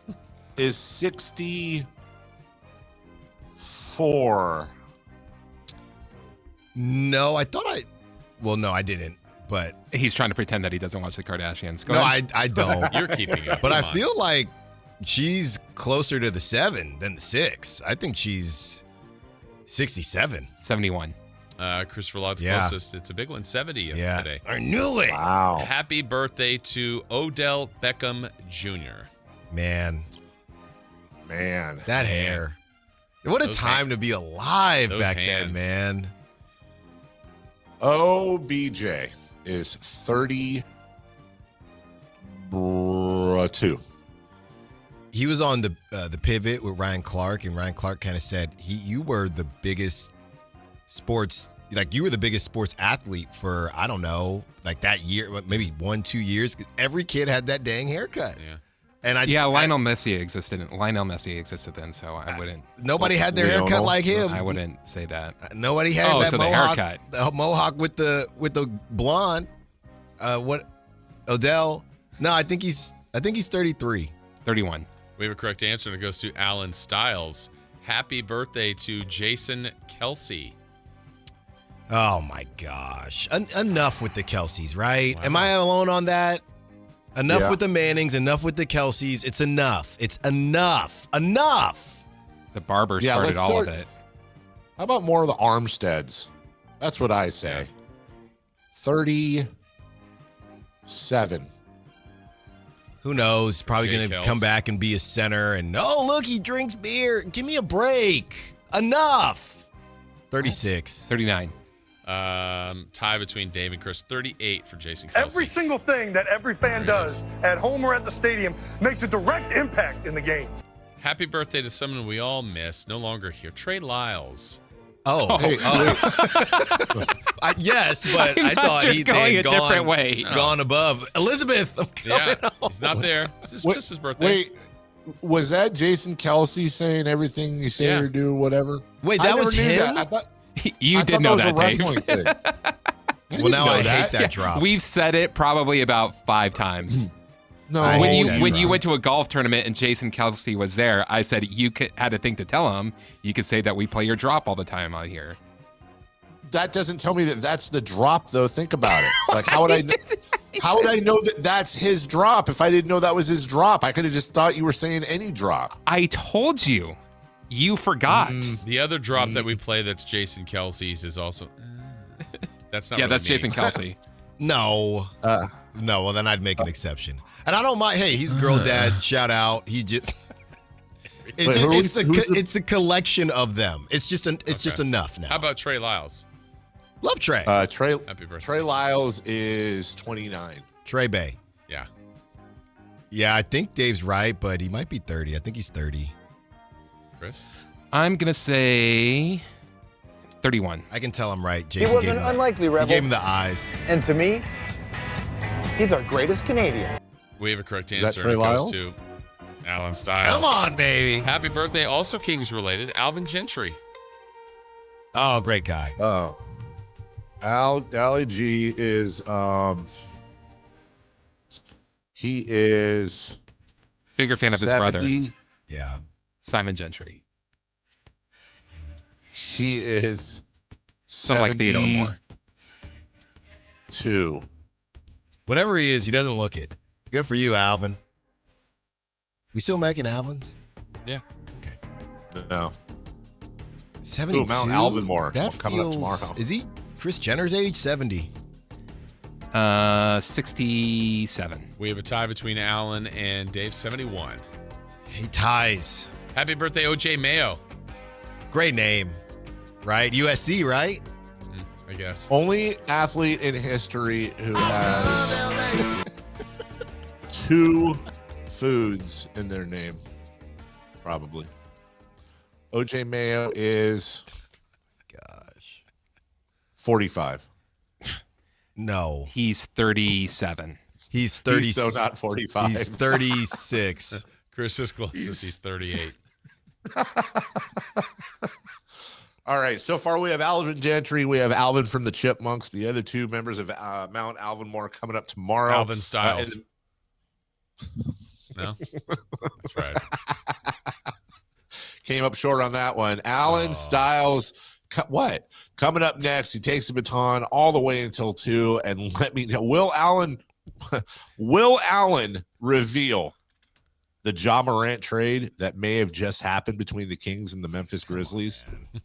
Is 64. No, I thought Well, no, I didn't. But he's trying to pretend that he doesn't watch the Kardashians. Go ahead. I don't. You're keeping up. But I feel like she's closer to the 7 than the 6. I think she's 67. 71. Christopher Lott's closest. It's a big one. 70 today. I knew it. Wow. Happy birthday to Odell Beckham Jr. Man. That hair. What a Those time to be alive those back hands. then, man. OBJ is 32. He was on the pivot with Ryan Clark, and Ryan Clark kind of said, you were the biggest sports, like you were the biggest sports athlete for, I don't know, like that year, maybe 1-2 years. Every kid had that dang haircut. Yeah. And Lionel Messi existed then, so I wouldn't. Nobody had their haircut like him. I wouldn't say that. Nobody had that so mohawk, the haircut. the mohawk with the blonde. What? Odell? No, I think he's 33. 31. We have a correct answer, and it goes to Alan Stiles. Happy birthday to Jason Kelsey. Oh my gosh! Enough with the Kelseys, right? Wow. Am I alone on that? Enough with the Mannings, enough with the Kelseys. It's enough. It's enough. The barber started all of it. How about more of the Armsteads? That's what I say. 37. Who knows? Probably going to come back and be a center. And look, he drinks beer. Give me a break. Enough. 36. 39. Tie between Dave and Chris. 38 for Jason Kelsey. Every single thing that every fan does at home or at the stadium makes a direct impact in the game. Happy birthday to someone we all miss. No longer here. Trey Lyles. Yes, but I thought he'd going a different way. Gone above. Elizabeth. He's not there. This is just his birthday. Wait, was that Jason Kelsey saying everything you say or do, whatever? Wait, that was him? I thought you did know that, Dave. Well, now I hate that drop. We've said it probably about 5 times. No, when you went to a golf tournament and Jason Kelsey was there, I said you had a thing to tell him. You could say that we play your drop all the time out here. That doesn't tell me that that's the drop, though. Think about it. Like, how would I know that that's his drop if I didn't know that was his drop? I could have just thought you were saying any drop. I told you. You forgot. The other drop that we play that's Jason Kelsey's is also. That's not. Yeah, really that's me. Jason Kelsey. No. No, well, then I'd make an exception. And I don't mind. Hey, he's girl dad. Shout out. He just. It's a collection of them. It's just enough now. How about Trey Lyles? Love Trey. Trey. Happy birthday. Trey Lyles is 29. Trey Bay. Yeah. Yeah, I think Dave's right, but he might be 30. I think he's 30. Chris? I'm going to say 31. I can tell I'm right. He Jason was an unlikely rebel. He gave him the eyes. And to me, he's our greatest Canadian. We have a correct Is that answer. Trey And it goes Lyles? to Alan Stiles. Come on, baby. Happy birthday, also Kings related, Alvin Gentry. Oh, great guy. Oh. Ali G is he is Bigger fan of his 70. brother. Yeah. Simon Gentry. He is Something like Theodore Moore. 2. Whatever he is, he doesn't look it. Good for you, Alvin. We still making Alvins? Yeah. No. 72. Mount Alvin Moore That coming up tomorrow. Is he Chris Jenner's age? 70. 67. We have a tie between Alan and Dave, 71. He ties. Happy birthday, OJ Mayo. Great name. Right? USC, right? I guess. Only athlete in history who has 2 foods in their name. Probably. OJ Mayo is 45. No. He's 37. He's 30. He's so not 45. He's 36. Chris is closest. He's 38. All right. So far, we have Alvin Gentry. We have Alvin from the Chipmunks. The other 2 members of Mount Alvin Moore coming up tomorrow. Alvin Stiles. No? That's right. Came up short on that one. Alan Stiles. What? Coming up next, he takes the baton all the way until 2. And let me know, will Allen reveal the Ja Morant trade that may have just happened between the Kings and the Memphis Grizzlies?